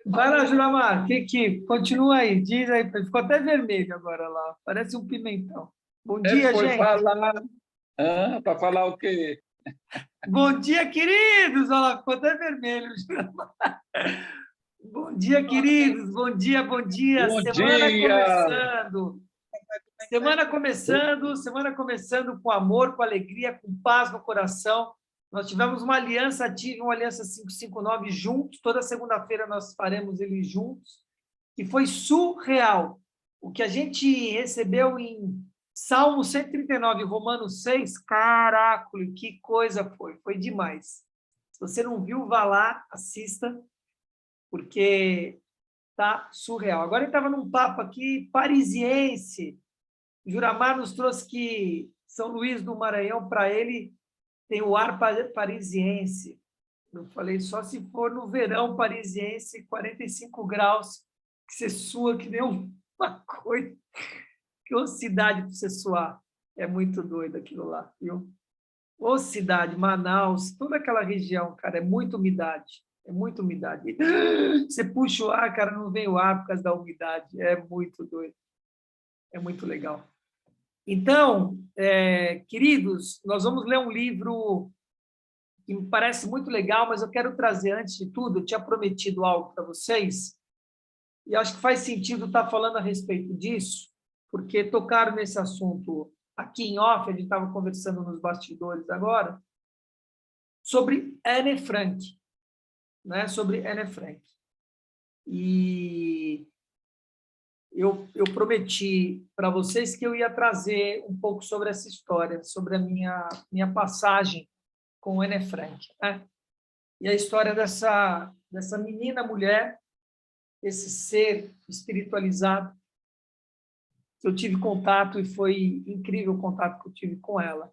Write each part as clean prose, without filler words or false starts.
Vai lá, Juramar, que continua aí, diz aí, ficou até vermelho agora lá, parece um pimentão. Bom dia, Foi gente. falar. Para falar o quê? Bom dia, queridos. Olha lá, ficou até vermelho. Bom dia, queridos. Bom dia, bom dia. Bom Semana dia! começando. Semana começando com amor, com alegria, com paz no coração. Nós tivemos uma aliança ativa, uma aliança 559 juntos. Toda segunda-feira nós faremos eles juntos. E foi surreal. O que a gente recebeu em Salmo 139, Romanos 6, caraca, que coisa foi. Foi demais. Se você não viu, vá lá, assista, porque tá surreal. Agora ele estava num papo aqui parisiense. Juramar nos trouxe que São Luís do Maranhão, para ele, tem o ar parisiense. Eu falei, só se for no verão parisiense, 45 graus, que você sua que nem uma coisa. Que ô cidade para você suar. É muito doido aquilo lá, viu? Ô cidade, Manaus, toda aquela região, cara, é muita umidade. É muita umidade. Você puxa o ar, cara, não vem o ar por causa da umidade. É muito doido. É muito legal. Então, queridos, nós vamos ler um livro que me parece muito legal, mas eu quero trazer, antes de tudo, eu tinha prometido algo para vocês, e acho que faz sentido estar falando a respeito disso, porque tocaram nesse assunto aqui em off, a gente estava conversando nos bastidores agora, sobre Anne Frank, né? Sobre Anne Frank. E eu prometi para vocês que eu ia trazer um pouco sobre essa história, sobre a minha passagem com Anne Frank, né? E a história dessa menina mulher, esse ser espiritualizado, que eu tive contato e foi incrível o contato que eu tive com ela.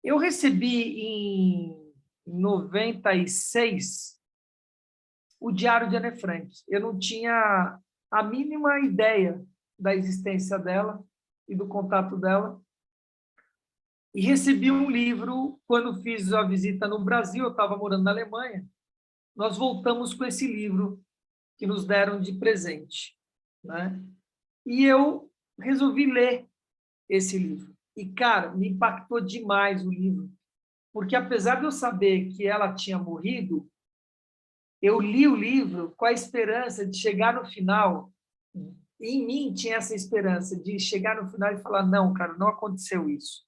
Eu recebi em 96 o Diário de Anne Frank. Eu não tinha a mínima ideia da existência dela e do contato dela. E recebi um livro quando fiz a visita no Brasil, eu estava morando na Alemanha. Nós voltamos com esse livro que nos deram de presente, né? E eu resolvi ler esse livro. E, cara, me impactou demais o livro, porque apesar de eu saber que ela tinha morrido, eu li o livro com a esperança de chegar no final. Em mim tinha essa esperança de chegar no final e falar, não, cara, não aconteceu isso.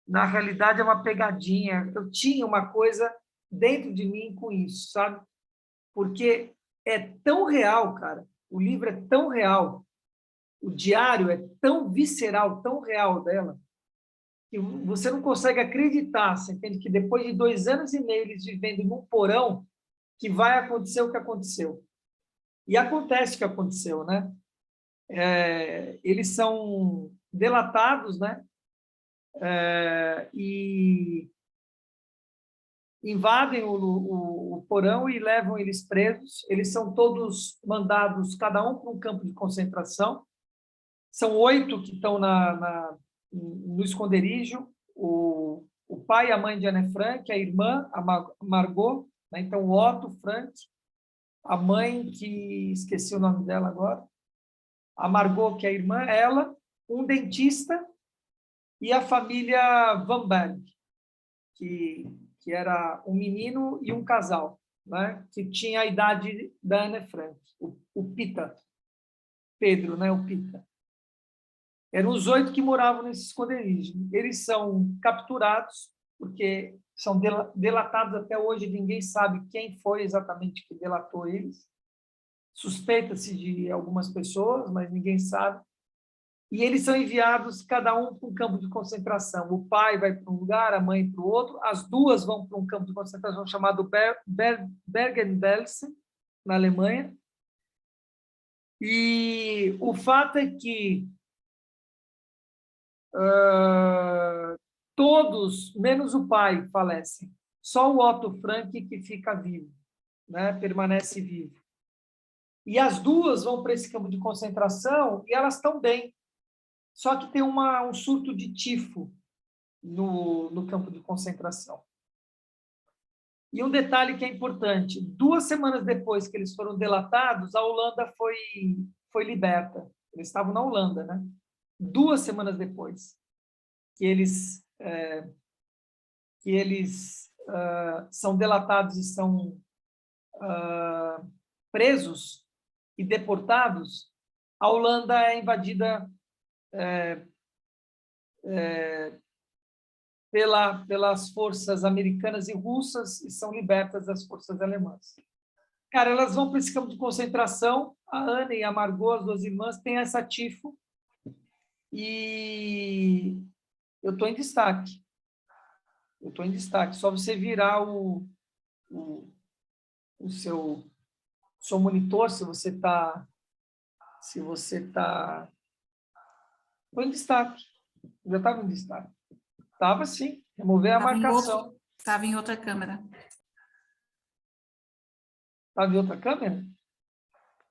Na realidade, é uma pegadinha. Eu tinha uma coisa dentro de mim com isso, sabe? Porque é tão real, cara. O livro é tão real. O diário é tão visceral, tão real dela, que você não consegue acreditar. Você entende que depois de 2 anos e meio eles vivendo num porão, que vai acontecer o que aconteceu. E acontece o que aconteceu, né? Eles são delatados, né? E invadem o porão e levam eles presos. Eles são todos mandados, cada um para um campo de concentração. São 8 que estão no esconderijo. O pai e a mãe de Anne Frank, a irmã, a Margot, né? Então, o Otto Frank, a mãe, que esqueci o nome dela agora, a Margot, que é a irmã, ela, um dentista e a família Van Berg, que era um menino e um casal, né? Que tinha a idade da Anne Frank, o Pita, Pedro, né? O Pita. Eram os 8 que moravam nesse esconderijo. Eles são capturados, porque são delatados até hoje, ninguém sabe quem foi exatamente que delatou eles. Suspeita-se de algumas pessoas, mas ninguém sabe. E eles são enviados, cada um para um campo de concentração. O pai vai para um lugar, a mãe para o outro. As duas vão para um campo de concentração chamado Bergen-Belsen, na Alemanha. E o fato é que todos, menos o pai, falecem. Só o Otto Frank que fica vivo, né? Permanece vivo. E as duas vão para esse campo de concentração e elas estão bem. Só que tem um surto de tifo no campo de concentração. E um detalhe que é importante, 2 semanas depois que eles foram delatados, a Holanda foi liberta. Eles estavam na Holanda, né? 2 semanas depois que eles são delatados e são presos e deportados, a Holanda é invadida pelas forças americanas e russas e são libertas das forças alemãs. Cara, elas vão para esse campo de concentração, a Ana e a Margot, as 2 irmãs, têm essa tifo, e eu estou em destaque. Só você virar o seu monitor, se você está... Estou em destaque. Já estava em destaque. Estava sim. Remover a marcação. Estava em outra câmera. Estava em outra câmera?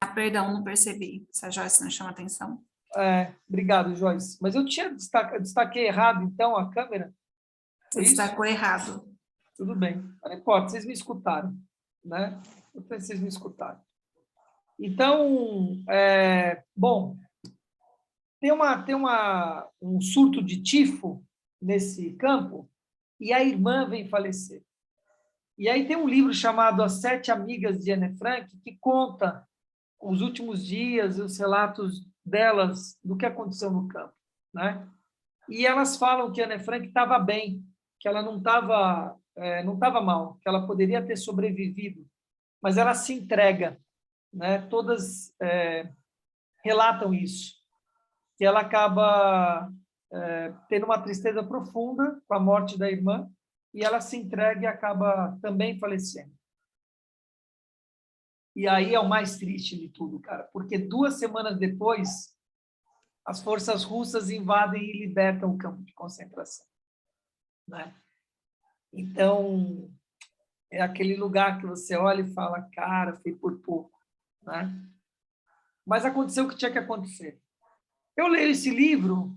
Ah, perdão, não percebi. Se a Joyce não chama atenção. Obrigado, Joyce. Mas eu destaquei errado, então, a câmera? Você destacou errado. Tudo bem. Não importa, vocês me escutaram, né? Vocês me escutaram. Então, bom, tem um surto de tifo nesse campo e a irmã vem falecer. E aí tem um livro chamado As 7 Amigas de Anne Frank, que conta os últimos dias, os relatos delas, do que aconteceu no campo, né? E elas falam que a Anne Frank estava bem, que ela não estava mal, que ela poderia ter sobrevivido, mas ela se entrega, né? Todas relatam isso, que ela acaba tendo uma tristeza profunda com a morte da irmã, e ela se entrega e acaba também falecendo. E aí é o mais triste de tudo, cara, porque 2 semanas depois, as forças russas invadem e libertam o campo de concentração, né? Então, é aquele lugar que você olha e fala, cara, foi por pouco, né? Mas aconteceu o que tinha que acontecer. Eu leio esse livro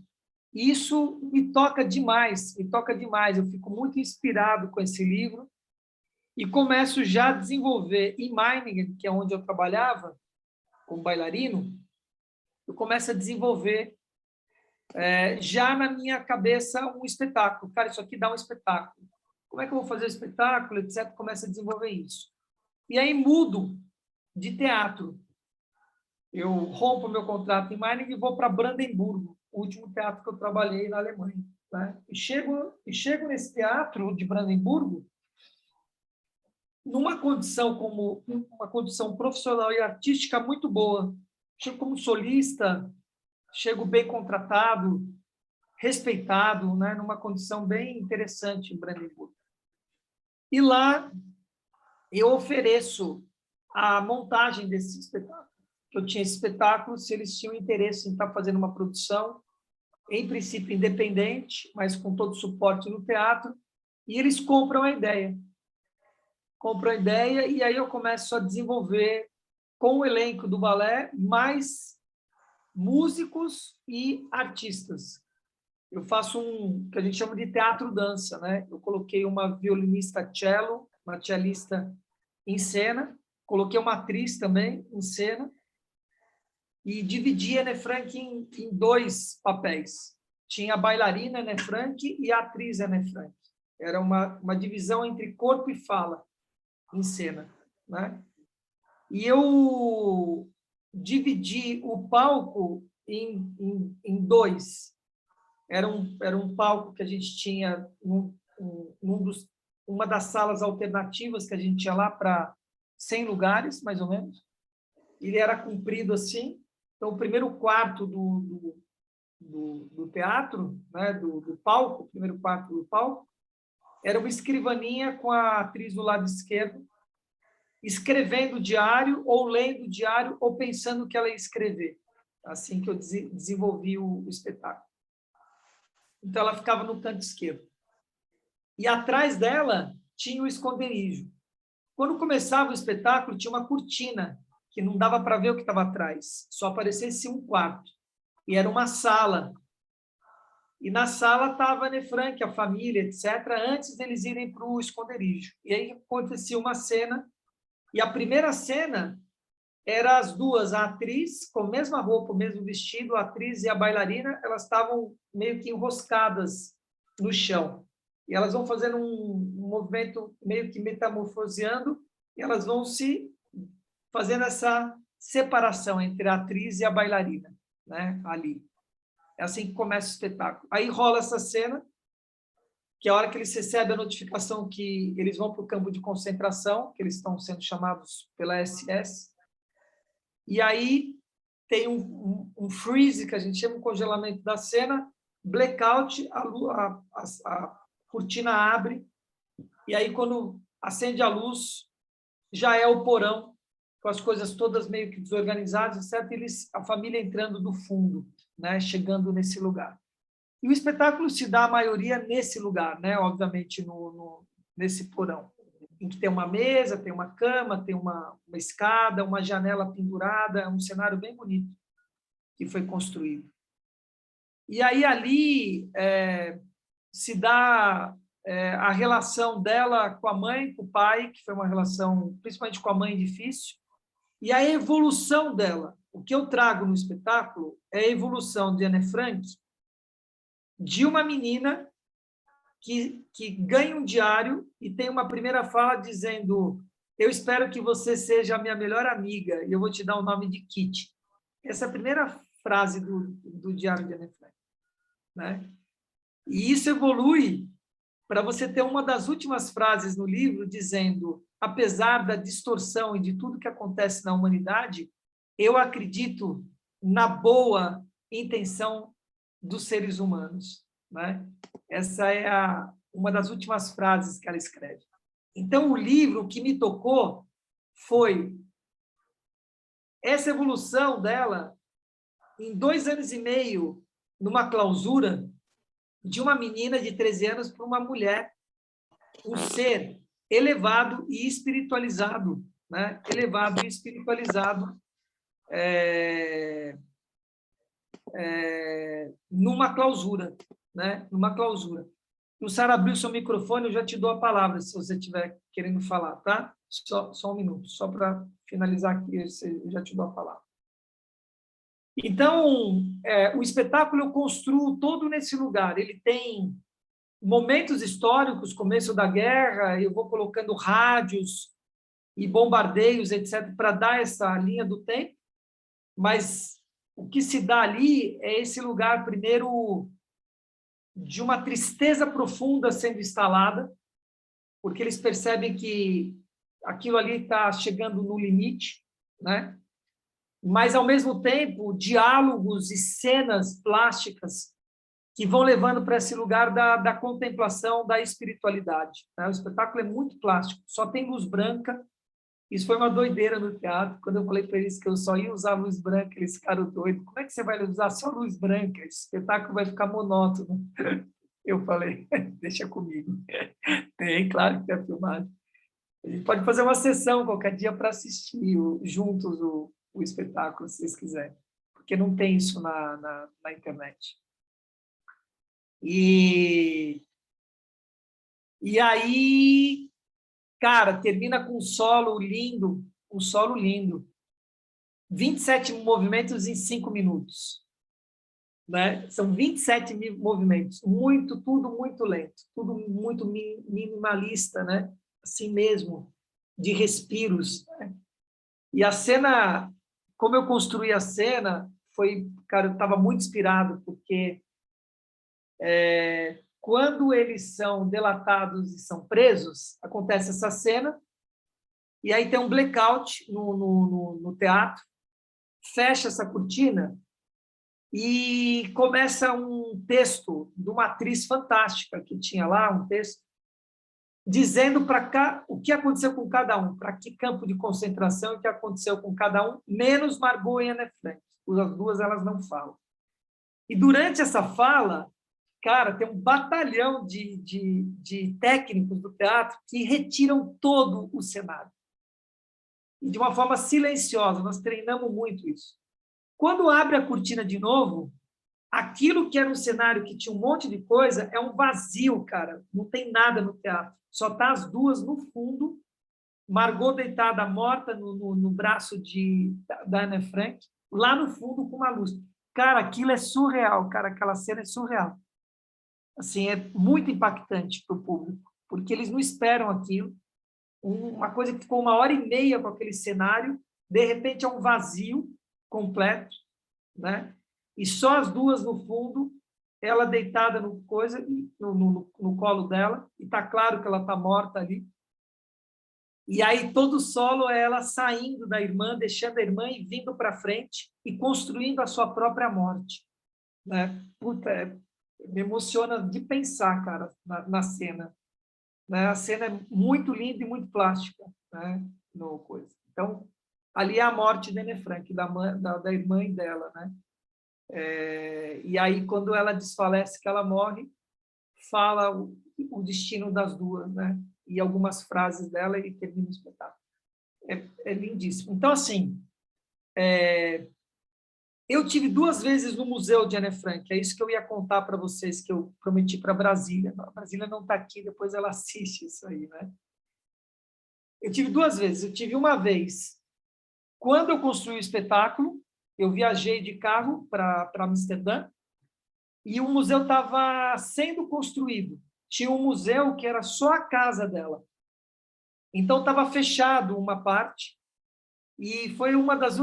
e isso me toca demais, Eu fico muito inspirado com esse livro e começo já a desenvolver em Meiningen, que é onde eu trabalhava como bailarino, eu começo a desenvolver já na minha cabeça um espetáculo. Cara, isso aqui dá um espetáculo. Como é que eu vou fazer o espetáculo, etc. Começo a desenvolver isso. E aí mudo de teatro. Eu rompo meu contrato em Meiningen e vou para Brandemburgo, o último teatro que eu trabalhei na Alemanha, né? E chego nesse teatro de Brandemburgo numa condição uma condição profissional e artística muito boa. Chego como solista, chego bem contratado, respeitado, né? Numa condição bem interessante em Brandemburgo. E lá eu ofereço a montagem desse espetáculo. Eu tinha esse espetáculo, se eles tinham interesse em estar fazendo uma produção, em princípio independente, mas com todo o suporte no teatro, e eles compram a ideia. E aí eu começo a desenvolver, com o elenco do balé, mais músicos e artistas. Eu faço que a gente chama de teatro-dança, né? Eu coloquei uma violinista cello, uma cellista em cena, coloquei uma atriz também em cena, e dividi a Anne Frank em 2 papéis. Tinha a bailarina Anne Frank e a atriz Anne Frank. Era uma divisão entre corpo e fala em cena, né? E eu dividi o palco em 2. Era um palco que a gente tinha uma das salas alternativas que a gente tinha lá para 100 lugares, mais ou menos. Ele era comprido assim. Então, o primeiro quarto do teatro, né, do palco, o primeiro quarto do palco, era uma escrivaninha com a atriz do lado esquerdo, escrevendo o diário, ou lendo o diário, ou pensando o que ela ia escrever. Assim que eu desenvolvi o espetáculo. Então, ela ficava no canto esquerdo. E atrás dela tinha o esconderijo. Quando começava o espetáculo, tinha uma cortina, que não dava para ver o que estava atrás, só aparecesse um quarto. E era uma sala. E na sala estava a Anne Frank, a família, etc., antes deles irem para o esconderijo. E aí acontecia uma cena, e a primeira cena era as duas, a atriz, com a mesma roupa, o mesmo vestido, a atriz e a bailarina, elas estavam meio que enroscadas no chão. E elas vão fazendo um movimento meio que metamorfoseando, e elas vão se fazendo essa separação entre a atriz e a bailarina, né, ali. É assim que começa o espetáculo. Aí rola essa cena, que é a hora que eles recebem a notificação que eles vão para o campo de concentração, que eles estão sendo chamados pela SS. E aí tem um freeze, que a gente chama de congelamento da cena, blackout, a cortina abre, e aí quando acende a luz, já é o porão, com as coisas todas meio que desorganizadas, certo? A família entrando do fundo, né? Chegando nesse lugar. E o espetáculo se dá, a maioria, nesse lugar, né? Obviamente, nesse porão, em que tem uma mesa, tem uma cama, tem uma escada, uma janela pendurada, é um cenário bem bonito que foi construído. E aí, ali, se dá a relação dela com a mãe, com o pai, que foi uma relação, principalmente com a mãe, difícil, e a evolução dela. O que eu trago no espetáculo é a evolução de Anne Frank, de uma menina que ganha um diário e tem uma primeira fala dizendo: eu espero que você seja a minha melhor amiga e eu vou te dar o nome de Kitty. Essa é a primeira frase do diário de Anne Frank, né? E isso evolui para você ter uma das últimas frases no livro dizendo: apesar da distorção e de tudo que acontece na humanidade, eu acredito na boa intenção dos seres humanos, né? Essa é uma das últimas frases que ela escreve. Então, o livro, o que me tocou foi essa evolução dela em 2 anos e meio, numa clausura, de uma menina de 13 anos para uma mulher, um ser elevado e espiritualizado, né? Elevado e espiritualizado, numa clausura, né? Numa clausura. O Sara abriu seu microfone, eu já te dou a palavra, se você estiver querendo falar, tá? Só um minuto, só para finalizar aqui, eu já te dou a palavra. Então, o espetáculo eu construo todo nesse lugar. Ele tem momentos históricos, começo da guerra, eu vou colocando rádios e bombardeios, etc., para dar essa linha do tempo, mas o que se dá ali é esse lugar, primeiro, de uma tristeza profunda sendo instalada, porque eles percebem que aquilo ali está chegando no limite, né? Mas, ao mesmo tempo, diálogos e cenas plásticas que vão levando para esse lugar da contemplação, da espiritualidade, né? O espetáculo é muito plástico, só tem luz branca. Isso foi uma doideira no teatro. Quando eu falei para eles que eu só ia usar luz branca, eles ficaram doidos. Como é que você vai usar só luz branca? Esse espetáculo vai ficar monótono. Eu falei, deixa comigo. Tem, claro que tem filmado. A gente pode fazer uma sessão qualquer dia para assistir juntos o espetáculo, se vocês quiserem, porque não tem isso na internet. E aí, cara, termina com um solo lindo, 27 movimentos em 5 minutos. Né? São 27 movimentos, tudo muito lento, tudo muito minimalista, né? Assim mesmo, de respiros. Né? E a cena, como eu construí a cena, cara, eu estava muito inspirado, porque quando eles são delatados e são presos, acontece essa cena, e aí tem um blackout no teatro, fecha essa cortina, e começa um texto de uma atriz fantástica que tinha lá, um texto, dizendo para cá o que aconteceu com cada um, para que campo de concentração, o que aconteceu com cada um, menos Margot e Anne Frank. As duas, elas não falam. E durante essa fala, cara, tem um batalhão de técnicos do teatro que retiram todo o cenário. E de uma forma silenciosa, nós treinamos muito isso. Quando abre a cortina de novo, Aquilo que era um cenário que tinha um monte de coisa é um vazio, cara. Não tem nada no teatro. Só tá as duas no fundo, Margot deitada morta no braço da Anne Frank, lá no fundo com uma luz. Cara, aquilo é surreal, cara. Aquela cena é surreal. Assim, é muito impactante para o público, porque eles não esperam aquilo. Uma coisa que ficou 1h30 com aquele cenário, de repente é um vazio completo, né? E só as duas no fundo, ela deitada no colo dela, e está claro que ela está morta ali. E aí todo o solo é ela saindo da irmã, deixando a irmã e vindo para frente e construindo a sua própria morte, né? Puta, me emociona de pensar, cara, na cena, né? A cena é muito linda e muito plástica, né? No coisa. Então, ali é a morte de Anne Frank, da irmã dela, né? E aí, quando ela desfalece, que ela morre, fala o destino das duas, né? E algumas frases dela e termina o espetáculo. É lindíssimo. Então, assim, eu tive 2 vezes no Museu de Anne Frank, é isso que eu ia contar para vocês, que eu prometi para Brasília. A Brasília não está aqui, depois ela assiste isso aí, né? Eu tive 2 vezes. Eu tive uma vez, quando eu construí o espetáculo, eu viajei de carro para Amsterdã, e o museu estava sendo construído. Tinha um museu que era só a casa dela. Então, estava fechado uma parte, e foi uma das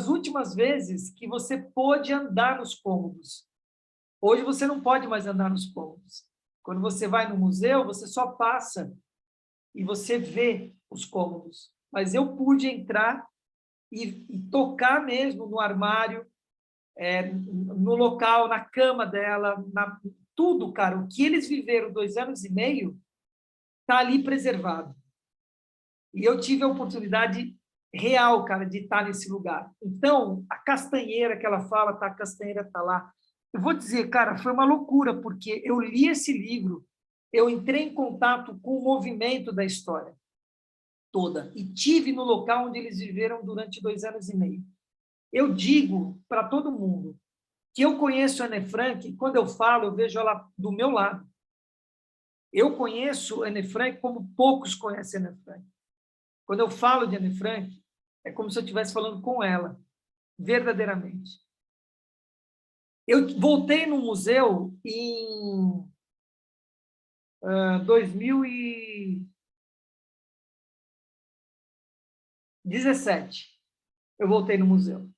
últimas vezes que você pôde andar nos cômodos. Hoje você não pode mais andar nos cômodos. Quando você vai no museu, você só passa e você vê os cômodos. Mas eu pude entrar e tocar mesmo no armário, no local, na cama dela, tudo, cara. O que eles viveram 2 anos e meio está ali preservado. E eu tive a oportunidade real, cara, de estar nesse lugar. Então, a castanheira que ela fala, tá, a castanheira está lá. Eu vou dizer, cara, foi uma loucura, porque eu li esse livro, eu entrei em contato com o movimento da história toda e tive no local onde eles viveram durante 2 anos e meio. Eu digo para todo mundo que eu conheço a Anne Frank, e quando eu falo, eu vejo ela do meu lado. Eu conheço a Anne Frank como poucos conhecem a Anne Frank. Quando eu falo de Anne Frank, é como se eu estivesse falando com ela, verdadeiramente. Eu voltei no museu em 2017. Eu voltei no museu.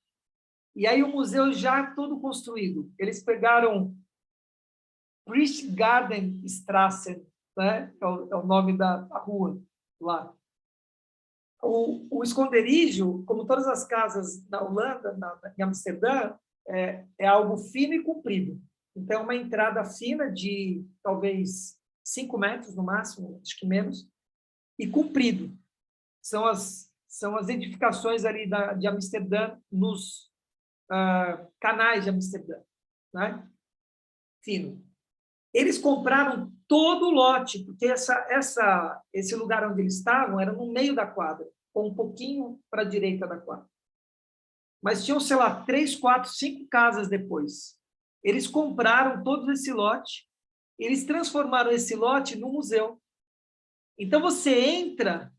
E aí o museu já todo construído. Eles pegaram Priestgartenstraße, né? É o nome da rua lá. O esconderijo, como todas as casas na Holanda, em Amsterdã, é algo fino e comprido. Então, é uma entrada fina de talvez 5 metros no máximo, acho que menos, e comprido. São as edificações ali de Amsterdã, nos canais de Amsterdã, né? Fino. Eles compraram todo o lote, porque esse lugar onde eles estavam era no meio da quadra, ou um pouquinho para a direita da quadra. Mas tinham, sei lá, 3, 4, 5 casas depois. Eles compraram todo esse lote, eles transformaram esse lote no museu. Então, você entra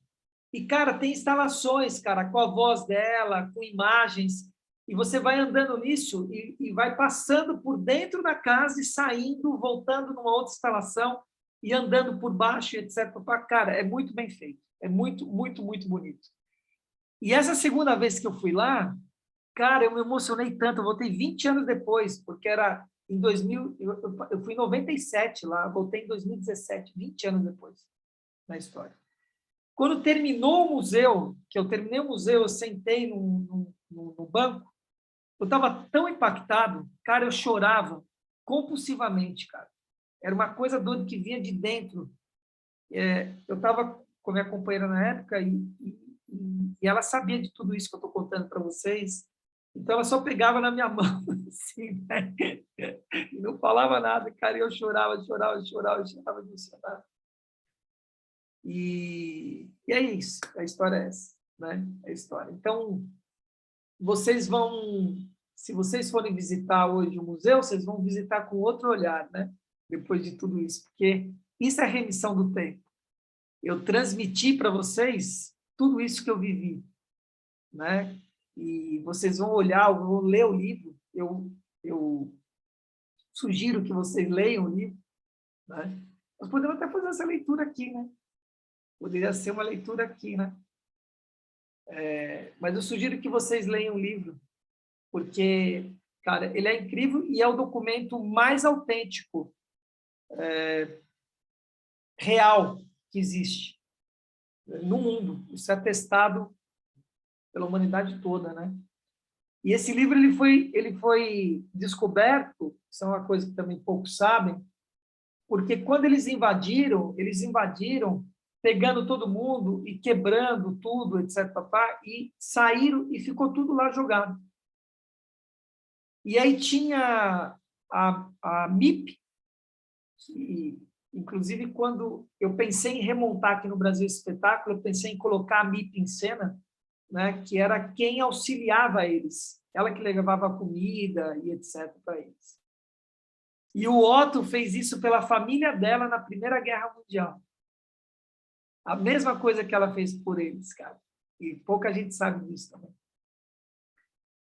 e, cara, tem instalações, cara, com a voz dela, com imagens, e você vai andando nisso e vai passando por dentro da casa e saindo, voltando numa outra instalação e andando por baixo, etc. Cara, é muito bem feito. É muito, muito, muito bonito. E essa segunda vez que eu fui lá, cara, eu me emocionei tanto. Eu voltei 20 anos depois, porque era em 2000, eu fui em 97 lá, voltei em 2017, 20 anos depois na história. Quando terminou o museu, que eu terminei o museu, eu sentei no banco, eu estava tão impactado, cara, eu chorava compulsivamente, cara. Era uma coisa doida que vinha de dentro. Eu estava com a minha companheira na época e ela sabia de tudo isso que eu estou contando para vocês, então ela só pegava na minha mão, assim, né? E não falava nada, cara, e eu chorava emocionado. E é isso, a história é essa, né? É a história. Então, vocês vão se vocês forem visitar hoje o museu, vocês vão visitar com outro olhar, né? Depois de tudo isso, porque isso é remissão do tempo. Eu transmiti para vocês tudo isso que eu vivi, né? E vocês vão olhar, vão ler o livro. Eu sugiro que vocês leiam o livro, né? Nós podemos até fazer essa leitura aqui, né? Poderia ser uma leitura aqui, né? Mas eu sugiro que vocês leiam o livro, porque, cara, ele é incrível e é o documento mais autêntico, real, que existe no mundo. Isso é atestado pela humanidade toda, né? E esse livro ele foi descoberto, isso é uma coisa que também poucos sabem, porque quando eles invadiram pegando todo mundo e quebrando tudo, etc, papá, e saíram e ficou tudo lá jogado. E aí tinha a MIP, que, inclusive, quando eu pensei em remontar aqui no Brasil esse espetáculo, eu pensei em colocar a MIP em cena, né, que era quem auxiliava eles, ela que levava comida e etc para eles. E o Otto fez isso pela família dela na Primeira Guerra Mundial. A mesma coisa que ela fez por eles, cara. E pouca gente sabe disso também.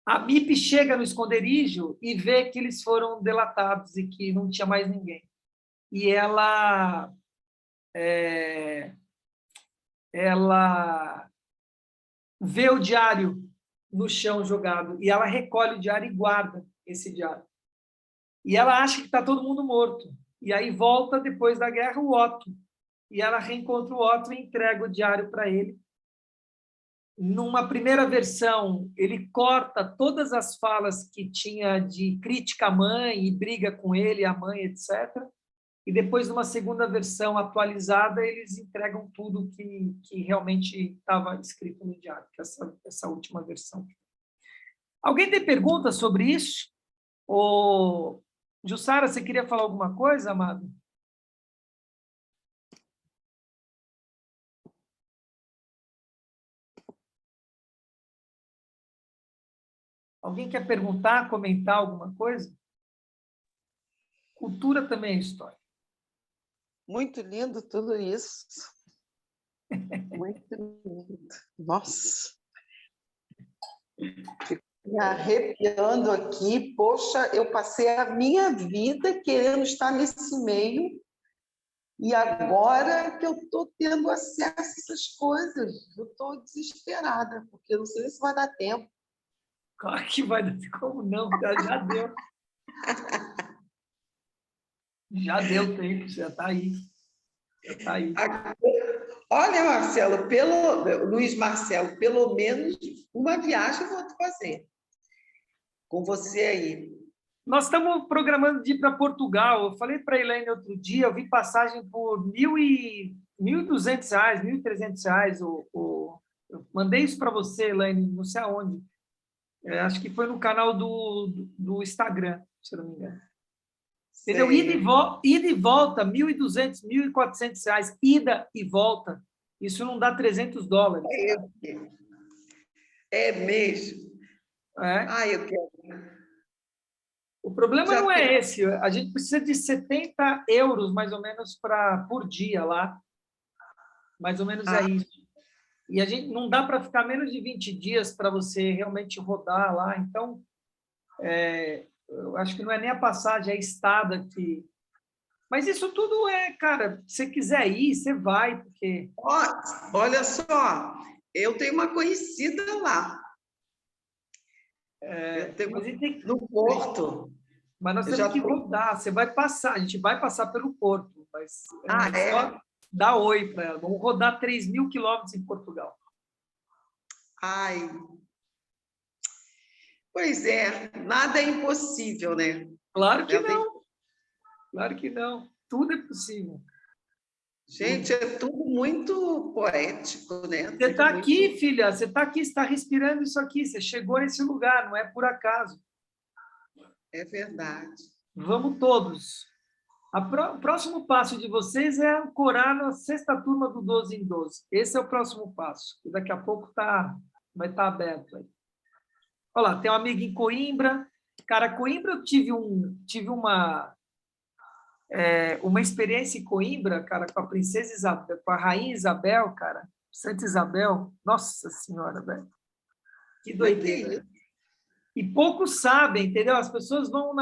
A MIP chega no esconderijo e vê que eles foram delatados e que não tinha mais ninguém. E ela vê o diário no chão jogado e ela recolhe o diário e guarda esse diário. E ela acha que está todo mundo morto. E aí volta, depois da guerra, o Otto. E ela reencontra o Otto e entrega o diário para ele. Numa primeira versão, ele corta todas as falas que tinha de crítica à mãe e briga com ele, a mãe, etc. E depois, numa segunda versão atualizada, eles entregam tudo que realmente estava escrito no diário, que é essa última versão. Alguém tem perguntas sobre isso? Ou, Jussara, você queria falar alguma coisa, amado? Alguém quer perguntar, comentar alguma coisa? Cultura também é história. Muito lindo tudo isso. Muito lindo. Nossa. Fico me arrepiando aqui. Poxa, eu passei a minha vida querendo estar nesse meio e agora que eu estou tendo acesso a essas coisas, eu estou desesperada, porque eu não sei se vai dar tempo. Claro que vai dar, como não? Já deu. Já deu tempo, já está aí. Já está aí. Olha, Marcelo, Luiz Marcelo, pelo menos uma viagem eu vou fazer com você aí. Nós estamos programando de ir para Portugal. Eu falei para a Elaine outro dia, eu vi passagem por R$1.200, R$1.300. Eu mandei isso para você, Elaine, não sei aonde. Acho que foi no canal do Instagram, se eu não me engano. Entendeu? Ida e volta, R$1.200, R$1.400. Ida e volta. Isso não dá $300. É mesmo? Eu quero. O problema não é esse. A gente precisa de €70, mais ou menos, por dia lá. Mais ou menos é isso. E a gente não dá para ficar menos de 20 dias para você realmente rodar lá. Então, eu acho que não é nem a passagem, é a estada que... Mas isso tudo cara, se você quiser ir, você vai, porque... Olha só, eu tenho uma conhecida lá. No Porto. Mas nós temos que rodar, você vai passar, a gente vai passar pelo Porto, mas só dá oi para ela. Vamos rodar 3.000 quilômetros em Portugal. Pois é, nada é impossível, né? Claro que não. Claro que não. Tudo é possível. Gente, é tudo muito poético, né? Você está aqui, filha, você está aqui, você está respirando isso aqui, você chegou nesse lugar, não é por acaso. É verdade. Vamos todos. O próximo passo de vocês é ancorar na sexta turma do 12 em 12. Esse é o próximo passo. E daqui a pouco vai estar aberto aí. Olha lá, tem uma amiga em Coimbra. Cara, Coimbra eu tive uma experiência em Coimbra, cara, com a princesa Isabel, com a rainha Isabel, cara, Santa Isabel. Nossa Senhora, velho. Que doideira. E poucos sabem, entendeu? As pessoas vão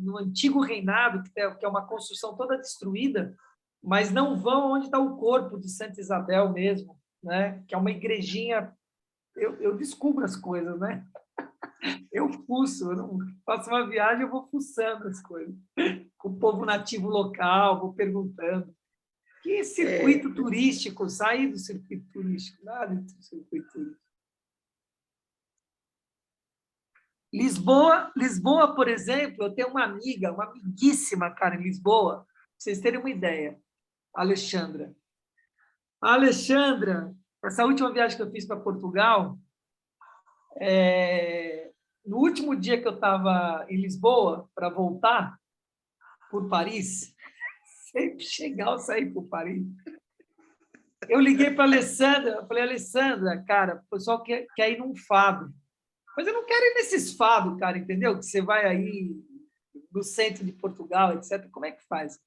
no antigo reinado, que é uma construção toda destruída, mas não vão onde está o corpo de Santa Isabel mesmo, né? Que é uma igrejinha. Eu descubro as coisas, né? Eu fuço, eu não faço uma viagem, eu vou fuçando as coisas. Com o povo nativo local, vou perguntando. Que circuito turístico? Sair do circuito turístico, nada do circuito turístico. Lisboa, por exemplo, eu tenho uma amiga, uma amiguíssima, cara, em Lisboa, pra vocês terem uma ideia, a Alexandra. A Alexandra, essa última viagem que eu fiz para Portugal, no último dia que eu estava em Lisboa, para voltar por Paris, sempre chegar ou sair por Paris, eu liguei para a Alessandra, eu falei, Alessandra, cara, o pessoal quer ir num fado. Mas eu não quero ir nesses fados, cara, entendeu? Que você vai aí no centro de Portugal, etc. Como é que faz?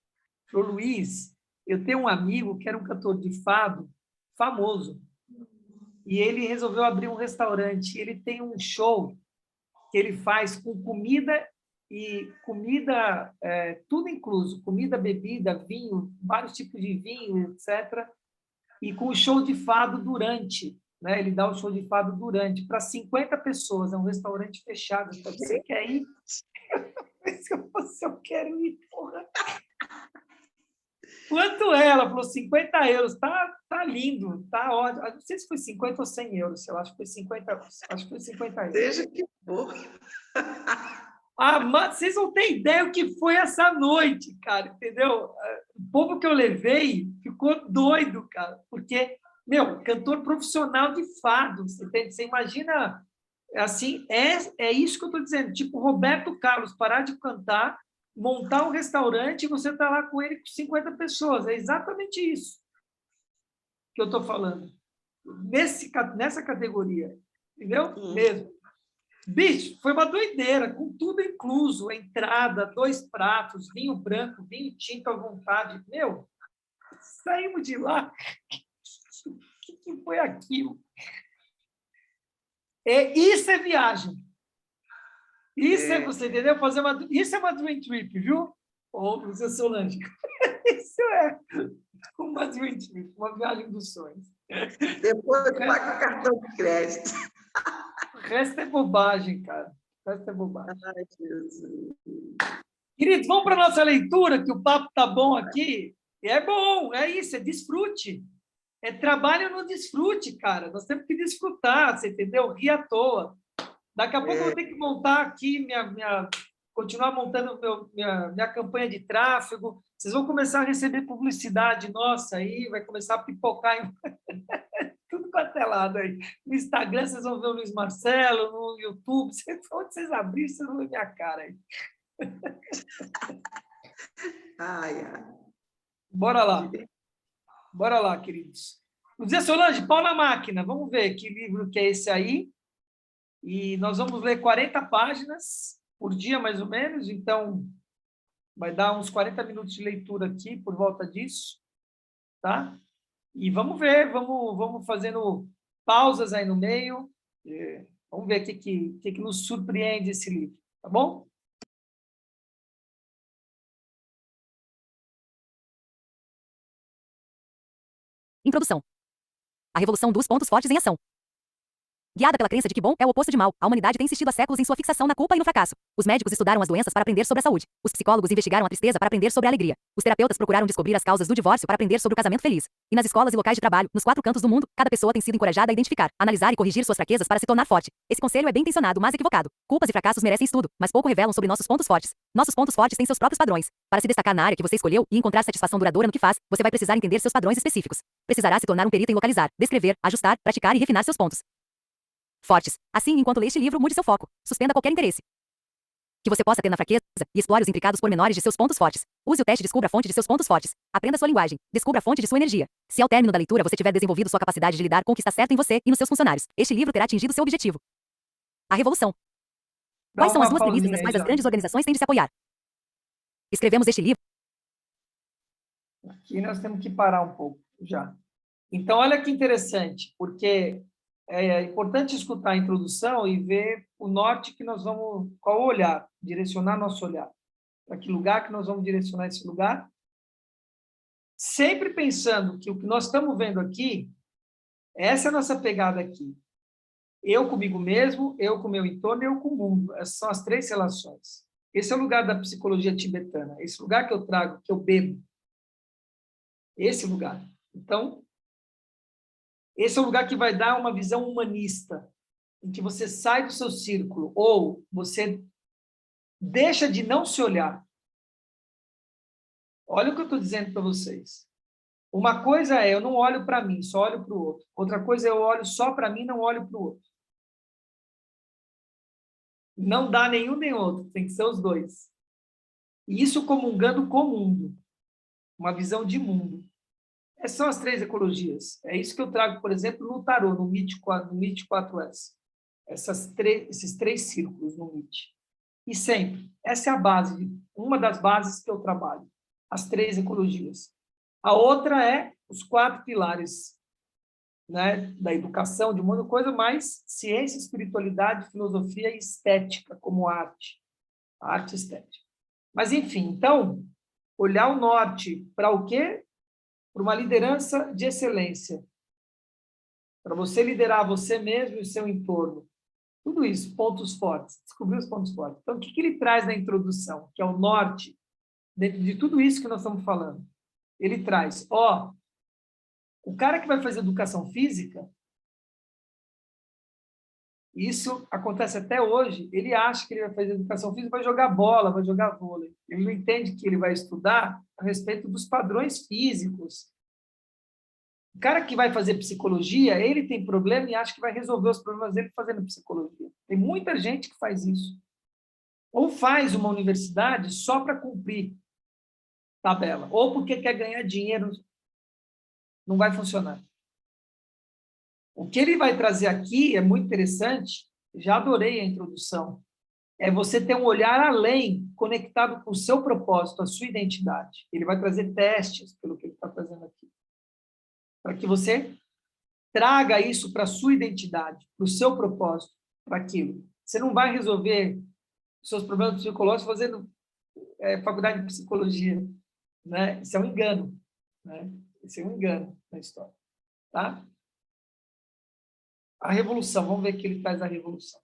Falou, Luiz, eu tenho um amigo que era um cantor de fado famoso. E ele resolveu abrir um restaurante. Ele tem um show que ele faz com comida tudo incluso. Comida, bebida, vinho, vários tipos de vinho, etc. E com o show de fado durante. Né? Ele dá o show de fado durante para 50 pessoas, é um restaurante fechado. Então, você quer ir? Eu quero ir, porra. Quanto é? Ela falou 50 euros. Tá lindo, tá ótimo. Não sei se foi 50 ou 100 euros, sei lá, acho que foi 50 euros. Seja que for. Mas vocês não têm ideia o que foi essa noite, cara, entendeu? O povo que eu levei ficou doido, cara, porque cantor profissional de fado, você entende? Você imagina, assim, é isso que eu estou dizendo, tipo Roberto Carlos parar de cantar, montar um restaurante e você está lá com ele com 50 pessoas, é exatamente isso que eu estou falando, nessa categoria, entendeu? Mesmo. Bicho, foi uma doideira, com tudo incluso, a entrada, 2 pratos, vinho branco, vinho tinto à vontade, saímos de lá. O que foi aquilo? Isso é viagem. Isso você entendeu? Isso é uma dream trip, viu? Ô, Luísa Solange. Isso é uma dream trip, uma viagem dos sonhos. Depois paga o cartão de crédito. O resto é bobagem, cara. O resto é bobagem. Ai, Jesus. Queridos, vamos para a nossa leitura, que o papo tá bom aqui. E é bom, é isso, é desfrute. É trabalho no desfrute, cara. Nós temos que desfrutar, você entendeu? Rir à toa. Daqui a pouco eu vou ter que montar aqui, continuar montando minha campanha de tráfego. Vocês vão começar a receber publicidade nossa aí, vai começar a pipocar em tudo quanto é lado aí. No Instagram, vocês vão ver o Luiz Marcelo, no YouTube, onde vocês abrirem, vocês vão ver minha cara aí. Ai. Bora lá. Bora lá, queridos. Luzia Solange, pau na máquina. Vamos ver que livro que é esse aí. E nós vamos ler 40 páginas por dia, mais ou menos. Então, vai dar uns 40 minutos de leitura aqui, por volta disso. Tá? E vamos ver, vamos fazendo pausas aí no meio. Vamos ver o que nos surpreende esse livro. Tá bom? Introdução. A revolução dos pontos fortes em ação. Guiada pela crença de que bom é o oposto de mal, a humanidade tem insistido há séculos em sua fixação na culpa e no fracasso. Os médicos estudaram as doenças para aprender sobre a saúde. Os psicólogos investigaram a tristeza para aprender sobre a alegria. Os terapeutas procuraram descobrir as causas do divórcio para aprender sobre o casamento feliz. E nas escolas e locais de trabalho, nos 4 cantos do mundo, cada pessoa tem sido encorajada a identificar, analisar e corrigir suas fraquezas para se tornar forte. Esse conselho é bem intencionado, mas equivocado. Culpas e fracassos merecem estudo, mas pouco revelam sobre nossos pontos fortes. Nossos pontos fortes têm seus próprios padrões. Para se destacar na área que você escolheu e encontrar satisfação duradoura no que faz, você vai precisar entender seus padrões específicos. Precisará se tornar um perito em localizar, descrever, ajustar, praticar e refinar seus pontos fortes. Assim, enquanto lê este livro, mude seu foco. Suspenda qualquer interesse que você possa ter na fraqueza e explore os intricados pormenores de seus pontos fortes. Use o teste e descubra a fonte de seus pontos fortes. Aprenda sua linguagem. Descubra a fonte de sua energia. Se ao término da leitura você tiver desenvolvido sua capacidade de lidar com o que está certo em você e nos seus funcionários, este livro terá atingido seu objetivo. A revolução. Dá Quais são as uma duas premissas pausinha nas aí, quais as já. grandes organizações têm de se apoiar? Escrevemos este livro. Aqui nós temos que parar um pouco já. Então, olha que interessante, porque é importante escutar a introdução e ver o norte que nós vamos, qual o olhar, direcionar nosso olhar. Para que lugar que nós vamos direcionar esse lugar? Sempre pensando que o que nós estamos vendo aqui, essa é a nossa pegada aqui. Eu comigo mesmo, eu com o meu entorno e eu com o mundo. Essas são as três relações. Esse é o lugar da psicologia tibetana. Esse lugar que eu trago, que eu bebo. Esse lugar. Então, esse é o lugar que vai dar uma visão humanista, em que você sai do seu círculo, ou você deixa de não se olhar. Olha o que eu estou dizendo para vocês. Uma coisa é, eu não olho para mim, só olho para o outro. Outra coisa é, eu olho só para mim, não olho para o outro. Não dá nenhum nem outro, tem que ser os dois. E isso comungando com o mundo. Uma visão de mundo. Essas são as três ecologias. É isso que eu trago, por exemplo, no tarô, no MIT 4S. Esses três círculos no MIT. E sempre. Essa é a base, uma das bases que eu trabalho. As três ecologias. A outra é os 4 pilares, né, da educação, de um monte de coisa, mais ciência, espiritualidade, filosofia e estética, como arte. A arte estética. Mas, enfim, então, olhar o norte para o quê? Para uma liderança de excelência. Para você liderar você mesmo e o seu entorno. Tudo isso, pontos fortes. Descobrir os pontos fortes. Então, o que ele traz na introdução? Que é o norte, dentro de tudo isso que nós estamos falando. Ele traz, o cara que vai fazer educação física, isso acontece até hoje, ele acha que ele vai fazer educação física, vai jogar bola, vai jogar vôlei. Ele não entende que ele vai estudar a respeito dos padrões físicos. O cara que vai fazer psicologia, ele tem problema e acha que vai resolver os problemas dele fazendo psicologia. Tem muita gente que faz isso. Ou faz uma universidade só para cumprir tabela, ou porque quer ganhar dinheiro. Não vai funcionar. O que ele vai trazer aqui é muito interessante, já adorei a introdução, é você ter um olhar além, conectado com o seu propósito, a sua identidade. Ele vai trazer testes, pelo que ele está trazendo aqui, para que você traga isso para a sua identidade, para o seu propósito, para aquilo. Você não vai resolver os seus problemas psicológicos fazendo faculdade de psicologia, né? Isso é um engano, né? Isso é um engano na história, tá? A revolução, vamos ver o que ele traz da revolução.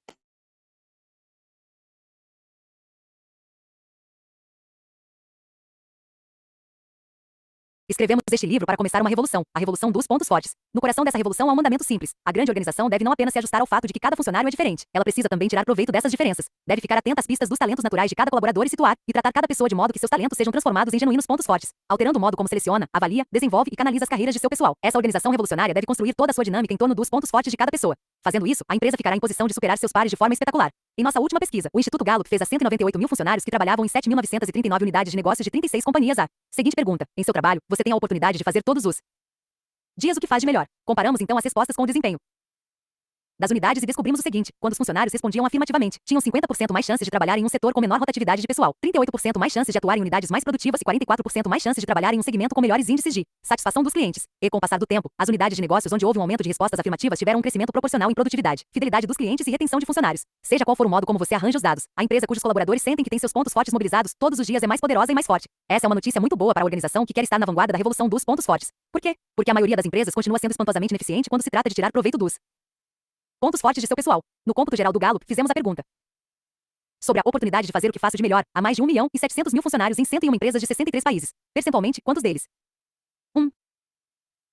Escrevemos este livro para começar uma revolução, a revolução dos pontos fortes. No coração dessa revolução há um mandamento simples. A grande organização deve não apenas se ajustar ao fato de que cada funcionário é diferente, ela precisa também tirar proveito dessas diferenças. Deve ficar atenta às pistas dos talentos naturais de cada colaborador e situar e tratar cada pessoa de modo que seus talentos sejam transformados em genuínos pontos fortes, alterando o modo como seleciona, avalia, desenvolve e canaliza as carreiras de seu pessoal. Essa organização revolucionária deve construir toda a sua dinâmica em torno dos pontos fortes de cada pessoa. Fazendo isso, a empresa ficará em posição de superar seus pares de forma espetacular. Em nossa última pesquisa, o Instituto Gallup fez a 198 mil funcionários que trabalhavam em 7.939 unidades de negócios de 36 companhias a. Seguinte pergunta: em seu trabalho, você tem a oportunidade de fazer todos os dias o que faz de melhor. Comparamos então as respostas com o desempenho das unidades e descobrimos o seguinte: quando os funcionários respondiam afirmativamente, tinham 50% mais chances de trabalhar em um setor com menor rotatividade de pessoal, 38% mais chances de atuar em unidades mais produtivas e 44% mais chances de trabalhar em um segmento com melhores índices de satisfação dos clientes. E com o passar do tempo, as unidades de negócios onde houve um aumento de respostas afirmativas tiveram um crescimento proporcional em produtividade, fidelidade dos clientes e retenção de funcionários. Seja qual for o modo como você arranja os dados, a empresa cujos colaboradores sentem que tem seus pontos fortes mobilizados todos os dias é mais poderosa e mais forte. Essa é uma notícia muito boa para a organização que quer estar na vanguarda da revolução dos pontos fortes. Por quê? Porque a maioria das empresas continua sendo espantosamente ineficiente quando se trata de tirar proveito dos pontos fortes de seu pessoal. No cômputo geral do Gallup, fizemos a pergunta sobre a oportunidade de fazer o que faço de melhor a mais de 1.700.000 funcionários em 101 empresas de 63 países. Percentualmente, quantos deles?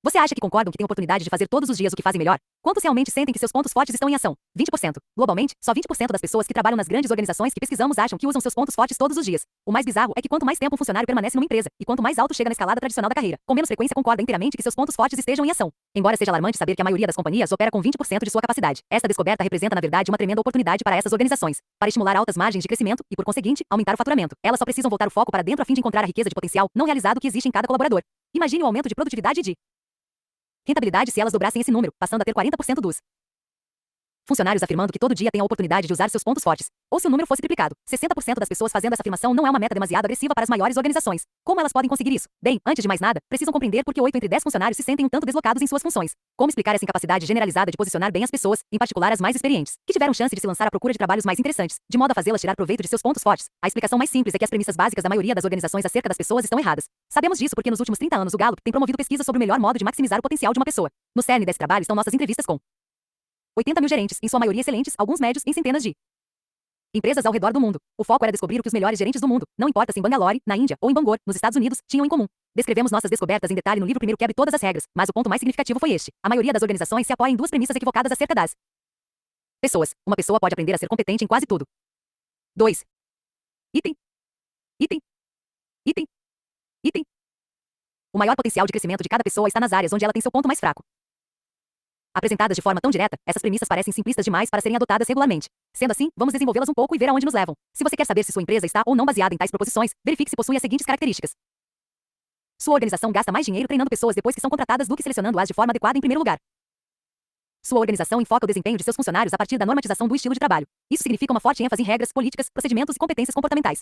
Você acha que concordam que têm oportunidade de fazer todos os dias o que fazem melhor? Quantos realmente sentem que seus pontos fortes estão em ação? 20%. Globalmente, só 20% das pessoas que trabalham nas grandes organizações que pesquisamos acham que usam seus pontos fortes todos os dias. O mais bizarro é que quanto mais tempo um funcionário permanece numa empresa, e quanto mais alto chega na escalada tradicional da carreira, com menos frequência concorda inteiramente que seus pontos fortes estejam em ação. Embora seja alarmante saber que a maioria das companhias opera com 20% de sua capacidade, esta descoberta representa na verdade uma tremenda oportunidade para essas organizações, para estimular altas margens de crescimento e, por conseguinte, aumentar o faturamento. Elas só precisam voltar o foco para dentro a fim de encontrar a riqueza de potencial não realizado que existe em cada colaborador. Imagine o aumento de produtividade e de rentabilidade se elas dobrassem esse número, passando a ter 40% dos Funcionários afirmando que todo dia têm a oportunidade de usar seus pontos fortes. Ou se o número fosse triplicado. 60% das pessoas fazendo essa afirmação não é uma meta demasiado agressiva para as maiores organizações. Como elas podem conseguir isso? Bem, antes de mais nada, precisam compreender por que 8 entre 10 funcionários se sentem um tanto deslocados em suas funções. Como explicar essa incapacidade generalizada de posicionar bem as pessoas, em particular as mais experientes, que tiveram chance de se lançar à procura de trabalhos mais interessantes, de modo a fazê-las tirar proveito de seus pontos fortes? A explicação mais simples é que as premissas básicas da maioria das organizações acerca das pessoas estão erradas. Sabemos disso porque nos últimos 30 anos o Gallup tem promovido pesquisas sobre o melhor modo de maximizar o potencial de uma pessoa. No cerne desse trabalho estão nossas entrevistas com 80 mil gerentes, em sua maioria excelentes, alguns médios, em centenas de empresas ao redor do mundo. O foco era descobrir o que os melhores gerentes do mundo, não importa se em Bangalore, na Índia ou em Bangor, nos Estados Unidos, tinham em comum. Descrevemos nossas descobertas em detalhe no livro Primeiro Quebre Todas as Regras, mas o ponto mais significativo foi este. A maioria das organizações se apoia em duas premissas equivocadas acerca das pessoas. Uma pessoa pode aprender a ser competente em quase tudo. 2. Item. Item. Item. Item. O maior potencial de crescimento de cada pessoa está nas áreas onde ela tem seu ponto mais fraco. Apresentadas de forma tão direta, essas premissas parecem simplistas demais para serem adotadas regularmente. Sendo assim, vamos desenvolvê-las um pouco e ver aonde nos levam. Se você quer saber se sua empresa está ou não baseada em tais proposições, verifique se possui as seguintes características. Sua organização gasta mais dinheiro treinando pessoas depois que são contratadas do que selecionando-as de forma adequada em primeiro lugar. Sua organização enfoca o desempenho de seus funcionários a partir da normatização do estilo de trabalho. Isso significa uma forte ênfase em regras, políticas, procedimentos e competências comportamentais.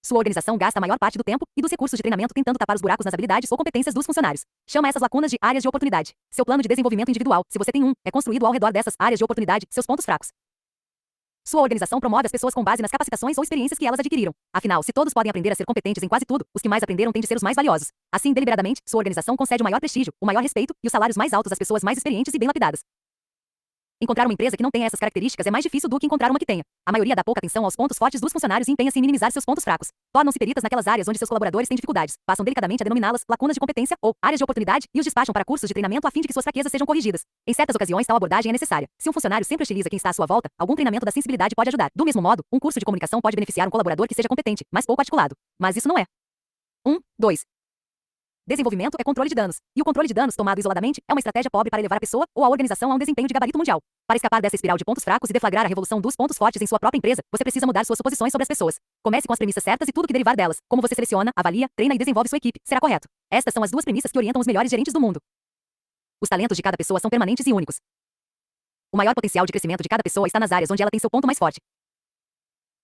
Sua organização gasta a maior parte do tempo e dos recursos de treinamento tentando tapar os buracos nas habilidades ou competências dos funcionários. Chama essas lacunas de áreas de oportunidade. Seu plano de desenvolvimento individual, se você tem um, é construído ao redor dessas áreas de oportunidade, seus pontos fracos. Sua organização promove as pessoas com base nas capacitações ou experiências que elas adquiriram. Afinal, se todos podem aprender a ser competentes em quase tudo, os que mais aprenderam têm de ser os mais valiosos. Assim, deliberadamente, sua organização concede o maior prestígio, o maior respeito e os salários mais altos às pessoas mais experientes e bem lapidadas. Encontrar uma empresa que não tenha essas características é mais difícil do que encontrar uma que tenha. A maioria dá pouca atenção aos pontos fortes dos funcionários e empenha-se em minimizar seus pontos fracos. Tornam-se peritas naquelas áreas onde seus colaboradores têm dificuldades, passam delicadamente a denominá-las lacunas de competência ou áreas de oportunidade e os despacham para cursos de treinamento a fim de que suas fraquezas sejam corrigidas. Em certas ocasiões, tal abordagem é necessária. Se um funcionário sempre hostiliza quem está à sua volta, algum treinamento da sensibilidade pode ajudar. Do mesmo modo, um curso de comunicação pode beneficiar um colaborador que seja competente, mas pouco articulado. Mas isso não é. 2. Desenvolvimento é controle de danos. E o controle de danos, tomado isoladamente, é uma estratégia pobre para elevar a pessoa ou a organização a um desempenho de gabarito mundial. Para escapar dessa espiral de pontos fracos e deflagrar a revolução dos pontos fortes em sua própria empresa, você precisa mudar suas suposições sobre as pessoas. Comece com as premissas certas e tudo que derivar delas. Como você seleciona, avalia, treina e desenvolve sua equipe, será correto. Estas são as duas premissas que orientam os melhores gerentes do mundo. Os talentos de cada pessoa são permanentes e únicos. O maior potencial de crescimento de cada pessoa está nas áreas onde ela tem seu ponto mais forte.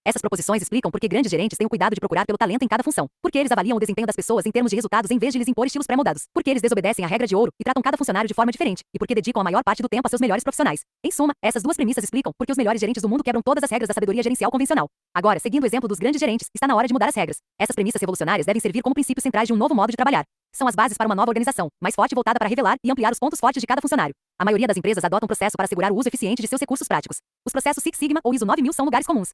Essas proposições explicam por que grandes gerentes têm o cuidado de procurar pelo talento em cada função. Porque eles avaliam o desempenho das pessoas em termos de resultados em vez de lhes impor estilos pré-moldados. Porque eles desobedecem à regra de ouro e tratam cada funcionário de forma diferente. E porque dedicam a maior parte do tempo a seus melhores profissionais. Em suma, essas duas premissas explicam por que os melhores gerentes do mundo quebram todas as regras da sabedoria gerencial convencional. Agora, seguindo o exemplo dos grandes gerentes, está na hora de mudar as regras. Essas premissas revolucionárias devem servir como princípios centrais de um novo modo de trabalhar. São as bases para uma nova organização, mais forte e voltada para revelar e ampliar os pontos fortes de cada funcionário. A maioria das empresas adota um processo para assegurar o uso eficiente de seus recursos práticos. Os processos Six Sigma ou ISO 9000 são lugares comuns.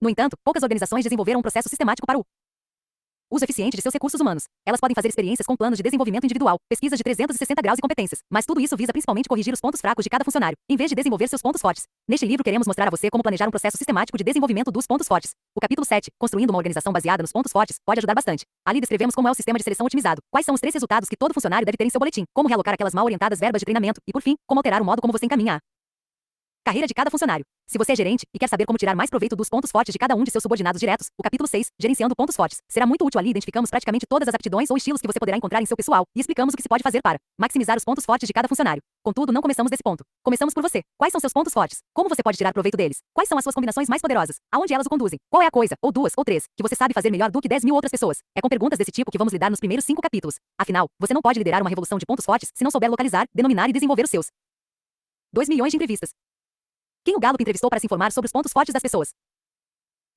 No entanto, poucas organizações desenvolveram um processo sistemático para o uso eficiente de seus recursos humanos. Elas podem fazer experiências com planos de desenvolvimento individual, pesquisas de 360 graus e competências, mas tudo isso visa principalmente corrigir os pontos fracos de cada funcionário, em vez de desenvolver seus pontos fortes. Neste livro queremos mostrar a você como planejar um processo sistemático de desenvolvimento dos pontos fortes. O capítulo 7, Construindo uma organização baseada nos pontos fortes, pode ajudar bastante. Ali descrevemos como é o sistema de seleção otimizado, quais são os 3 resultados que todo funcionário deve ter em seu boletim, como realocar aquelas mal orientadas verbas de treinamento e, por fim, como alterar o modo como você encaminha a carreira de cada funcionário. Se você é gerente e quer saber como tirar mais proveito dos pontos fortes de cada um de seus subordinados diretos, o capítulo 6, Gerenciando pontos fortes, será muito útil. Ali identificamos praticamente todas as aptidões ou estilos que você poderá encontrar em seu pessoal e explicamos o que se pode fazer para maximizar os pontos fortes de cada funcionário. Contudo, não começamos desse ponto. Começamos por você. Quais são seus pontos fortes? Como você pode tirar proveito deles? Quais são as suas combinações mais poderosas? Aonde elas o conduzem? Qual é a coisa, ou duas, ou três, que você sabe fazer melhor do que 10 mil outras pessoas? É com perguntas desse tipo que vamos lidar nos primeiros 5 capítulos. Afinal, você não pode liderar uma revolução de pontos fortes se não souber localizar, denominar e desenvolver os seus 2 milhões de entrevistas. Quem o Gallup entrevistou para se informar sobre os pontos fortes das pessoas?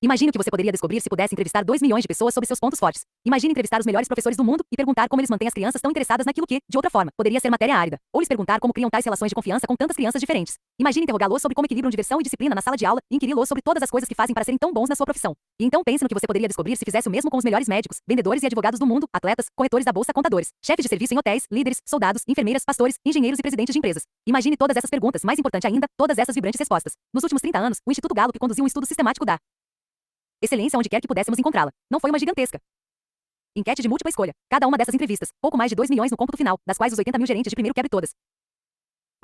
Imagine o que você poderia descobrir se pudesse entrevistar 2 milhões de pessoas sobre seus pontos fortes. Imagine entrevistar os melhores professores do mundo e perguntar como eles mantêm as crianças tão interessadas naquilo que, de outra forma, poderia ser matéria árida. Ou lhes perguntar como criam tais relações de confiança com tantas crianças diferentes. Imagine interrogá-los sobre como equilibram diversão e disciplina na sala de aula e inquiri-los sobre todas as coisas que fazem para serem tão bons na sua profissão. E então pense no que você poderia descobrir se fizesse o mesmo com os melhores médicos, vendedores e advogados do mundo, atletas, corretores da bolsa, contadores, chefes de serviço em hotéis, líderes, soldados, enfermeiras, pastores, engenheiros e presidentes de empresas. Imagine todas essas perguntas, mais importante ainda, todas essas vibrantes respostas. Nos últimos 30 anos, o Instituto Gallup conduziu um estudo sistemático da excelência onde quer que pudéssemos encontrá-la. Não foi uma gigantesca enquete de múltipla escolha. Cada uma dessas entrevistas, pouco mais de 2 milhões no cômputo final, das quais os 80 mil gerentes de primeiro quebre todas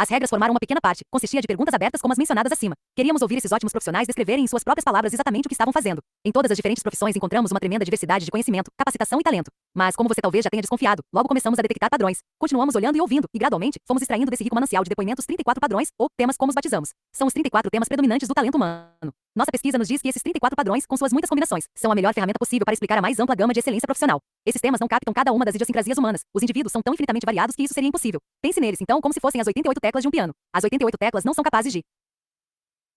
As regras formaram uma pequena parte, consistia de perguntas abertas como as mencionadas acima. Queríamos ouvir esses ótimos profissionais descreverem em suas próprias palavras exatamente o que estavam fazendo. Em todas as diferentes profissões encontramos uma tremenda diversidade de conhecimento, capacitação e talento. Mas, como você talvez já tenha desconfiado, logo começamos a detectar padrões. Continuamos olhando e ouvindo, e gradualmente, fomos extraindo desse rico manancial de depoimentos 34 padrões, ou temas como os batizamos. São os 34 temas predominantes do talento humano. Nossa pesquisa nos diz que esses 34 padrões, com suas muitas combinações, são a melhor ferramenta possível para explicar a mais ampla gama de excelência profissional. Esses temas não captam cada uma das idiosincrasias humanas. Os indivíduos são tão infinitamente variados que isso seria impossível. Pense neles, então, como se fossem as 88 teclas de um piano. As 88 teclas não são capazes de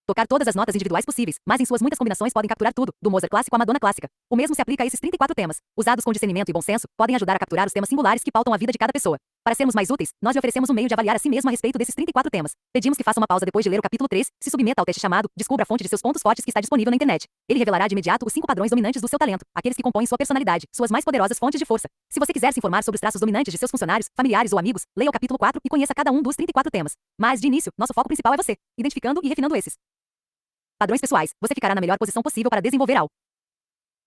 tocar todas as notas individuais possíveis, mas em suas muitas combinações podem capturar tudo, do Mozart clássico à Madonna clássica. O mesmo se aplica a esses 34 temas. Usados com discernimento e bom senso, podem ajudar a capturar os temas singulares que pautam a vida de cada pessoa. Para sermos mais úteis, nós lhe oferecemos um meio de avaliar a si mesmo a respeito desses 34 temas. Pedimos que faça uma pausa depois de ler o capítulo 3, se submeta ao teste chamado Descubra a fonte de seus pontos fortes que está disponível na internet. Ele revelará de imediato os 5 padrões dominantes do seu talento, aqueles que compõem sua personalidade, suas mais poderosas fontes de força. Se você quiser se informar sobre os traços dominantes de seus funcionários, familiares ou amigos, leia o capítulo 4 e conheça cada um dos 34 temas. Mas, de início, nosso foco principal é você, identificando e refinando esses padrões pessoais. Você ficará na melhor posição possível para desenvolver ao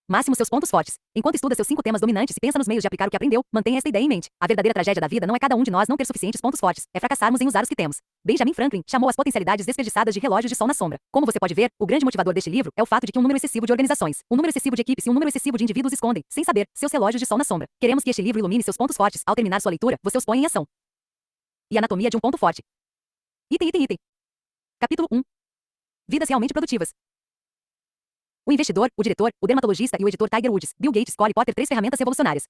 máximo seus pontos fortes. Enquanto estuda seus 5 temas dominantes e pensa nos meios de aplicar o que aprendeu, mantenha esta ideia em mente. A verdadeira tragédia da vida não é cada um de nós não ter suficientes pontos fortes, é fracassarmos em usar os que temos. Benjamin Franklin chamou as potencialidades desperdiçadas de relógios de sol na sombra. Como você pode ver, o grande motivador deste livro é o fato de que um número excessivo de organizações, um número excessivo de equipes e um número excessivo de indivíduos escondem, sem saber, seus relógios de sol na sombra. Queremos que este livro ilumine seus pontos fortes. Ao terminar sua leitura, você os põe em ação. E anatomia de um ponto forte. Item. Capítulo 1. Vidas realmente produtivas. O investidor, o diretor, o dermatologista e o editor Tiger Woods, Bill Gates, Cole Potter, 3 ferramentas revolucionárias.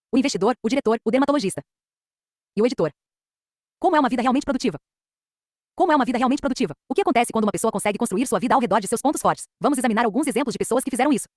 O investidor, o diretor, o dermatologista e o editor. Como é uma vida realmente produtiva? Como é uma vida realmente produtiva? O que acontece quando uma pessoa consegue construir sua vida ao redor de seus pontos fortes? Vamos examinar alguns exemplos de pessoas que fizeram isso.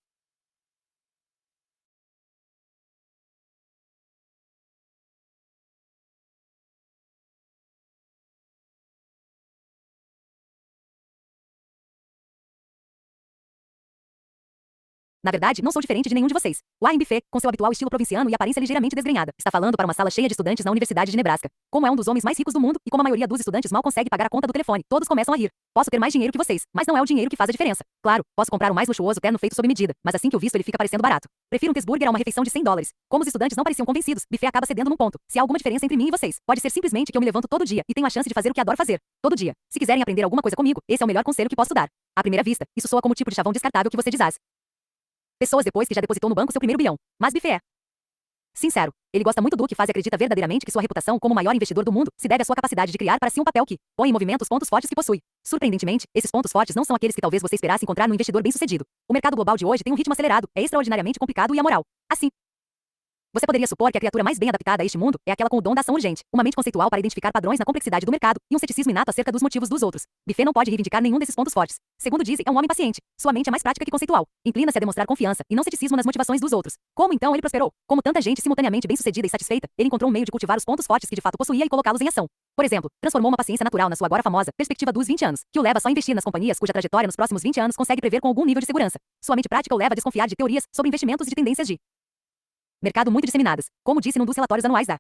Na verdade, não sou diferente de nenhum de vocês. Warren Buffett, com seu habitual estilo provinciano e aparência ligeiramente desgrenhada, está falando para uma sala cheia de estudantes na Universidade de Nebraska. Como é um dos homens mais ricos do mundo e como a maioria dos estudantes mal consegue pagar a conta do telefone, todos começam a rir. Posso ter mais dinheiro que vocês, mas não é o dinheiro que faz a diferença. Claro, posso comprar o mais luxuoso terno feito sob medida, mas assim que eu visto ele fica parecendo barato. Prefiro um cheeseburger a uma refeição de $100. Como os estudantes não pareciam convencidos, Buffett acaba cedendo num ponto. Se há alguma diferença entre mim e vocês, pode ser simplesmente que eu me levanto todo dia e tenho a chance de fazer o que adoro fazer. Todo dia. Se quiserem aprender alguma coisa comigo, esse é o melhor conselho que posso dar. À primeira vista, isso soa como o tipo de chavão descartável que você desaz pessoas depois que já depositou no banco seu primeiro bilhão. Mas Buffett é sincero. Ele gosta muito do que faz e acredita verdadeiramente que sua reputação como o maior investidor do mundo se deve à sua capacidade de criar para si um papel que põe em movimento os pontos fortes que possui. Surpreendentemente, esses pontos fortes não são aqueles que talvez você esperasse encontrar no investidor bem-sucedido. O mercado global de hoje tem um ritmo acelerado, é extraordinariamente complicado e amoral. Assim, você poderia supor que a criatura mais bem adaptada a este mundo é aquela com o dom da ação urgente, uma mente conceitual para identificar padrões na complexidade do mercado e um ceticismo inato acerca dos motivos dos outros. Buffett não pode reivindicar nenhum desses pontos fortes. Segundo dizem, é um homem paciente. Sua mente é mais prática que conceitual. Inclina-se a demonstrar confiança e não ceticismo nas motivações dos outros. Como então ele prosperou? Como tanta gente simultaneamente bem-sucedida e satisfeita, ele encontrou um meio de cultivar os pontos fortes que de fato possuía e colocá-los em ação. Por exemplo, transformou uma paciência natural na sua agora famosa perspectiva dos 20 anos, que o leva só a investir nas companhias cuja trajetória nos próximos 20 anos consegue prever com algum nível de segurança. Sua mente prática o leva a desconfiar de teorias sobre investimentos e de tendências de mercado muito disseminadas, como disse num dos relatórios anuais da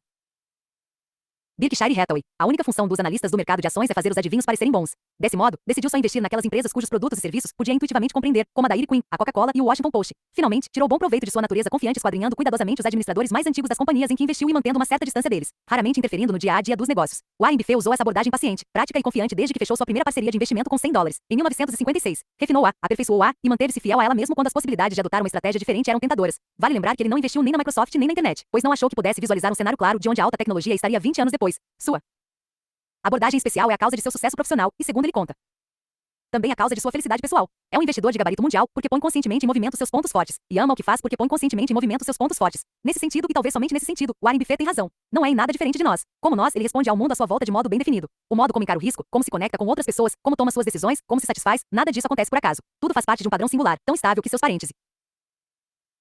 Berkshire Hathaway. A única função dos analistas do mercado de ações é fazer os adivinhos parecerem bons. Desse modo, decidiu só investir naquelas empresas cujos produtos e serviços podia intuitivamente compreender, como a Dairy Queen, a Coca-Cola e o Washington Post. Finalmente, tirou bom proveito de sua natureza confiante, esquadrinhando cuidadosamente os administradores mais antigos das companhias em que investiu e mantendo uma certa distância deles, raramente interferindo no dia a dia dos negócios. Warren Buffett usou essa abordagem paciente, prática e confiante desde que fechou sua primeira parceria de investimento com $100 em 1956. Refinou-a, aperfeiçoou-a e manteve-se fiel a ela mesmo quando as possibilidades de adotar uma estratégia diferente eram tentadoras. Vale lembrar que ele não investiu nem na Microsoft nem na internet, pois não achou que pudesse visualizar um cenário claro de onde a alta tecnologia estaria 20 anos depois. Sua abordagem especial é a causa de seu sucesso profissional, e segundo ele conta, também a causa de sua felicidade pessoal. É um investidor de gabarito mundial porque põe conscientemente em movimento seus pontos fortes, e ama o que faz porque põe conscientemente em movimento seus pontos fortes. Nesse sentido, e talvez somente nesse sentido, Warren Buffett tem razão. Não é em nada diferente de nós. Como nós, ele responde ao mundo à sua volta de modo bem definido. O modo como encara o risco, como se conecta com outras pessoas, como toma suas decisões, como se satisfaz, nada disso acontece por acaso. Tudo faz parte de um padrão singular, tão estável que seus parentes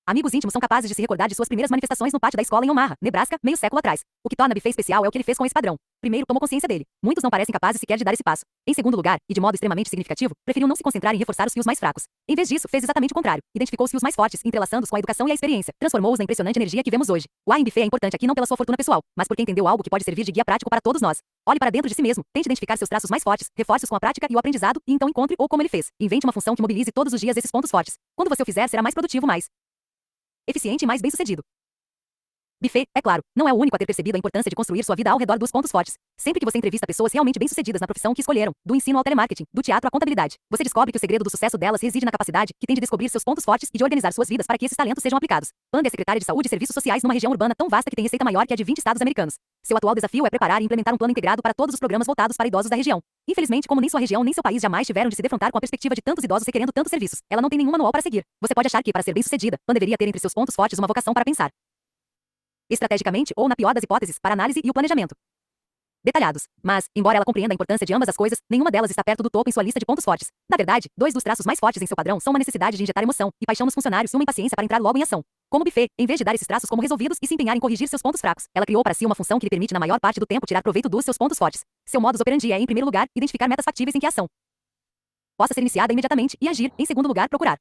amigos íntimos são capazes de se recordar de suas primeiras manifestações no pátio da escola em Omaha, Nebraska, meio século atrás. O que torna Buffett especial é o que ele fez com esse padrão. Primeiro, tomou consciência dele. Muitos não parecem capazes sequer de dar esse passo. Em segundo lugar, e de modo extremamente significativo, preferiu não se concentrar em reforçar os fios mais fracos. Em vez disso, fez exatamente o contrário. Identificou os fios mais fortes, entrelaçando-os com a educação e a experiência. Transformou-os na impressionante energia que vemos hoje. Warren Buffett é importante aqui não pela sua fortuna pessoal, mas porque entendeu algo que pode servir de guia prático para todos nós. Olhe para dentro de si mesmo, tente identificar seus traços mais fortes, reforce-os com a prática e o aprendizado, e então encontre ou como ele fez. Invente uma função que mobilize todos os dias esses pontos fortes. Quando você o fizer, será mais produtivo, mais eficiente e mais bem-sucedido. Buffet, é claro, não é o único a ter percebido a importância de construir sua vida ao redor dos pontos fortes. Sempre que você entrevista pessoas realmente bem-sucedidas na profissão que escolheram, do ensino ao telemarketing, do teatro à contabilidade, você descobre que o segredo do sucesso delas reside na capacidade que tem de descobrir seus pontos fortes e de organizar suas vidas para que esses talentos sejam aplicados. Panda é secretária de Saúde e Serviços Sociais numa região urbana tão vasta que tem receita maior que a de 20 estados americanos. Seu atual desafio é preparar e implementar um plano integrado para todos os programas voltados para idosos da região. Infelizmente, como nem sua região nem seu país jamais tiveram de se defrontar com a perspectiva de tantos idosos requerendo tantos serviços, ela não tem nenhum manual para seguir. Você pode achar que, para ser bem-sucedida, Panda deveria ter entre seus pontos fortes uma vocação para pensar estrategicamente ou, na pior das hipóteses, para análise e o planejamento detalhados. Mas, embora ela compreenda a importância de ambas as coisas, nenhuma delas está perto do topo em sua lista de pontos fortes. Na verdade, dois dos traços mais fortes em seu padrão são uma necessidade de injetar emoção e paixão nos funcionários e uma impaciência para entrar logo em ação. Como Buffet, em vez de dar esses traços como resolvidos e se empenhar em corrigir seus pontos fracos, ela criou para si uma função que lhe permite na maior parte do tempo tirar proveito dos seus pontos fortes. Seu modus operandi é, em primeiro lugar, identificar metas factíveis em que a ação possa ser iniciada imediatamente e agir, em segundo lugar, procurar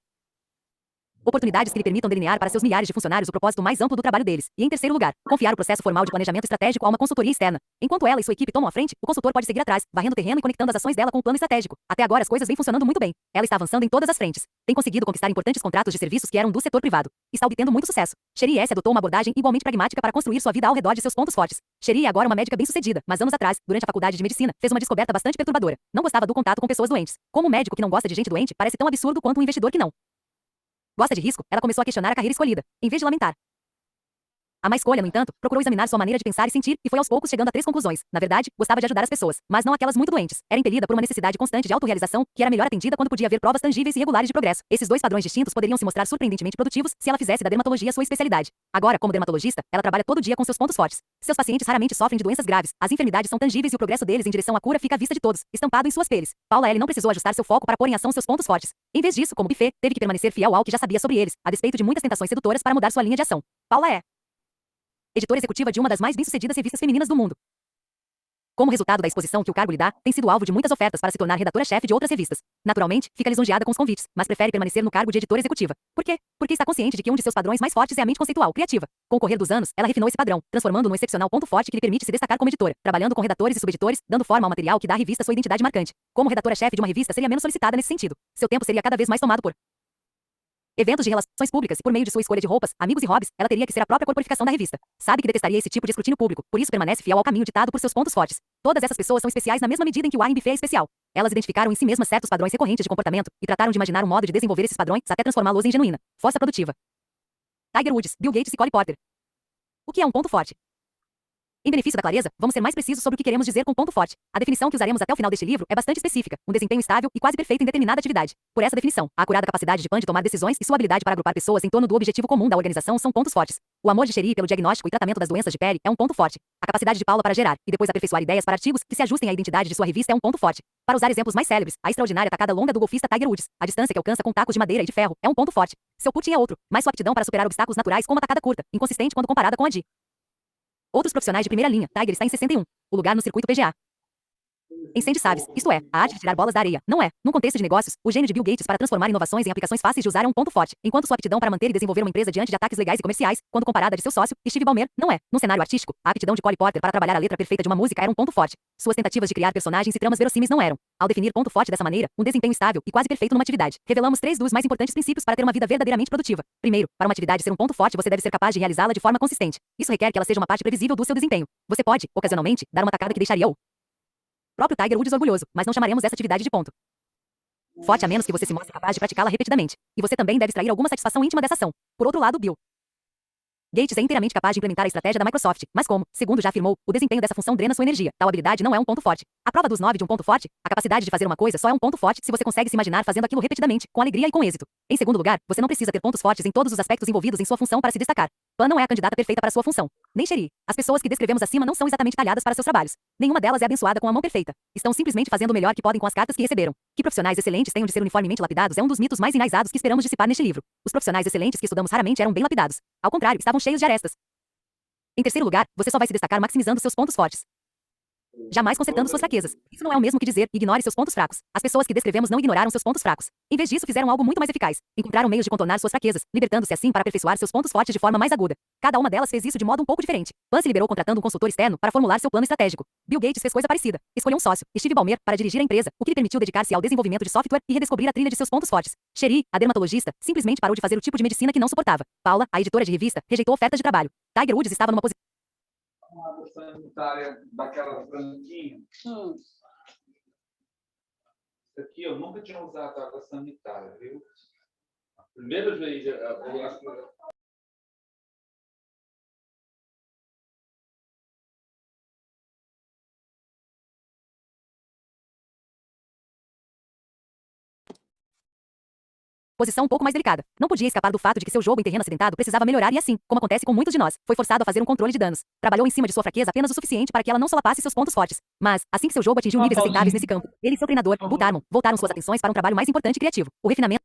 oportunidades que lhe permitam delinear para seus milhares de funcionários o propósito mais amplo do trabalho deles. E, em terceiro lugar, confiar o processo formal de planejamento estratégico a uma consultoria externa. Enquanto ela e sua equipe tomam a frente, o consultor pode seguir atrás, varrendo o terreno e conectando as ações dela com o plano estratégico. Até agora as coisas vêm funcionando muito bem. Ela está avançando em todas as frentes. Tem conseguido conquistar importantes contratos de serviços que eram do setor privado. Está obtendo muito sucesso. Cherie S. adotou uma abordagem igualmente pragmática para construir sua vida ao redor de seus pontos fortes. Cherie é agora uma médica bem-sucedida, mas anos atrás, durante a faculdade de medicina, fez uma descoberta bastante perturbadora. Não gostava do contato com pessoas doentes. Como um médico que não gosta de gente doente, parece tão absurdo quanto um investidor que não gosta de risco, ela começou a questionar a carreira escolhida, em vez de lamentar a má escolha. No entanto, procurou examinar sua maneira de pensar e sentir, e foi aos poucos chegando a 3 conclusões. Na verdade, gostava de ajudar as pessoas, mas não aquelas muito doentes. Era impelida por uma necessidade constante de autorrealização, que era melhor atendida quando podia ver provas tangíveis e regulares de progresso. Esses dois padrões distintos poderiam se mostrar surpreendentemente produtivos se ela fizesse da dermatologia sua especialidade. Agora, como dermatologista, ela trabalha todo dia com seus pontos fortes. Seus pacientes raramente sofrem de doenças graves, as enfermidades são tangíveis e o progresso deles em direção à cura fica à vista de todos, estampado em suas peles. Paula L. não precisou ajustar seu foco para pôr em ação seus pontos fortes. Em vez disso, como Buffet, teve que permanecer fiel ao que já sabia sobre eles, a despeito de muitas tentações sedutoras para mudar sua linha de ação. Paula é editora executiva de uma das mais bem-sucedidas revistas femininas do mundo. Como resultado da exposição que o cargo lhe dá, tem sido alvo de muitas ofertas para se tornar redatora-chefe de outras revistas. Naturalmente, fica lisonjeada com os convites, mas prefere permanecer no cargo de editora executiva. Por quê? Porque está consciente de que um de seus padrões mais fortes é a mente conceitual, criativa. Com o correr dos anos, ela refinou esse padrão, transformando-o num excepcional ponto forte que lhe permite se destacar como editora, trabalhando com redatores e subeditores, dando forma ao material que dá à revista sua identidade marcante. Como redatora-chefe de uma revista seria menos solicitada nesse sentido. Seu tempo seria cada vez mais tomado por eventos de relações públicas e por meio de sua escolha de roupas, amigos e hobbies, ela teria que ser a própria corporificação da revista. Sabe que detestaria esse tipo de escrutínio público, por isso permanece fiel ao caminho ditado por seus pontos fortes. Todas essas pessoas são especiais na mesma medida em que o Buffet é especial. Elas identificaram em si mesmas certos padrões recorrentes de comportamento e trataram de imaginar um modo de desenvolver esses padrões até transformá-los em genuína força produtiva. Tiger Woods, Bill Gates e Cole Porter. O que é um ponto forte? Em benefício da clareza, vamos ser mais precisos sobre o que queremos dizer com ponto forte. A definição que usaremos até o final deste livro é bastante específica, um desempenho estável e quase perfeito em determinada atividade. Por essa definição, a acurada capacidade de Pan de tomar decisões e sua habilidade para agrupar pessoas em torno do objetivo comum da organização são pontos fortes. O amor de Cherie pelo diagnóstico e tratamento das doenças de pele é um ponto forte. A capacidade de Paula para gerar e depois aperfeiçoar ideias para artigos que se ajustem à identidade de sua revista é um ponto forte. Para usar exemplos mais célebres, a extraordinária tacada longa do golfista Tiger Woods, a distância que alcança com tacos de madeira e de ferro, é um ponto forte. Seu putting é outro, mas sua aptidão para superar obstáculos naturais com uma tacada curta, inconsistente quando comparada com a de outros profissionais de primeira linha. Tiger está em 61. O lugar no circuito PGA. Em Sandy Saves, isto é, a arte de tirar bolas da areia, não é. Num contexto de negócios, o gênio de Bill Gates para transformar inovações em aplicações fáceis de usar é um ponto forte, enquanto sua aptidão para manter e desenvolver uma empresa diante de ataques legais e comerciais, quando comparada de seu sócio, Steve Ballmer, não é. Num cenário artístico, a aptidão de Cole Porter para trabalhar a letra perfeita de uma música era um ponto forte. Suas tentativas de criar personagens e tramas verossímeis não eram. Ao definir ponto forte dessa maneira, um desempenho estável e quase perfeito numa atividade, revelamos 3 dos mais importantes princípios para ter uma vida verdadeiramente produtiva. Primeiro, para uma atividade ser um ponto forte, você deve ser capaz de realizá-la de forma consistente. Isso requer que ela seja uma parte previsível do seu desempenho. Você pode, ocasionalmente, dar uma tacada que deixaria o próprio Tiger Woods orgulhoso, mas não chamaremos essa atividade de ponto forte a menos que você se mostre capaz de praticá-la repetidamente. E você também deve extrair alguma satisfação íntima dessa ação. Por outro lado, Bill Gates é inteiramente capaz de implementar a estratégia da Microsoft, mas como, segundo já afirmou, o desempenho dessa função drena sua energia. Tal habilidade não é um ponto forte. A prova dos 9 de um ponto forte, a capacidade de fazer uma coisa só é um ponto forte se você consegue se imaginar fazendo aquilo repetidamente, com alegria e com êxito. Em segundo lugar, você não precisa ter pontos fortes em todos os aspectos envolvidos em sua função para se destacar. Pan não é a candidata perfeita para sua função. Nem Cherie. As pessoas que descrevemos acima não são exatamente talhadas para seus trabalhos. Nenhuma delas é abençoada com a mão perfeita. Estão simplesmente fazendo o melhor que podem com as cartas que receberam. Que profissionais excelentes tenham de ser uniformemente lapidados é um dos mitos mais enraizados que esperamos dissipar neste livro. Os profissionais excelentes que estudamos raramente eram bem lapidados. Ao contrário, estavam cheios de arestas. Em terceiro lugar, você só vai se destacar maximizando seus pontos fortes. Jamais consertando suas fraquezas. Isso não é o mesmo que dizer, ignore seus pontos fracos. As pessoas que descrevemos não ignoraram seus pontos fracos. Em vez disso, fizeram algo muito mais eficaz. Encontraram meios de contornar suas fraquezas, libertando-se assim para aperfeiçoar seus pontos fortes de forma mais aguda. Cada uma delas fez isso de modo um pouco diferente. Pan se liberou contratando um consultor externo para formular seu plano estratégico. Bill Gates fez coisa parecida. Escolheu um sócio, Steve Ballmer, para dirigir a empresa, o que lhe permitiu dedicar-se ao desenvolvimento de software e redescobrir a trilha de seus pontos fortes. Sherry, a dermatologista, simplesmente parou de fazer o tipo de medicina que não suportava. Paula, a editora de revista, rejeitou ofertas de trabalho. Tiger Woods estava numa posição Uma água sanitária daquela branquinha. Isso aqui eu nunca tinha usado água sanitária, viu? A primeira vez eu acho que posição um pouco mais delicada. Não podia escapar do fato de que seu jogo em terreno acidentado precisava melhorar e assim, como acontece com muitos de nós, foi forçado a fazer um controle de danos. Trabalhou em cima de sua fraqueza apenas o suficiente para que ela não solapasse seus pontos fortes. Mas, assim que seu jogo atingiu níveis aceitáveis nesse campo, ele e seu treinador, Bull Tarmon, voltaram suas atenções para um trabalho mais importante e criativo, o refinamento.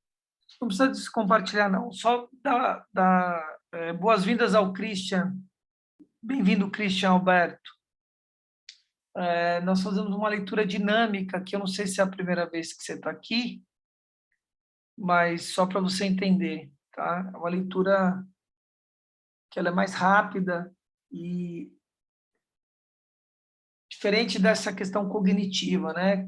Não precisa de se compartilhar, não. Só dar boas-vindas ao Christian. Bem-vindo, Christian Alberto. Nós fazemos uma leitura dinâmica, que eu não sei se é a primeira vez que você está aqui, mas só para você entender, tá? É uma leitura que ela é mais rápida e diferente dessa questão cognitiva, né?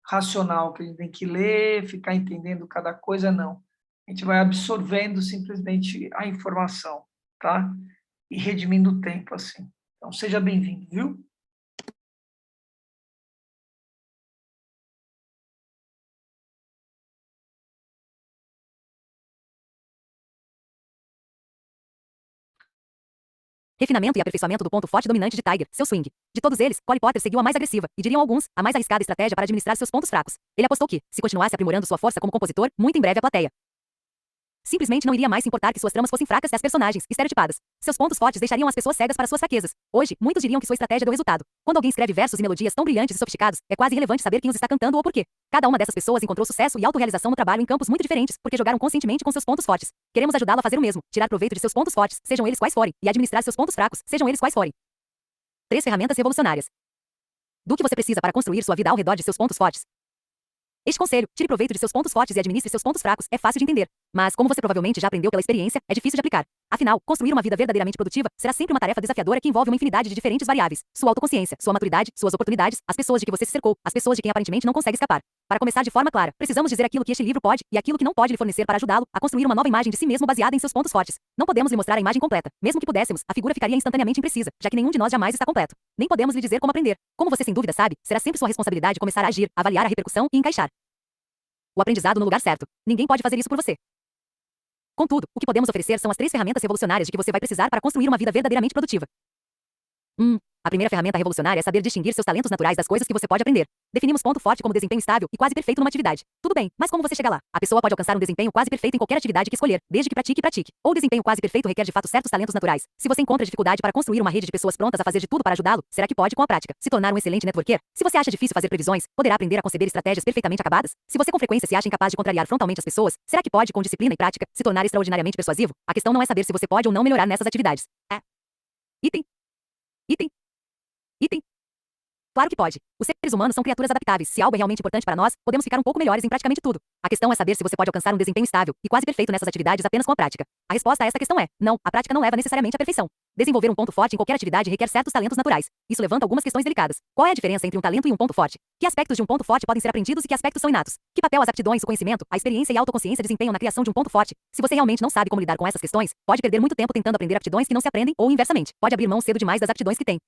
Racional, que a gente tem que ler, ficar entendendo cada coisa, não. A gente vai absorvendo simplesmente a informação, tá? E redimindo o tempo, assim. Então, seja bem-vindo, viu? Refinamento e aperfeiçoamento do ponto forte dominante de Tiger, seu swing. De todos eles, Cole Potter seguiu a mais agressiva, e diriam alguns, a mais arriscada estratégia para administrar seus pontos fracos. Ele apostou que, se continuasse aprimorando sua força como compositor, muito em breve a plateia simplesmente não iria mais se importar que suas tramas fossem fracas e as personagens, estereotipadas. Seus pontos fortes deixariam as pessoas cegas para suas fraquezas. Hoje, muitos diriam que sua estratégia deu resultado. Quando alguém escreve versos e melodias tão brilhantes e sofisticados, é quase irrelevante saber quem os está cantando ou por quê. Cada uma dessas pessoas encontrou sucesso e autorrealização no trabalho em campos muito diferentes, porque jogaram conscientemente com seus pontos fortes. Queremos ajudá-lo a fazer o mesmo, tirar proveito de seus pontos fortes, sejam eles quais forem, e administrar seus pontos fracos, sejam eles quais forem. 3 ferramentas revolucionárias. Do que você precisa para construir sua vida ao redor de seus pontos fortes. Este conselho, tire proveito de seus pontos fortes e administre seus pontos fracos, é fácil de entender. Mas, como você provavelmente já aprendeu pela experiência, é difícil de aplicar. Afinal, construir uma vida verdadeiramente produtiva será sempre uma tarefa desafiadora que envolve uma infinidade de diferentes variáveis. Sua autoconsciência, sua maturidade, suas oportunidades, as pessoas de que você se cercou, as pessoas de quem aparentemente não consegue escapar. Para começar de forma clara, precisamos dizer aquilo que este livro pode e aquilo que não pode lhe fornecer para ajudá-lo a construir uma nova imagem de si mesmo baseada em seus pontos fortes. Não podemos lhe mostrar a imagem completa. Mesmo que pudéssemos, a figura ficaria instantaneamente imprecisa, já que nenhum de nós jamais está completo. Nem podemos lhe dizer como aprender. Como você sem dúvida sabe, será sempre sua responsabilidade começar a agir, avaliar a repercussão e encaixar o aprendizado no lugar certo. Ninguém pode fazer isso por você. Contudo, o que podemos oferecer são as 3 ferramentas revolucionárias de que você vai precisar para construir uma vida verdadeiramente produtiva. A primeira ferramenta revolucionária é saber distinguir seus talentos naturais das coisas que você pode aprender. Definimos ponto forte como desempenho estável e quase perfeito numa atividade. Tudo bem, mas como você chega lá? A pessoa pode alcançar um desempenho quase perfeito em qualquer atividade que escolher, desde que pratique e pratique. Ou desempenho quase perfeito requer de fato certos talentos naturais. Se você encontra dificuldade para construir uma rede de pessoas prontas a fazer de tudo para ajudá-lo, será que pode com a prática se tornar um excelente networker? Se você acha difícil fazer previsões, poderá aprender a conceber estratégias perfeitamente acabadas? Se você com frequência se acha incapaz de contrariar frontalmente as pessoas, será que pode com disciplina e prática se tornar extraordinariamente persuasivo? A questão não é saber se você pode ou não melhorar nessas atividades. Item. Claro que pode. Os seres humanos são criaturas adaptáveis. Se algo é realmente importante para nós, podemos ficar um pouco melhores em praticamente tudo. A questão é saber se você pode alcançar um desempenho estável e quase perfeito nessas atividades apenas com a prática. A resposta a essa questão é: não, a prática não leva necessariamente à perfeição. Desenvolver um ponto forte em qualquer atividade requer certos talentos naturais. Isso levanta algumas questões delicadas. Qual é a diferença entre um talento e um ponto forte? Que aspectos de um ponto forte podem ser aprendidos e que aspectos são inatos? Que papel as aptidões, o conhecimento, a experiência e a autoconsciência desempenham na criação de um ponto forte? Se você realmente não sabe como lidar com essas questões, pode perder muito tempo tentando aprender aptidões que não se aprendem ou inversamente. Pode abrir mão cedo demais das aptidões que tem.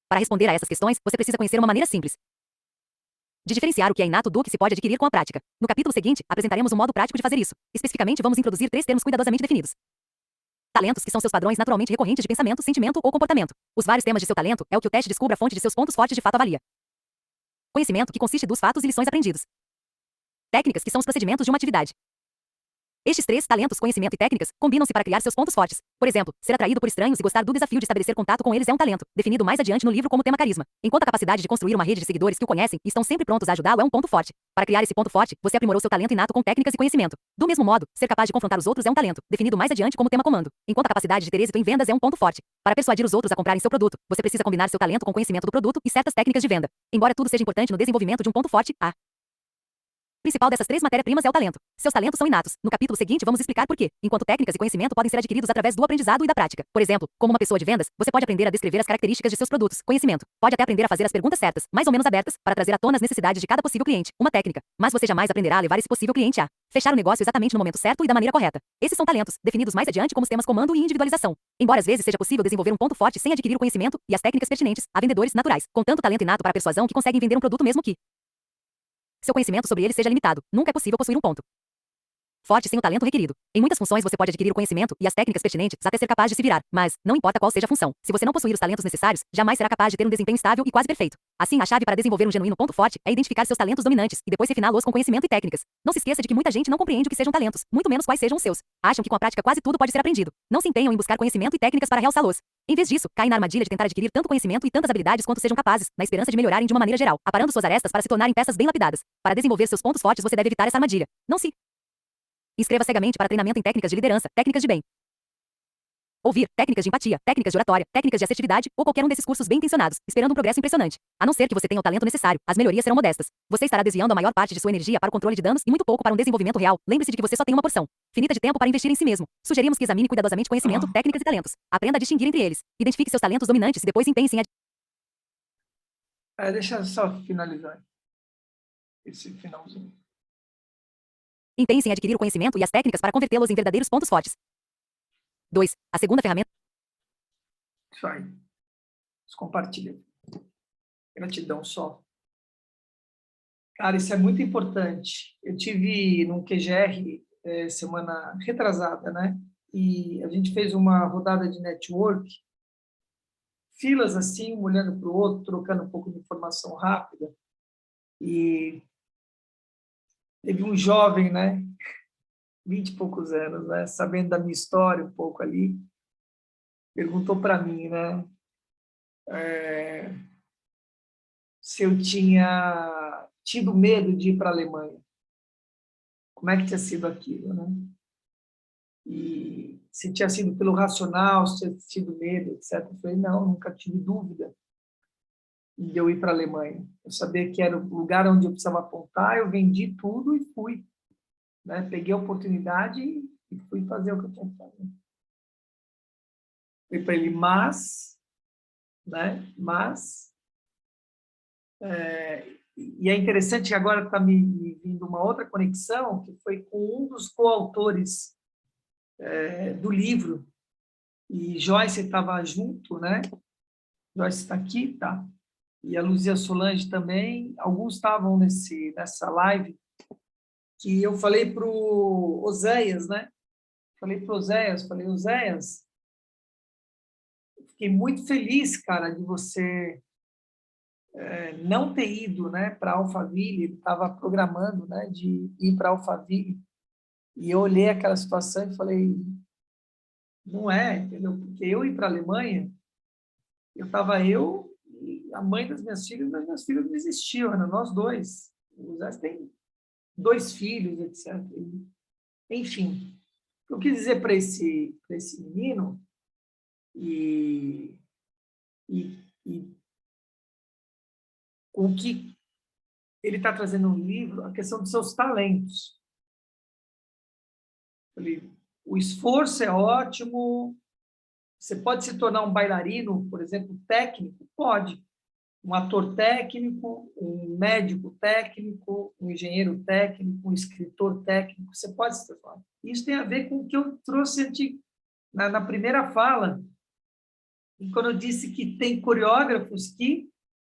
Para responder a essas questões, você precisa conhecer uma maneira simples de diferenciar o que é inato do que se pode adquirir com a prática. No capítulo seguinte, apresentaremos um modo prático de fazer isso. Especificamente, vamos introduzir 3 termos cuidadosamente definidos. Talentos, que são seus padrões naturalmente recorrentes de pensamento, sentimento ou comportamento. Os vários temas de seu talento é o que o teste descubra a fonte de seus pontos fortes de fato avalia. Conhecimento, que consiste dos fatos e lições aprendidos. Técnicas, que são os procedimentos de uma atividade. Estes três, talentos, conhecimento e técnicas, combinam-se para criar seus pontos fortes. Por exemplo, ser atraído por estranhos e gostar do desafio de estabelecer contato com eles é um talento, definido mais adiante no livro como tema carisma. Enquanto a capacidade de construir uma rede de seguidores que o conhecem e estão sempre prontos a ajudá-lo é um ponto forte. Para criar esse ponto forte, você aprimorou seu talento inato com técnicas e conhecimento. Do mesmo modo, ser capaz de confrontar os outros é um talento, definido mais adiante como tema comando. Enquanto a capacidade de ter êxito em vendas é um ponto forte. Para persuadir os outros a comprarem seu produto, você precisa combinar seu talento com conhecimento do produto e certas técnicas de venda. Embora tudo seja importante no desenvolvimento de um ponto forte, a principal dessas três matérias-primas é o talento. Seus talentos são inatos. No capítulo seguinte, vamos explicar por quê. Enquanto técnicas e conhecimento podem ser adquiridos através do aprendizado e da prática. Por exemplo, como uma pessoa de vendas, você pode aprender a descrever as características de seus produtos. Conhecimento. Pode até aprender a fazer as perguntas certas, mais ou menos abertas, para trazer à tona as necessidades de cada possível cliente. Uma técnica. Mas você jamais aprenderá a levar esse possível cliente a fechar o negócio exatamente no momento certo e da maneira correta. Esses são talentos, definidos mais adiante como os temas comando e individualização. Embora às vezes seja possível desenvolver um ponto forte sem adquirir o conhecimento e as técnicas pertinentes, há vendedores naturais, com tanto talento inato para a persuasão que conseguem vender um produto mesmo que seu conhecimento sobre ele seja limitado. Nunca é possível possuir um ponto forte sem o talento requerido. Em muitas funções você pode adquirir o conhecimento e as técnicas pertinentes até ser capaz de se virar, mas, não importa qual seja a função, se você não possuir os talentos necessários, jamais será capaz de ter um desempenho estável e quase perfeito. Assim, a chave para desenvolver um genuíno ponto forte é identificar seus talentos dominantes e depois refiná-los com conhecimento e técnicas. Não se esqueça de que muita gente não compreende o que sejam talentos, muito menos quais sejam os seus. Acham que com a prática quase tudo pode ser aprendido. Não se empenham em buscar conhecimento e técnicas para realçá-los. Em vez disso, caem na armadilha de tentar adquirir tanto conhecimento e tantas habilidades quanto sejam capazes, na esperança de melhorarem de uma maneira geral, aparando suas arestas para se tornarem peças bem lapidadas. Para desenvolver seus pontos fortes, você deve evitar essa armadilha. Não se inscreva cegamente para treinamento em técnicas de liderança, técnicas de bem ouvir, técnicas de empatia, técnicas de oratória, técnicas de assertividade ou qualquer um desses cursos bem intencionados, esperando um progresso impressionante. A não ser que você tenha o talento necessário, as melhorias serão modestas. Você estará desviando a maior parte de sua energia para o controle de danos e muito pouco para um desenvolvimento real. Lembre-se de que você só tem uma porção finita de tempo para investir em si mesmo. Sugerimos que examine cuidadosamente conhecimento, técnicas e talentos. Aprenda a distinguir entre eles. Identifique seus talentos dominantes e depois empenhe-se em Deixa eu só finalizar esse finalzinho. empenhe-se em adquirir o conhecimento e as técnicas para convertê-los em verdadeiros pontos fortes. 2. A segunda ferramenta. Isso aí. Compartilha. Gratidão só. Cara, isso é muito importante. Eu tive num QGR semana retrasada, né? E a gente fez uma rodada de network, filas assim, um olhando para o outro, trocando um pouco de informação rápida. E teve um jovem, né? 20 e poucos anos, né? Sabendo da minha história um pouco ali, perguntou para mim, né? Se eu tinha tido medo de ir para a Alemanha. Como é que tinha sido aquilo, né? E se tinha sido pelo racional, se tinha tido medo, etc. Eu falei, não, nunca tive dúvida de eu ir para a Alemanha. Eu sabia que era o lugar onde eu precisava apontar, eu vendi tudo e fui. Né? Peguei a oportunidade e fui fazer o que eu tinha que fazer. Falei para ele, e é interessante que agora está me vindo uma outra conexão, que foi com um dos coautores do livro, e Joyce estava junto, né? Joyce está aqui, tá? E a Luzia Solange também, alguns estavam nessa live, que eu falei para o Oséias, né? Falei, Oséias, eu fiquei muito feliz, cara, de você não ter ido, né, para a Alphaville. Ele estava programando, né, de ir para a Alphaville. E eu olhei aquela situação e falei, não é, entendeu? Porque eu ir para a Alemanha, eu e a mãe das minhas filhas, mas minhas filhas não existiam, eram nós dois. O Zé tem 2 filhos, etc. Enfim, eu quis dizer para esse menino, e o que ele está trazendo no livro, a questão dos seus talentos. O esforço é ótimo, você pode se tornar um bailarino, por exemplo, técnico? Pode. Um ator técnico, um médico técnico, um engenheiro técnico, um escritor técnico, você pode se tornar. Isso tem a ver com o que eu trouxe na primeira fala, quando eu disse que tem coreógrafos que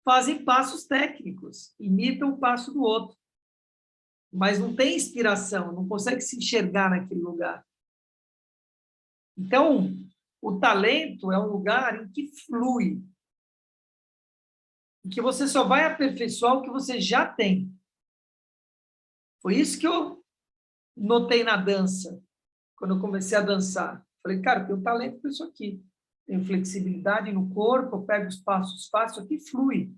fazem passos técnicos, imitam o passo do outro, mas não tem inspiração, não consegue se enxergar naquele lugar. Então, o talento é um lugar em que flui, em que você só vai aperfeiçoar o que você já tem. Foi isso que eu notei na dança, quando eu comecei a dançar? Falei, cara, eu tenho talento para isso aqui. Tenho flexibilidade no corpo, eu pego os passos fácil, aqui flui.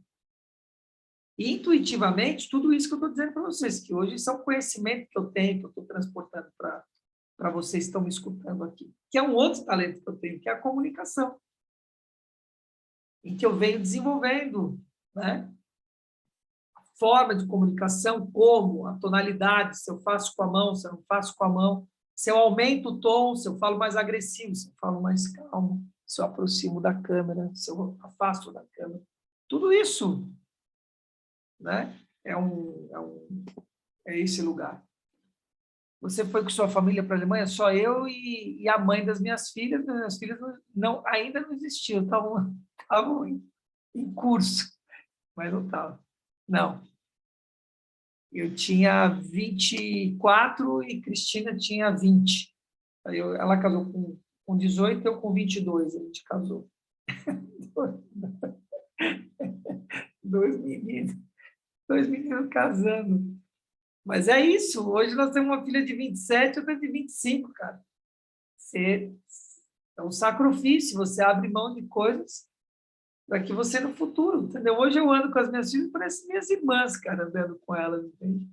E, intuitivamente, tudo isso que eu estou dizendo para vocês, que hoje isso é um conhecimento que eu tenho, que eu estou transportando para vocês que estão me escutando aqui, que é um outro talento que eu tenho, que é a comunicação, em que eu venho desenvolvendo, né? A forma de comunicação, como, a tonalidade, se eu faço com a mão, se eu não faço com a mão, se eu aumento o tom, se eu falo mais agressivo, se eu falo mais calmo, se eu aproximo da câmera, se eu afasto da câmera. Tudo isso, né? É esse lugar. Você foi com sua família para a Alemanha? Só eu e a mãe das minhas filhas. Minhas filhas ainda não existiam, estavam em curso, mas não estavam. Não. Eu tinha 24 e Cristina tinha 20. Ela casou com 18, eu com 22, a gente casou. Dois meninos casando. Mas é isso, hoje nós temos uma filha de 27 e outra de 25, cara. É um sacrifício, você abre mão de coisas para que você no futuro, entendeu? Hoje eu ando com as minhas filhas, parecem minhas irmãs, cara, andando com elas, entende?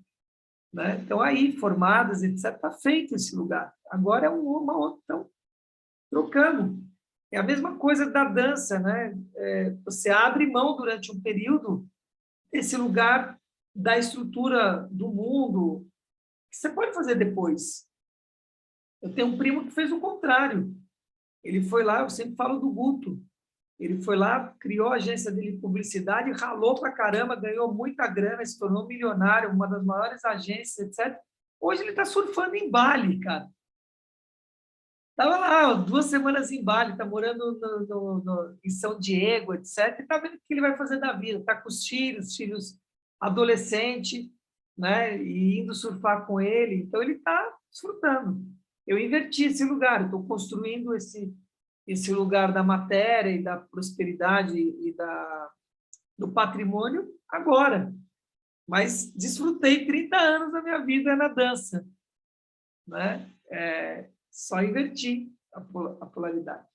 Né? Então, aí, formadas, etc., está feito esse lugar. Agora é uma outra, então, trocando. É a mesma coisa da dança, né? Você abre mão durante um período desse lugar da estrutura do mundo, que você pode fazer depois. Eu tenho um primo que fez o contrário. Ele foi lá, eu sempre falo do Guto, ele foi lá, criou a agência dele de publicidade, ralou pra caramba, ganhou muita grana, se tornou milionário, uma das maiores agências, etc. Hoje ele está surfando em Bali, cara. Estava lá 2 semanas em Bali, está morando em São Diego, etc. E está vendo o que ele vai fazer da vida. Está com os filhos adolescente, né? E indo surfar com ele. Então, ele está desfrutando. Eu inverti esse lugar, estou construindo esse lugar da matéria e da prosperidade e do patrimônio agora. Mas desfrutei 30 anos da minha vida na dança, né? Só inverti a polaridade.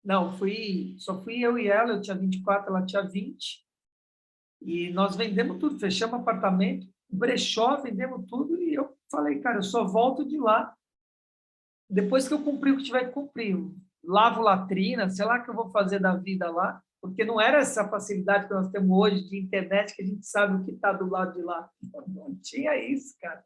Não, só fui eu e ela, eu tinha 24, ela tinha 20, e nós vendemos tudo, fechamos apartamento, brechó, vendemos tudo, e eu falei, cara, eu só volto de lá depois que eu cumprir o que tiver que cumprir. Lavo latrina, sei lá o que eu vou fazer da vida lá, porque não era essa facilidade que nós temos hoje de internet, que a gente sabe o que está do lado de lá. Não tinha isso, cara.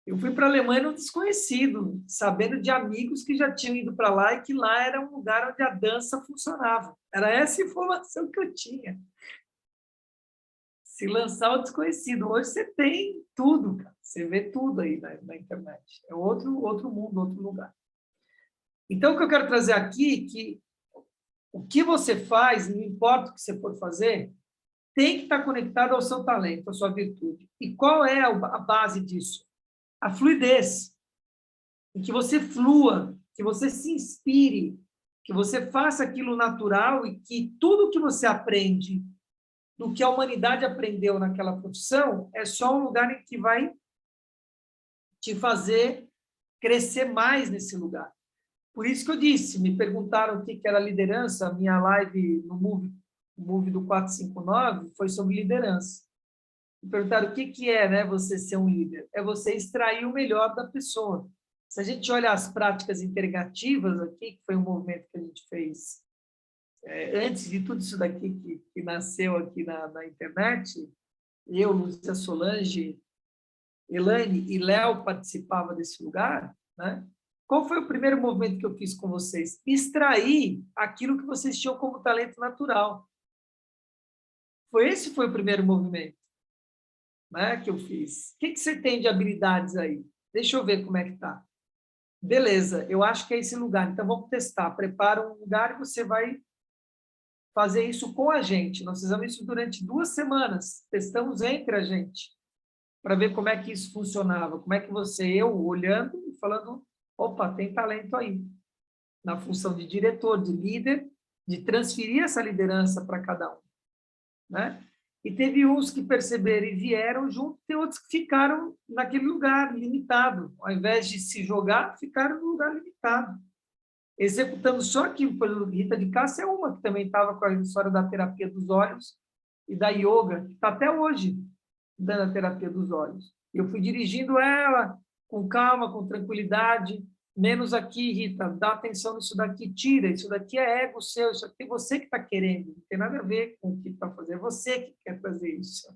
Eu fui para a Alemanha no desconhecido, sabendo de amigos que já tinham ido para lá e que lá era um lugar onde a dança funcionava. Era essa informação que eu tinha. Se lançar o desconhecido. Hoje você tem tudo, cara. Você vê tudo aí na internet. É outro mundo, outro lugar. Então, o que eu quero trazer aqui é que o que você faz, não importa o que você for fazer, tem que estar conectado ao seu talento, à sua virtude. E qual é a base disso? A fluidez, em que você flua, que você se inspire, que você faça aquilo natural e que tudo que você aprende, do que a humanidade aprendeu naquela profissão, é só um lugar em que vai te fazer crescer mais nesse lugar. Por isso que eu disse, me perguntaram o que era liderança, a minha live no Move do 459 foi sobre liderança. Me perguntaram o que é, né, você ser um líder. É você extrair o melhor da pessoa. Se a gente olha as práticas integrativas aqui, que foi um movimento que a gente fez antes de tudo isso daqui que nasceu aqui na internet, eu, Lúcia Solange, Elaine e Léo participava desse lugar, né? Qual foi o primeiro movimento que eu fiz com vocês? Extrair aquilo que vocês tinham como talento natural. Esse foi o primeiro movimento, né, que eu fiz. O que você tem de habilidades aí? Deixa eu ver como é que está. Beleza, eu acho que é esse lugar. Então, vamos testar. Prepara um lugar e você vai fazer isso com a gente. Nós fizemos isso durante 2 semanas. Testamos entre a gente para ver como é que isso funcionava. Como é que eu olhando e falando, opa, tem talento aí. Na função de diretor, de líder, de transferir essa liderança para cada um. Né? E teve uns que perceberam e vieram junto, tem outros que ficaram naquele lugar limitado. Ao invés de se jogar, ficaram no lugar limitado. Executando só aquilo. Por exemplo, Rita de Cássia é uma que também estava com a história da terapia dos olhos e da yoga, que está até hoje dando a terapia dos olhos. Eu fui dirigindo ela com calma, com tranquilidade. Menos aqui, Rita, dá atenção nisso daqui, tira, isso daqui é ego seu, isso aqui é você que está querendo, não tem nada a ver com o que está fazendo, é você que quer trazer isso.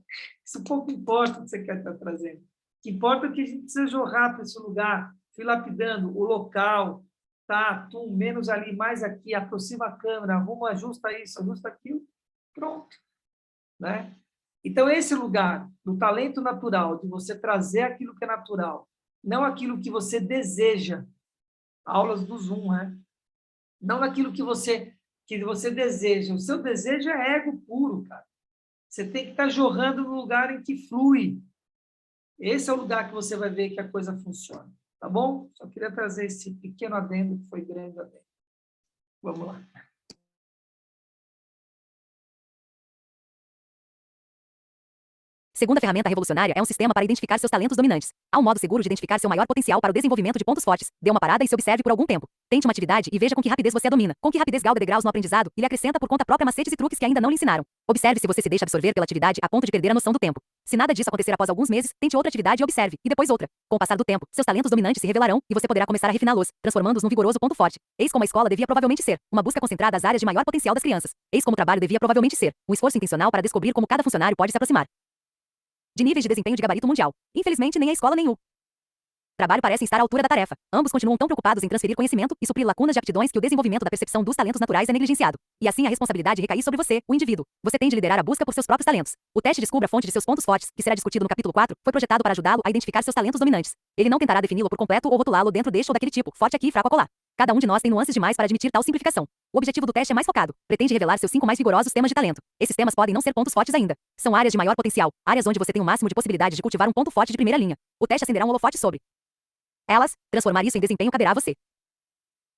Isso pouco importa o que você quer estar trazendo. O que importa é que a gente precisa jorrar para esse lugar, fui lapidando o local, tá, menos ali, mais aqui, aproxima a câmera, arruma, ajusta isso, ajusta aquilo, pronto. Né? Então, esse lugar do talento natural, de você trazer aquilo que é natural, não aquilo que você deseja, aulas do Zoom, né? Não aquilo que você deseja. O seu desejo é ego puro, cara. Você tem que estar jorrando no lugar em que flui. Esse é o lugar que você vai ver que a coisa funciona. Tá bom? Só queria trazer esse pequeno adendo, que foi grande adendo. Vamos lá. Segunda ferramenta revolucionária é um sistema para identificar seus talentos dominantes. Há um modo seguro de identificar seu maior potencial para o desenvolvimento de pontos fortes. Dê uma parada e se observe por algum tempo. Tente uma atividade e veja com que rapidez você a domina. Com que rapidez galga degraus no aprendizado e lhe acrescenta por conta própria macetes e truques que ainda não lhe ensinaram. Observe se você se deixa absorver pela atividade a ponto de perder a noção do tempo. Se nada disso acontecer após alguns meses, tente outra atividade e observe, e depois outra. Com o passar do tempo, seus talentos dominantes se revelarão e você poderá começar a refiná-los, transformando-os num vigoroso ponto forte. Eis como a escola devia provavelmente ser, uma busca concentrada às áreas de maior potencial das crianças. Eis como o trabalho devia provavelmente ser, um esforço intencional para descobrir como cada funcionário pode se aproximar de níveis de desempenho de gabarito mundial. Infelizmente, nem a escola nem o trabalho parecem estar à altura da tarefa. Ambos continuam tão preocupados em transferir conhecimento e suprir lacunas de aptidões que o desenvolvimento da percepção dos talentos naturais é negligenciado. E assim a responsabilidade recai sobre você, o indivíduo. Você tem de liderar a busca por seus próprios talentos. O teste Descubra a fonte de seus pontos fortes, que será discutido no capítulo 4, foi projetado para ajudá-lo a identificar seus talentos dominantes. Ele não tentará defini-lo por completo ou rotulá-lo dentro deste ou daquele tipo, forte aqui e fraco acolá. Cada um de nós tem nuances demais para admitir tal simplificação. O objetivo do teste é mais focado. Pretende revelar seus 5 mais vigorosos temas de talento. Esses temas podem não ser pontos fortes ainda. São áreas de maior potencial, áreas onde você tem o máximo de possibilidade de cultivar um ponto forte de primeira linha. O teste acenderá um holofote sobre elas. Transformar isso em desempenho caberá a você.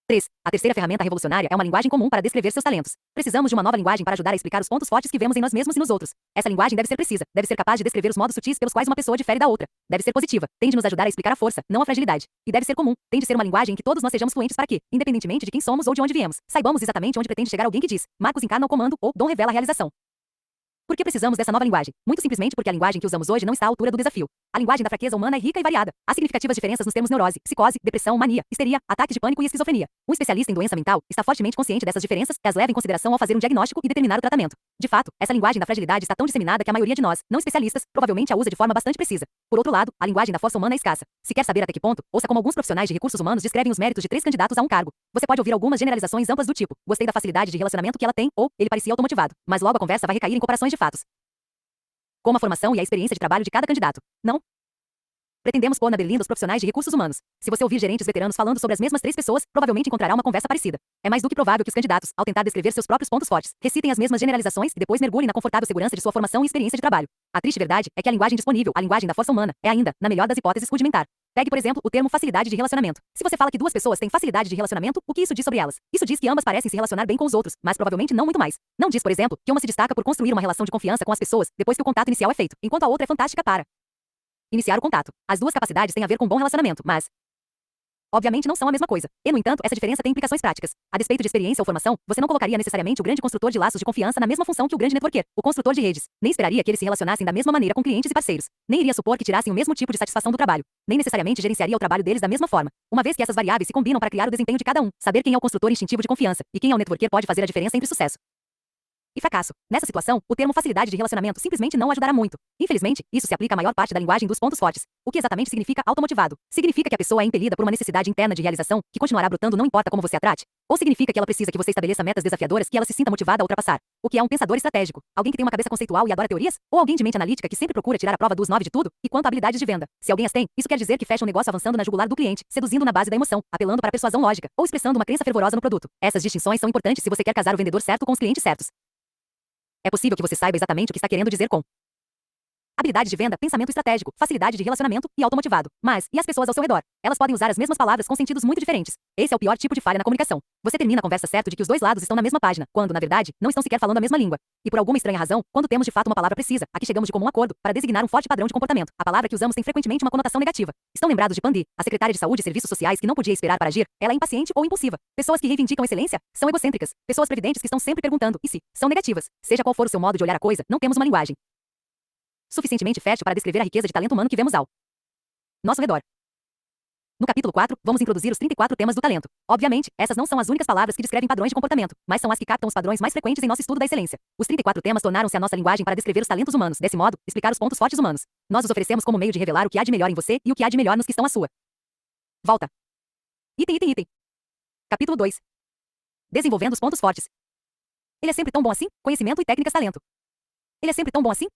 3. A terceira ferramenta revolucionária é uma linguagem comum para descrever seus talentos. Precisamos de uma nova linguagem para ajudar a explicar os pontos fortes que vemos em nós mesmos e nos outros. Essa linguagem deve ser precisa, deve ser capaz de descrever os modos sutis pelos quais uma pessoa difere da outra. Deve ser positiva, tem de nos ajudar a explicar a força, não a fragilidade. E deve ser comum, tem de ser uma linguagem em que todos nós sejamos fluentes para que, independentemente de quem somos ou de onde viemos, saibamos exatamente onde pretende chegar alguém que diz: Marcos encarna o comando ou Dom revela a realização. Por que precisamos dessa nova linguagem? Muito simplesmente porque a linguagem que usamos hoje não está à altura do desafio. A linguagem da fraqueza humana é rica e variada. Há significativas diferenças nos termos neurose, psicose, depressão, mania, histeria, ataques de pânico e esquizofrenia. Um especialista em doença mental está fortemente consciente dessas diferenças e as leva em consideração ao fazer um diagnóstico e determinar o tratamento. De fato, essa linguagem da fragilidade está tão disseminada que a maioria de nós, não especialistas, provavelmente a usa de forma bastante precisa. Por outro lado, a linguagem da força humana é escassa. Se quer saber até que ponto, ouça como alguns profissionais de recursos humanos descrevem os méritos de 3 candidatos a um cargo. Você pode ouvir algumas generalizações amplas do tipo: gostei da facilidade de relacionamento que ela tem, ou ele parecia automotivado. Mas logo a conversa vai recair em comparações de fatos, como a formação e a experiência de trabalho de cada candidato. Não pretendemos pôr na berlinda os profissionais de recursos humanos. Se você ouvir gerentes veteranos falando sobre as mesmas 3 pessoas, provavelmente encontrará uma conversa parecida. É mais do que provável que os candidatos, ao tentar descrever seus próprios pontos fortes, recitem as mesmas generalizações e depois mergulhem na confortável segurança de sua formação e experiência de trabalho. A triste verdade é que a linguagem disponível, a linguagem da força humana, é ainda, na melhor das hipóteses, rudimentar. Pegue, por exemplo, o termo facilidade de relacionamento. Se você fala que 2 pessoas têm facilidade de relacionamento, o que isso diz sobre elas? Isso diz que ambas parecem se relacionar bem com os outros, mas provavelmente não muito mais. Não diz, por exemplo, que uma se destaca por construir uma relação de confiança com as pessoas depois que o contato inicial é feito, enquanto a outra é fantástica para iniciar o contato. As 2 capacidades têm a ver com bom relacionamento, mas obviamente não são a mesma coisa. E, no entanto, essa diferença tem implicações práticas. A despeito de experiência ou formação, você não colocaria necessariamente o grande construtor de laços de confiança na mesma função que o grande networker, o construtor de redes. Nem esperaria que eles se relacionassem da mesma maneira com clientes e parceiros. Nem iria supor que tirassem o mesmo tipo de satisfação do trabalho. Nem necessariamente gerenciaria o trabalho deles da mesma forma. Uma vez que essas variáveis se combinam para criar o desempenho de cada um, saber quem é o construtor instintivo de confiança e quem é o networker pode fazer a diferença entre sucesso e fracasso. Nessa situação, o termo facilidade de relacionamento simplesmente não ajudará muito. Infelizmente, isso se aplica à maior parte da linguagem dos pontos fortes. O que exatamente significa automotivado? Significa que a pessoa é impelida por uma necessidade interna de realização que continuará brotando não importa como você a trate? Ou significa que ela precisa que você estabeleça metas desafiadoras que ela se sinta motivada a ultrapassar? O que é um pensador estratégico? Alguém que tem uma cabeça conceitual e adora teorias? Ou alguém de mente analítica que sempre procura tirar a prova dos 9 de tudo? E quanto a habilidades de venda? Se alguém as tem, isso quer dizer que fecha um negócio avançando na jugular do cliente, seduzindo na base da emoção, apelando para a persuasão lógica, ou expressando uma crença fervorosa no produto. Essas distinções são importantes se você quer casar o vendedor certo com os clientes certos. É possível que você saiba exatamente o que está querendo dizer com habilidade de venda, pensamento estratégico, facilidade de relacionamento e automotivado. Mas, e as pessoas ao seu redor? Elas podem usar as mesmas palavras com sentidos muito diferentes. Esse é o pior tipo de falha na comunicação. Você termina a conversa certo de que os dois lados estão na mesma página, quando, na verdade, não estão sequer falando a mesma língua. E por alguma estranha razão, quando temos de fato uma palavra precisa, a que chegamos de comum acordo, para designar um forte padrão de comportamento, a palavra que usamos tem frequentemente uma conotação negativa. Estão lembrados de Pandi, a secretária de Saúde e Serviços Sociais que não podia esperar para agir? Ela é impaciente ou impulsiva. Pessoas que reivindicam excelência são egocêntricas. Pessoas previdentes que estão sempre perguntando e se são negativas. Seja qual for o seu modo de olhar a coisa, não temos uma linguagem suficientemente fértil para descrever a riqueza de talento humano que vemos ao nosso redor. No capítulo 4, vamos introduzir os 34 temas do talento. Obviamente, essas não são as únicas palavras que descrevem padrões de comportamento, mas são as que captam os padrões mais frequentes em nosso estudo da excelência. Os 34 temas tornaram-se a nossa linguagem para descrever os talentos humanos, desse modo, explicar os pontos fortes humanos. Nós os oferecemos como meio de revelar o que há de melhor em você e o que há de melhor nos que estão à sua volta. Item. Capítulo 2. Desenvolvendo os pontos fortes. Ele é sempre tão bom assim? Conhecimento e técnicas talento. Ele é sempre tão bom assim?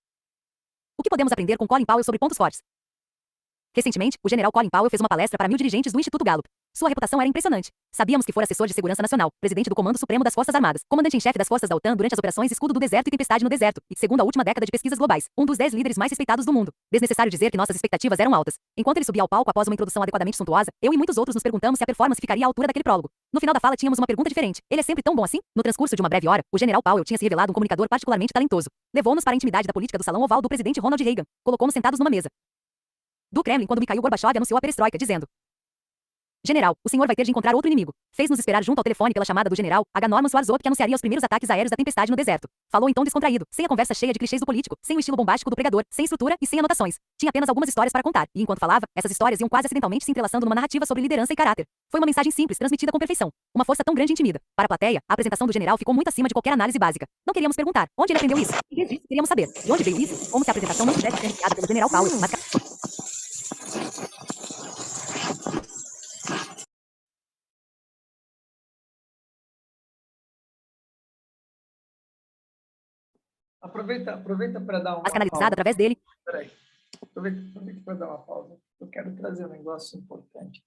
O que podemos aprender com Colin Powell sobre pontos fortes? Recentemente, o general Colin Powell fez uma palestra para 1000 dirigentes do Instituto Gallup. Sua reputação era impressionante. Sabíamos que fora assessor de segurança nacional, presidente do Comando Supremo das Forças Armadas, comandante-em-chefe das forças da OTAN durante as operações Escudo do Deserto e Tempestade no Deserto, e, segundo a última década de pesquisas globais, um dos 10 líderes mais respeitados do mundo. Desnecessário dizer que nossas expectativas eram altas. Enquanto ele subia ao palco após uma introdução adequadamente suntuosa, eu e muitos outros nos perguntamos se a performance ficaria à altura daquele prólogo. No final da fala tínhamos uma pergunta diferente. Ele é sempre tão bom assim? No transcurso de uma breve hora, o general Powell tinha se revelado um comunicador particularmente talentoso. Levou-nos para a intimidade da política do salão oval do presidente Ronald Reagan. Colocou-nos sentados numa mesa do Kremlin quando Mikhail Gorbachev anunciou a perestroika, dizendo: General, o senhor vai ter de encontrar outro inimigo. Fez-nos esperar junto ao telefone pela chamada do general H. Norman Schwarzkopf, que anunciaria os primeiros ataques aéreos da tempestade no deserto. Falou em tom descontraído, sem a conversa cheia de clichês do político, sem o estilo bombástico do pregador, sem estrutura e sem anotações. Tinha apenas algumas histórias para contar, e enquanto falava, essas histórias iam quase acidentalmente se entrelaçando numa narrativa sobre liderança e caráter. Foi uma mensagem simples, transmitida com perfeição. Uma força tão grande e intimida. Para a plateia, a apresentação do general ficou muito acima de qualquer análise básica. Não queríamos perguntar onde ele aprendeu isso. Em vez disso, queríamos saber de onde veio isso, como se a apresentação não tivesse sido iniciada pelo general Powell, mas Aproveita para dar uma mas canalizada pausa. através dele. Peraí. Aproveita para dar uma pausa. Eu quero trazer um negócio importante.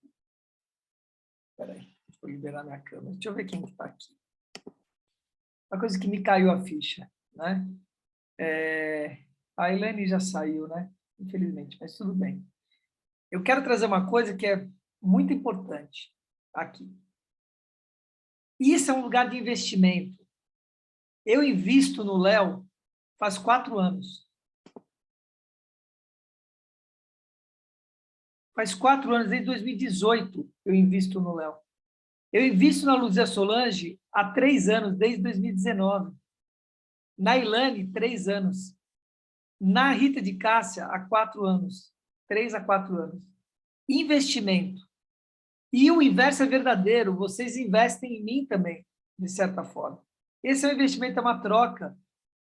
Peraí, vou liberar minha câmera. Deixa eu ver quem está aqui. Uma coisa que me caiu a ficha, né? A Elaine já saiu, né? Infelizmente, mas tudo bem. Eu quero trazer uma coisa que é muito importante aqui. Isso é um lugar de investimento. Eu invisto no Léo faz 4 anos. Faz 4 anos, desde 2018, eu invisto no Léo. Eu invisto na Luzia Solange há 3 anos, desde 2019. Na Ilane, 3 anos. Na Rita de Cássia, há 4 anos. 3 a 4 anos. Investimento. E o inverso é verdadeiro. Vocês investem em mim também, de certa forma. Esse é um investimento, é uma troca.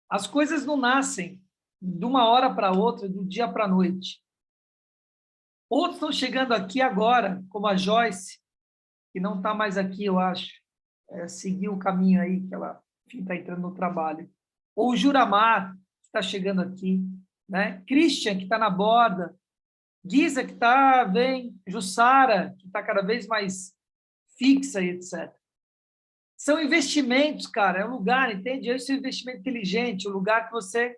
As coisas não nascem de uma hora para outra, do dia para a noite. Outros estão chegando aqui agora, como a Joyce, que não está mais aqui, eu acho. Seguiu o caminho aí, que ela está entrando no trabalho. Ou o Juramar, que está chegando aqui. Né? Christian, que está na borda. Guisa, que vem. Jussara, que está cada vez mais fixa e etc. São investimentos, cara, é um lugar, entende? Esse é um investimento inteligente, um lugar que você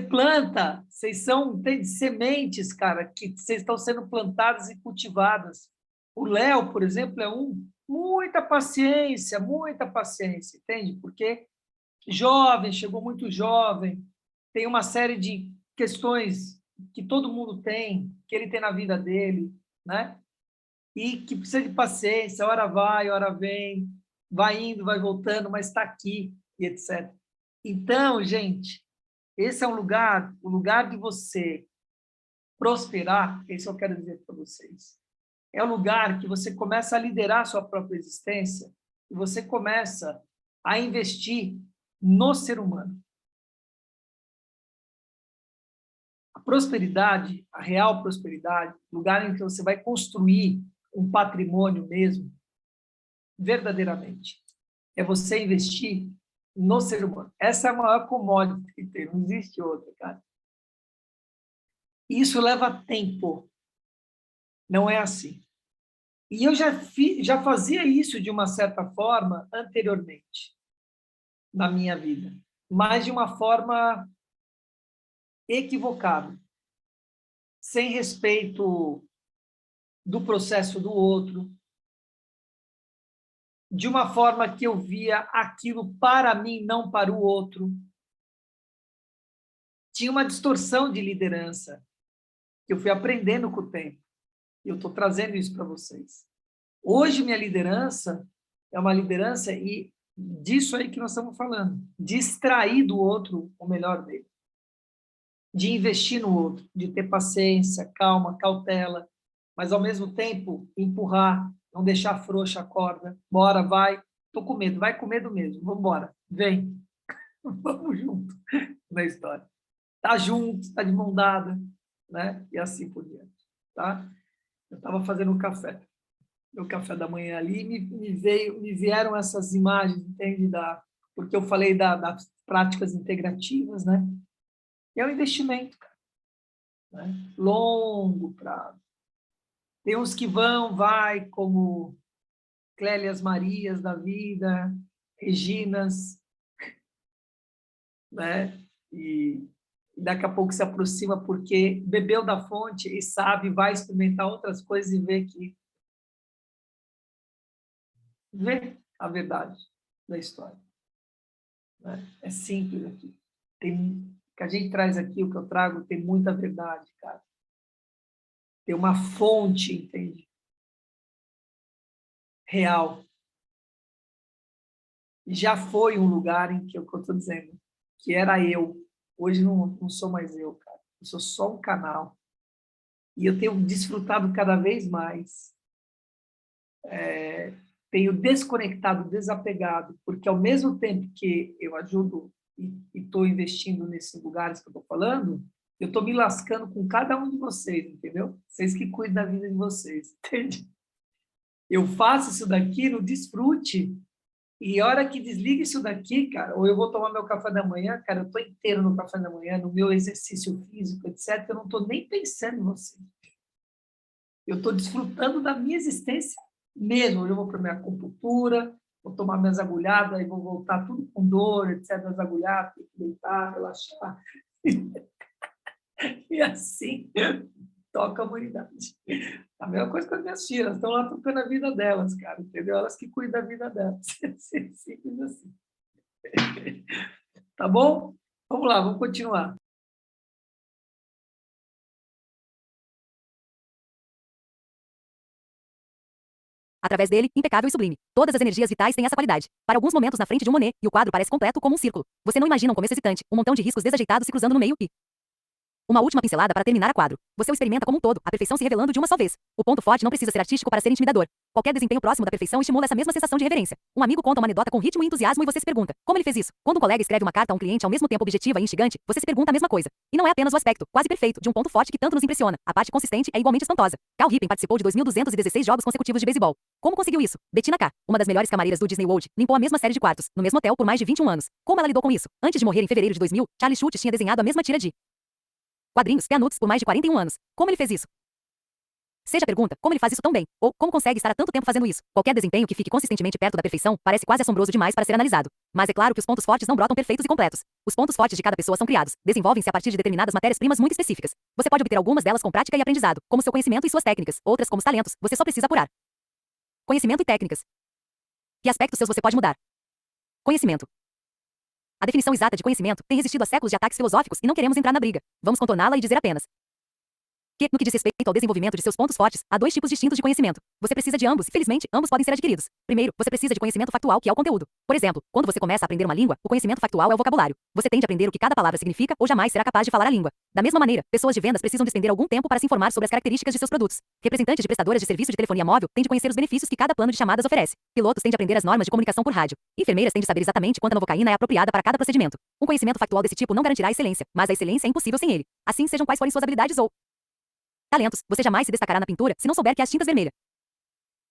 planta, vocês são, entende? Sementes, cara, que vocês estão sendo plantadas e cultivadas. O Léo, por exemplo, é muita paciência, entende? Porque jovem, chegou muito jovem, tem uma série de questões que todo mundo tem, que ele tem na vida dele, né? E que precisa de paciência, hora vai, hora vem, vai indo, vai voltando, mas está aqui, e etc. Então, gente, esse é o lugar de você prosperar, é isso que eu quero dizer para vocês. É o lugar que você começa a liderar a sua própria existência e você começa a investir no ser humano. A prosperidade, a real prosperidade, lugar em que você vai construir um patrimônio mesmo, verdadeiramente, é você investir no ser humano. Essa é a maior commodity que tem, não existe outra, cara. Isso leva tempo, não é assim. E eu já fazia isso de uma certa forma anteriormente, na minha vida, mas de uma forma equivocado, sem respeito do processo do outro, de uma forma que eu via aquilo para mim, não para o outro. Tinha uma distorção de liderança que eu fui aprendendo com o tempo. E eu estou trazendo isso para vocês. Hoje, minha liderança é uma liderança e disso aí que nós estamos falando, de extrair do outro o melhor dele, de investir no outro, de ter paciência, calma, cautela, mas, ao mesmo tempo, empurrar, não deixar frouxa a corda. Bora, vai. Estou com medo, vai com medo mesmo. Vamos embora. Vem. Vamos junto na história. Tá junto, está de mão dada, né? E assim por diante, tá? Eu estava fazendo um café, meu café da manhã ali, e me vieram essas imagens, entende? Porque eu falei das práticas integrativas, né? E é um investimento, cara, né? Longo prazo. Tem uns que vai, como Clélias Marias da vida, Reginas, né? E daqui a pouco se aproxima porque bebeu da fonte e sabe, vai experimentar outras coisas e vê a verdade da história, né? É simples aqui. O que a gente traz aqui, o que eu trago, tem muita verdade, cara. Tem uma fonte, entende? Real. E já foi um lugar em que, o que eu estou dizendo, que era eu. Hoje não sou mais eu, cara. Eu sou só um canal. E eu tenho desfrutado cada vez mais. Tenho desconectado, desapegado, porque ao mesmo tempo que eu ajudo e estou investindo nesses lugares que eu estou falando, eu estou me lascando com cada um de vocês, entendeu? Vocês que cuidam da vida de vocês, entende? Eu faço isso daqui no desfrute, e a hora que desliga isso daqui, cara, ou eu vou tomar meu café da manhã, cara, eu estou inteiro no café da manhã, no meu exercício físico, etc., eu não estou nem pensando em vocês. Eu estou desfrutando da minha existência mesmo. Eu vou para minha acupuntura, vou tomar minhas agulhadas e vou voltar tudo com dor, etc., as agulhadas, tem que deitar, relaxar. E assim toca a humanidade. A mesma coisa com as minhas filhas, estão lá tocando a vida delas, cara, entendeu? Elas que cuidam da vida delas. Simples assim. Tá bom? Vamos lá, vamos continuar. Através dele, impecável e sublime. Todas as energias vitais têm essa qualidade. Para alguns momentos na frente de um Monet, e o quadro parece completo como um círculo. Você não imagina um começo excitante, um montão de riscos desajeitados se cruzando no meio e... uma última pincelada para terminar a quadro. Você o experimenta como um todo, a perfeição se revelando de uma só vez. O ponto forte não precisa ser artístico para ser intimidador. Qualquer desempenho próximo da perfeição estimula essa mesma sensação de reverência. Um amigo conta uma anedota com ritmo e entusiasmo e você se pergunta, como ele fez isso? Quando um colega escreve uma carta a um cliente ao mesmo tempo objetiva e instigante, você se pergunta a mesma coisa. E não é apenas o aspecto, quase perfeito, de um ponto forte que tanto nos impressiona. A parte consistente é igualmente espantosa. Cal Ripken participou de 2.216 jogos consecutivos de beisebol. Como conseguiu isso? Bettina K., uma das melhores camareiras do Disney World, limpou a mesma série de quartos, no mesmo hotel por mais de 21 anos. Como ela lidou com isso? Antes de morrer em fevereiro de 2000, Charlie Schultz tinha desenhado a mesma tira de quadrinhos Peanuts por mais de 41 anos. Como ele fez isso? Seja a pergunta, como ele faz isso tão bem? Ou, como consegue estar há tanto tempo fazendo isso? Qualquer desempenho que fique consistentemente perto da perfeição parece quase assombroso demais para ser analisado. Mas é claro que os pontos fortes não brotam perfeitos e completos. Os pontos fortes de cada pessoa são criados, desenvolvem-se a partir de determinadas matérias-primas muito específicas. Você pode obter algumas delas com prática e aprendizado, como seu conhecimento e suas técnicas, outras como os talentos, você só precisa apurar. Conhecimento e técnicas. Que aspectos seus você pode mudar? Conhecimento. A definição exata de conhecimento tem resistido a séculos de ataques filosóficos e não queremos entrar na briga. Vamos contorná-la e dizer apenas que, no que diz respeito ao desenvolvimento de seus pontos fortes, há dois tipos distintos de conhecimento. Você precisa de ambos e, felizmente, ambos podem ser adquiridos. Primeiro, você precisa de conhecimento factual, que é o conteúdo. Por exemplo, quando você começa a aprender uma língua, o conhecimento factual é o vocabulário. Você tem de aprender o que cada palavra significa ou jamais será capaz de falar a língua. Da mesma maneira, pessoas de vendas precisam despender algum tempo para se informar sobre as características de seus produtos. Representantes de prestadoras de serviço de telefonia móvel têm de conhecer os benefícios que cada plano de chamadas oferece. Pilotos têm de aprender as normas de comunicação por rádio. Enfermeiras têm de saber exatamente quanta novocaína é apropriada para cada procedimento. Um conhecimento factual desse tipo não garantirá a excelência, mas a excelência é impossível sem ele. Assim, sejam quais forem suas habilidades ou talentos, você jamais se destacará na pintura se não souber que as tintas vermelhas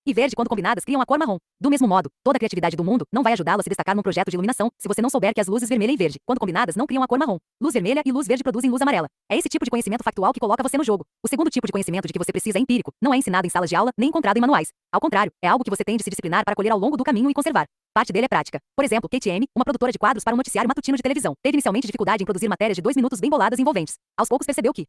e verde, quando combinadas, criam a cor marrom. Do mesmo modo, toda a criatividade do mundo não vai ajudá-lo a se destacar num projeto de iluminação se você não souber que as luzes vermelha e verde, quando combinadas, não criam a cor marrom. Luz vermelha e luz verde produzem luz amarela. É esse tipo de conhecimento factual que coloca você no jogo. O segundo tipo de conhecimento de que você precisa é empírico, não é ensinado em salas de aula nem encontrado em manuais. Ao contrário, é algo que você tem de se disciplinar para colher ao longo do caminho e conservar. Parte dele é prática. Por exemplo, Kate M., uma produtora de quadros para um noticiário matutino de televisão, teve inicialmente dificuldade em produzir matérias de 2 minutos bem boladas e envolventes. Aos poucos percebeu que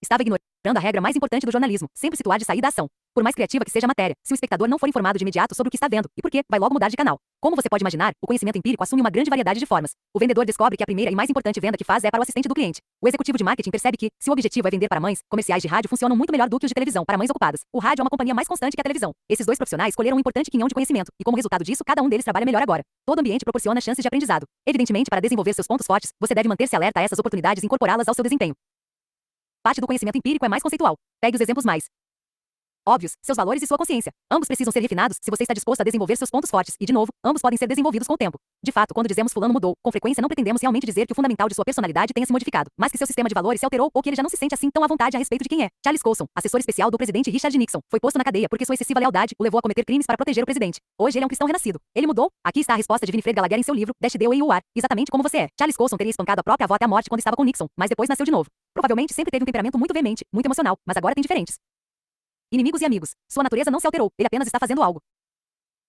estava ignorando a regra mais importante do jornalismo, sempre situar de sair da ação. Por mais criativa que seja a matéria, se o espectador não for informado de imediato sobre o que está vendo e por quê, vai logo mudar de canal. Como você pode imaginar, o conhecimento empírico assume uma grande variedade de formas. O vendedor descobre que a primeira e mais importante venda que faz é para o assistente do cliente. O executivo de marketing percebe que, se o objetivo é vender para mães, comerciais de rádio funcionam muito melhor do que os de televisão para mães ocupadas. O rádio é uma companhia mais constante que a televisão. Esses dois profissionais colheram um importante quinhão de conhecimento, e como resultado disso, cada um deles trabalha melhor agora. Todo ambiente proporciona chances de aprendizado. Evidentemente, para desenvolver seus pontos fortes, você deve manter-se alerta a essas oportunidades e incorporá-las ao seu desempenho. Parte do conhecimento empírico é mais conceitual. Pegue os exemplos mais óbvios, seus valores e sua consciência. Ambos precisam ser refinados se você está disposto a desenvolver seus pontos fortes, e, de novo, ambos podem ser desenvolvidos com o tempo. De fato, quando dizemos fulano mudou, com frequência não pretendemos realmente dizer que o fundamental de sua personalidade tenha se modificado, mas que seu sistema de valores se alterou ou que ele já não se sente assim tão à vontade a respeito de quem é. Charles Colson, assessor especial do presidente Richard Nixon, foi posto na cadeia porque sua excessiva lealdade o levou a cometer crimes para proteger o presidente. Hoje ele é um cristão renascido. Ele mudou? Aqui está a resposta de Winifred Gallagher em seu livro Dash the Way You Are, exatamente como você é. Charles Colson teria espancado a própria avó até a morte quando estava com Nixon, mas depois nasceu de novo. Provavelmente sempre teve um temperamento muito veemente, muito emocional, mas agora tem diferentes inimigos e amigos. Sua natureza não se alterou, ele apenas está fazendo algo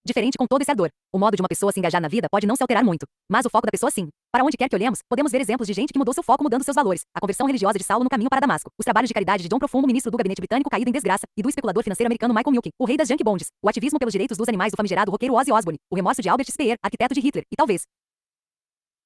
diferente com todo esse ardor. O modo de uma pessoa se engajar na vida pode não se alterar muito, mas o foco da pessoa sim. Para onde quer que olhemos, podemos ver exemplos de gente que mudou seu foco mudando seus valores. A conversão religiosa de Saulo no caminho para Damasco. Os trabalhos de caridade de John Profumo, ministro do gabinete britânico caído em desgraça, e do especulador financeiro americano Michael Milken, o rei das junk bonds. O ativismo pelos direitos dos animais do famigerado roqueiro Ozzy Osbourne. O remorso de Albert Speer, arquiteto de Hitler, e talvez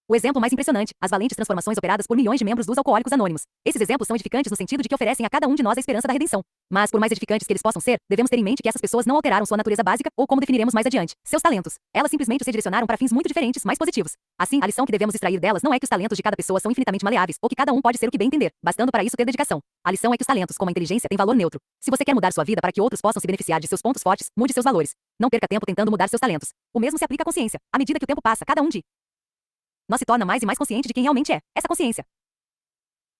o exemplo mais impressionante, as valentes transformações operadas por milhões de membros dos Alcoólicos Anônimos. Esses exemplos são edificantes no sentido de que oferecem a cada um de nós a esperança da redenção. Mas, por mais edificantes que eles possam ser, devemos ter em mente que essas pessoas não alteraram sua natureza básica, ou como definiremos mais adiante, seus talentos. Elas simplesmente se direcionaram para fins muito diferentes, mais positivos. Assim, a lição que devemos extrair delas não é que os talentos de cada pessoa são infinitamente maleáveis, ou que cada um pode ser o que bem entender, bastando para isso ter dedicação. A lição é que os talentos, como a inteligência, têm valor neutro. Se você quer mudar sua vida para que outros possam se beneficiar de seus pontos fortes, mude seus valores. Não perca tempo tentando mudar seus talentos. O mesmo se aplica à consciência. À medida que o tempo passa, cada um de nós se torna mais e mais consciente de quem realmente é. Essa consciência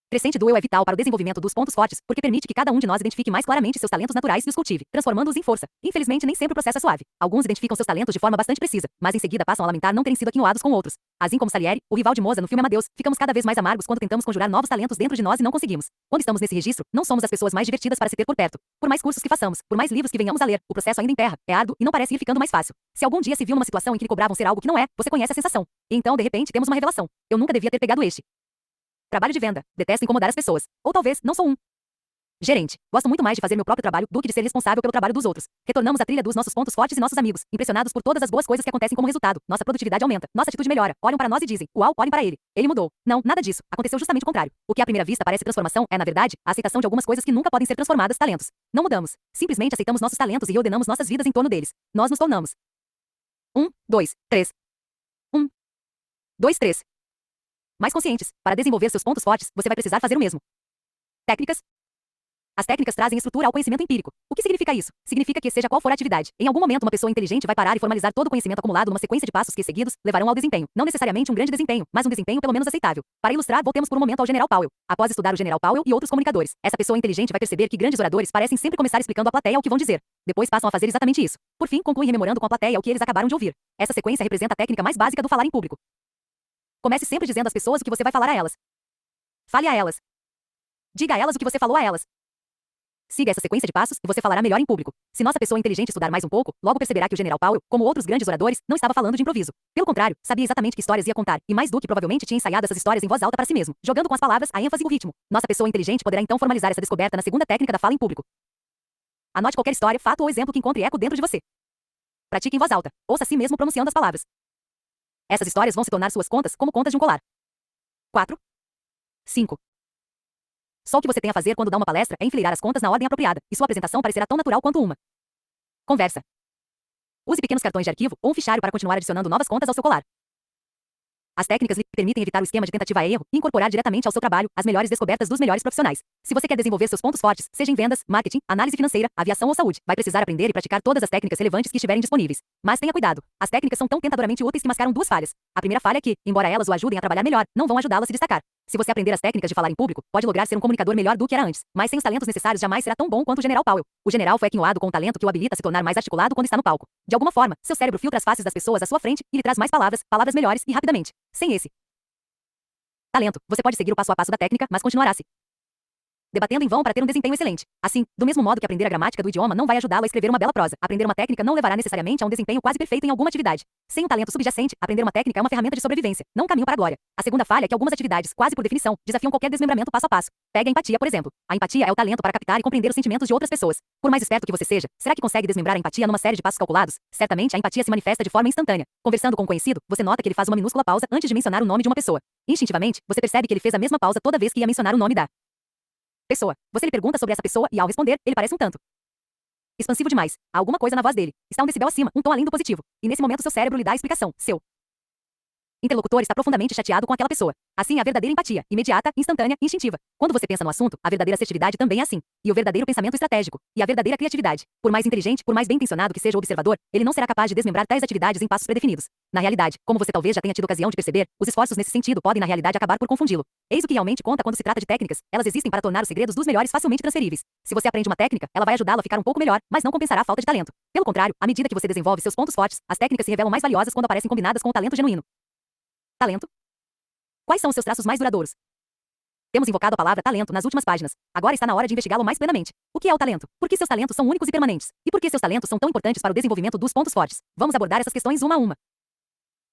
crescente do eu é vital para o desenvolvimento dos pontos fortes, porque permite que cada um de nós identifique mais claramente seus talentos naturais e os cultive, transformando-os em força. Infelizmente, nem sempre o processo é suave. Alguns identificam seus talentos de forma bastante precisa, mas em seguida passam a lamentar não terem sido aquinhoados com outros. Assim como Salieri, o rival de Moza no filme Amadeus, ficamos cada vez mais amargos quando tentamos conjurar novos talentos dentro de nós e não conseguimos. Quando estamos nesse registro, não somos as pessoas mais divertidas para se ter por perto. Por mais cursos que façamos, por mais livros que venhamos a ler, o processo ainda emperra, é árduo e não parece ir ficando mais fácil. Se algum dia se viu numa situação em que lhe cobravam ser algo que não é, você conhece a sensação. E então, de repente, temos uma revelação. Eu nunca devia ter pegado este trabalho de venda. Detesto incomodar as pessoas. Ou talvez, não sou um gerente. Gosto muito mais de fazer meu próprio trabalho do que de ser responsável pelo trabalho dos outros. Retornamos à trilha dos nossos pontos fortes e nossos amigos, impressionados por todas as boas coisas que acontecem como resultado. Nossa produtividade aumenta, nossa atitude melhora. Olham para nós e dizem: "Uau, olhem para ele. Ele mudou." Não, nada disso. Aconteceu justamente o contrário. O que à primeira vista parece transformação é, na verdade, a aceitação de algumas coisas que nunca podem ser transformadas, talentos. Não mudamos. Simplesmente aceitamos nossos talentos e reordenamos nossas vidas em torno deles. Nós nos tornamos 1, 2, 3. 1, 2, 3. Mais conscientes. Para desenvolver seus pontos fortes, você vai precisar fazer o mesmo. Técnicas. As técnicas trazem estrutura ao conhecimento empírico. O que significa isso? Significa que, seja qual for a atividade, em algum momento uma pessoa inteligente vai parar e formalizar todo o conhecimento acumulado numa sequência de passos que, seguidos, levarão ao desempenho. Não necessariamente um grande desempenho, mas um desempenho pelo menos aceitável. Para ilustrar, voltemos por um momento ao General Powell. Após estudar o General Powell e outros comunicadores, essa pessoa inteligente vai perceber que grandes oradores parecem sempre começar explicando à plateia o que vão dizer. Depois passam a fazer exatamente isso. Por fim, concluem rememorando com a plateia o que eles acabaram de ouvir. Essa sequência representa a técnica mais básica do falar em público. Comece sempre dizendo às pessoas o que você vai falar a elas. Fale a elas. Diga a elas o que você falou a elas. Siga essa sequência de passos e você falará melhor em público. Se nossa pessoa inteligente estudar mais um pouco, logo perceberá que o General Powell, como outros grandes oradores, não estava falando de improviso. Pelo contrário, sabia exatamente que histórias ia contar, e mais do que provavelmente tinha ensaiado essas histórias em voz alta para si mesmo, jogando com as palavras, a ênfase e o ritmo. Nossa pessoa inteligente poderá então formalizar essa descoberta na segunda técnica da fala em público. Anote qualquer história, fato ou exemplo que encontre eco dentro de você. Pratique em voz alta. Ouça a si mesmo pronunciando as palavras. Essas histórias vão se tornar suas contas como contas de um colar. 4. 5. Só o que você tem a fazer quando dá uma palestra é enfileirar as contas na ordem apropriada, e sua apresentação parecerá tão natural quanto uma conversa. Use pequenos cartões de arquivo ou um fichário para continuar adicionando novas contas ao seu colar. As técnicas lhe permitem evitar o esquema de tentativa a erro e incorporar diretamente ao seu trabalho as melhores descobertas dos melhores profissionais. Se você quer desenvolver seus pontos fortes, seja em vendas, marketing, análise financeira, aviação ou saúde, vai precisar aprender e praticar todas as técnicas relevantes que estiverem disponíveis. Mas tenha cuidado. As técnicas são tão tentadoramente úteis que mascaram duas falhas. A primeira falha é que, embora elas o ajudem a trabalhar melhor, não vão ajudá-lo a se destacar. Se você aprender as técnicas de falar em público, pode lograr ser um comunicador melhor do que era antes, mas sem os talentos necessários jamais será tão bom quanto o General Powell. O general foi aquinhoado com o talento que o habilita a se tornar mais articulado quando está no palco. De alguma forma, seu cérebro filtra as faces das pessoas à sua frente e lhe traz mais palavras, palavras melhores e rapidamente. Sem esse talento, você pode seguir o passo a passo da técnica, mas continuará se debatendo em vão para ter um desempenho excelente. Assim, do mesmo modo que aprender a gramática do idioma não vai ajudá-lo a escrever uma bela prosa, aprender uma técnica não levará necessariamente a um desempenho quase perfeito em alguma atividade. Sem um talento subjacente, aprender uma técnica é uma ferramenta de sobrevivência, não um caminho para a glória. A segunda falha é que algumas atividades, quase por definição, desafiam qualquer desmembramento passo a passo. Pegue a empatia, por exemplo. A empatia é o talento para captar e compreender os sentimentos de outras pessoas. Por mais esperto que você seja, será que consegue desmembrar a empatia numa série de passos calculados? Certamente a empatia se manifesta de forma instantânea. Conversando com um conhecido, você nota que ele faz uma minúscula pausa antes de mencionar o nome de uma pessoa. Instintivamente, você percebe que ele fez a mesma pausa toda vez que ia mencionar o nome da pessoa. Você lhe pergunta sobre essa pessoa e, ao responder, ele parece um tanto expansivo demais. Há alguma coisa na voz dele. Está um decibel acima, um tom além do positivo. E nesse momento seu cérebro lhe dá a explicação. Seu interlocutor está profundamente chateado com aquela pessoa. Assim, a verdadeira empatia, imediata, instantânea, instintiva. Quando você pensa no assunto, a verdadeira assertividade também é assim. E o verdadeiro pensamento estratégico. E a verdadeira criatividade. Por mais inteligente, por mais bem-intencionado que seja o observador, ele não será capaz de desmembrar tais atividades em passos predefinidos. Na realidade, como você talvez já tenha tido ocasião de perceber, os esforços nesse sentido podem na realidade acabar por confundi-lo. Eis o que realmente conta quando se trata de técnicas. Elas existem para tornar os segredos dos melhores facilmente transferíveis. Se você aprende uma técnica, ela vai ajudá-lo a ficar um pouco melhor, mas não compensará a falta de talento. Pelo contrário, à medida que você desenvolve seus pontos fortes, as técnicas se revelam mais valiosas quando aparecem combinadas com o talento genuíno. Talento? Quais são os seus traços mais duradouros? Temos invocado a palavra talento nas últimas páginas. Agora está na hora de investigá-lo mais plenamente. O que é o talento? Por que seus talentos são únicos e permanentes? E por que seus talentos são tão importantes para o desenvolvimento dos pontos fortes? Vamos abordar essas questões uma a uma.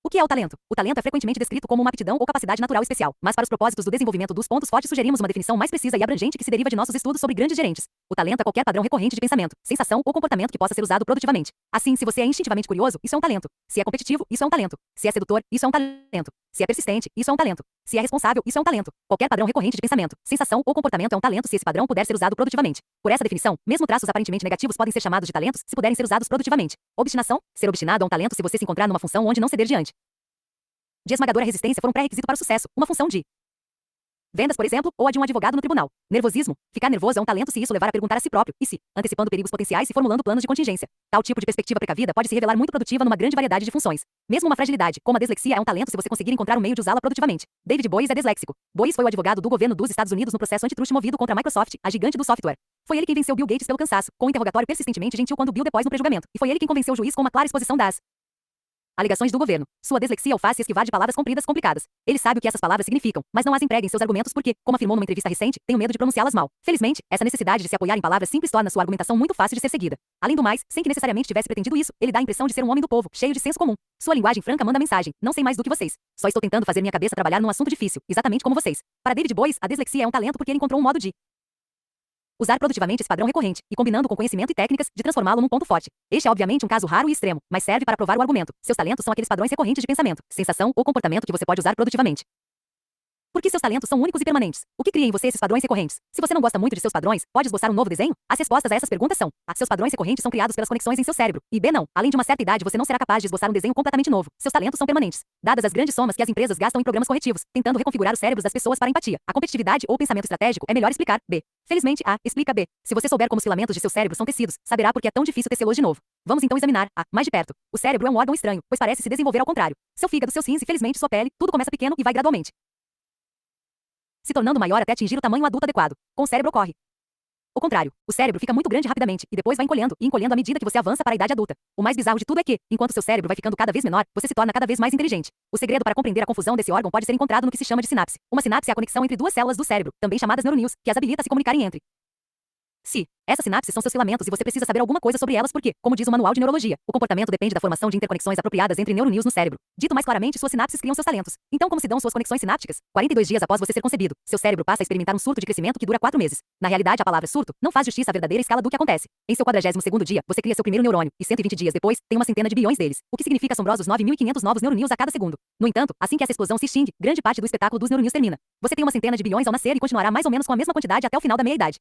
O que é o talento? O talento é frequentemente descrito como uma aptidão ou capacidade natural especial, mas para os propósitos do desenvolvimento dos pontos fortes sugerimos uma definição mais precisa e abrangente que se deriva de nossos estudos sobre grandes gerentes. O talento é qualquer padrão recorrente de pensamento, sensação ou comportamento que possa ser usado produtivamente. Assim, se você é instintivamente curioso, isso é um talento. Se é competitivo, isso é um talento. Se é sedutor, isso é um talento. Se é persistente, isso é um talento. Se é responsável, isso é um talento. Qualquer padrão recorrente de pensamento, sensação ou comportamento é um talento se esse padrão puder ser usado produtivamente. Por essa definição, mesmo traços aparentemente negativos podem ser chamados de talentos se puderem ser usados produtivamente. Obstinação? Ser obstinado é um talento se você se encontrar numa função onde não ceder diante de esmagadora resistência for um pré-requisito para o sucesso, uma função de vendas, por exemplo, ou a de um advogado no tribunal. Nervosismo? Ficar nervoso é um talento se isso levar a perguntar a si próprio, e se, antecipando perigos potenciais e formulando planos de contingência. Tal tipo de perspectiva precavida pode se revelar muito produtiva numa grande variedade de funções. Mesmo uma fragilidade, como a dislexia, é um talento se você conseguir encontrar um meio de usá-la produtivamente. David Boies é disléxico. Boies foi o advogado do governo dos Estados Unidos no processo antitruste movido contra a Microsoft, a gigante do software. Foi ele quem venceu Bill Gates pelo cansaço, com um interrogatório persistentemente gentil quando Bill depois no prejulgamento, e foi ele quem convenceu o juiz com uma clara exposição das alegações do governo. Sua dislexia o faz se esquivar de palavras compridas complicadas. Ele sabe o que essas palavras significam, mas não as emprega em seus argumentos porque, como afirmou numa entrevista recente, tem medo de pronunciá-las mal. Felizmente, essa necessidade de se apoiar em palavras simples torna sua argumentação muito fácil de ser seguida. Além do mais, sem que necessariamente tivesse pretendido isso, ele dá a impressão de ser um homem do povo, cheio de senso comum. Sua linguagem franca manda mensagem. Não sei mais do que vocês. Só estou tentando fazer minha cabeça trabalhar num assunto difícil, exatamente como vocês. Para David Boies, a dislexia é um talento porque ele encontrou um modo de usar produtivamente esse padrão recorrente, e combinando com conhecimento e técnicas, de transformá-lo num ponto forte. Este é obviamente um caso raro e extremo, mas serve para provar o argumento. Seus talentos são aqueles padrões recorrentes de pensamento, sensação ou comportamento que você pode usar produtivamente. Porque seus talentos são únicos e permanentes. O que cria em você esses padrões recorrentes? Se você não gosta muito de seus padrões, pode esboçar um novo desenho? As respostas a essas perguntas são: A. Seus padrões recorrentes são criados pelas conexões em seu cérebro. E B. Não. Além de uma certa idade, você não será capaz de esboçar um desenho completamente novo. Seus talentos são permanentes. Dadas as grandes somas que as empresas gastam em programas corretivos, tentando reconfigurar os cérebros das pessoas para a empatia, a competitividade ou pensamento estratégico, é melhor explicar. B. Felizmente, A. Explica B. Se você souber como os filamentos de seu cérebro são tecidos, saberá por que é tão difícil tecê-los de novo. Vamos então examinar A. Mais de perto. O cérebro é um órgão estranho, pois parece se desenvolver ao contrário. Seu fígado, seus rins e felizmente sua pele, tudo começa pequeno e vai gradualmente se tornando maior até atingir o tamanho adulto adequado. Com o cérebro ocorre o contrário. O cérebro fica muito grande rapidamente, e depois vai encolhendo e encolhendo à medida que você avança para a idade adulta. O mais bizarro de tudo é que, enquanto seu cérebro vai ficando cada vez menor, você se torna cada vez mais inteligente. O segredo para compreender a confusão desse órgão pode ser encontrado no que se chama de sinapse. Uma sinapse é a conexão entre duas células do cérebro, também chamadas neuroníons, que as habilita a se comunicarem entre si. Essas sinapses são seus filamentos e você precisa saber alguma coisa sobre elas porque, como diz o manual de neurologia, o comportamento depende da formação de interconexões apropriadas entre neuroníons no cérebro. Dito mais claramente, suas sinapses criam seus talentos. Então, como se dão suas conexões sinápticas? 42 dias após você ser concebido, seu cérebro passa a experimentar um surto de crescimento que dura 4 meses. Na realidade, a palavra surto não faz justiça à verdadeira escala do que acontece. Em seu 42º dia, você cria seu primeiro neurônio, e 120 dias depois, tem uma centena de bilhões deles, o que significa assombrosos 9.500 novos neuroníons a cada segundo. No entanto, assim que essa explosão se extingue, grande parte do espetáculo dos neuroníons termina. Você tem uma centena de bilhões ao nascer e continuará mais ou menos com a mesma quantidade até o final da meia-idade.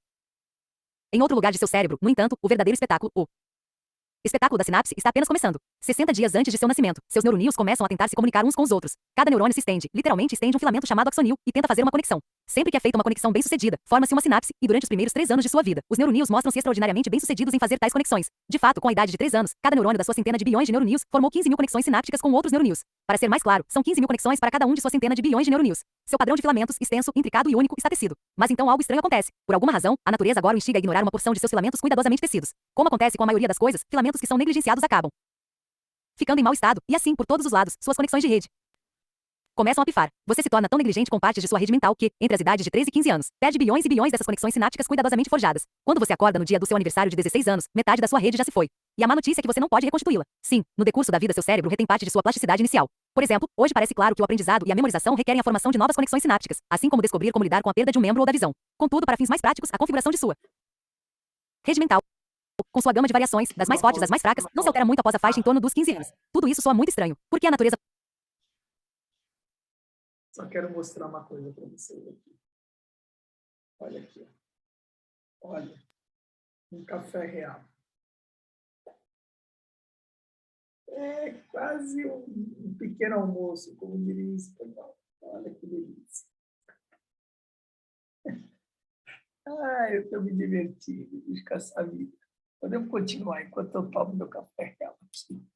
Em outro lugar de seu cérebro, no entanto, o verdadeiro espetáculo, o espetáculo da sinapse, está apenas começando. 60 dias antes de seu nascimento, seus neuroníons começam a tentar se comunicar uns com os outros. Cada neurônio se estende, literalmente estende um filamento chamado axonil, e tenta fazer uma conexão. Sempre que é feita uma conexão bem-sucedida, forma-se uma sinapse, e durante os primeiros 3 anos de sua vida, os neuroníons mostram-se extraordinariamente bem-sucedidos em fazer tais conexões. De fato, com a idade de 3 anos, cada neurônio da sua centena de bilhões de neuroníons formou 15.000 conexões sinápticas com outros neuroníons. Para ser mais claro, são 15.000 conexões para cada um de sua centena de bilhões de neuroníons. Seu padrão de filamentos, extenso, intricado e único, está tecido. Mas então algo estranho acontece. Por alguma razão, a natureza agora o instiga a ignorar uma porção de seus filamentos cuidadosamente tecidos. Como acontece com a maioria das coisas, filamentos que são negligenciados acabam ficando em mau estado, e assim, por todos os lados, suas conexões de rede começam a pifar. Você se torna tão negligente com partes de sua rede mental que, entre as idades de 13 e 15 anos, perde bilhões e bilhões dessas conexões sinápticas cuidadosamente forjadas. Quando você acorda no dia do seu aniversário de 16 anos, metade da sua rede já se foi. E a má notícia é que você não pode reconstituí-la. Sim, no decurso da vida seu cérebro retém parte de sua plasticidade inicial. Por exemplo, hoje parece claro que o aprendizado e a memorização requerem a formação de novas conexões sinápticas, assim como descobrir como lidar com a perda de um membro ou da visão. Contudo, para fins mais práticos, a configuração de sua rede mental, com sua gama de variações, das mais fortes às mais fracas, não se altera muito após a faixa em torno dos 15 anos. Tudo isso soa muito estranho. Por que a natureza... Só quero mostrar uma coisa para vocês aqui. Olha aqui. Ó. Olha. Um café real. É quase um pequeno almoço, como diria em espanhol. Olha que delícia. Eu estou me divertindo de caçar a vida. Podemos continuar enquanto eu tomo meu café real aqui.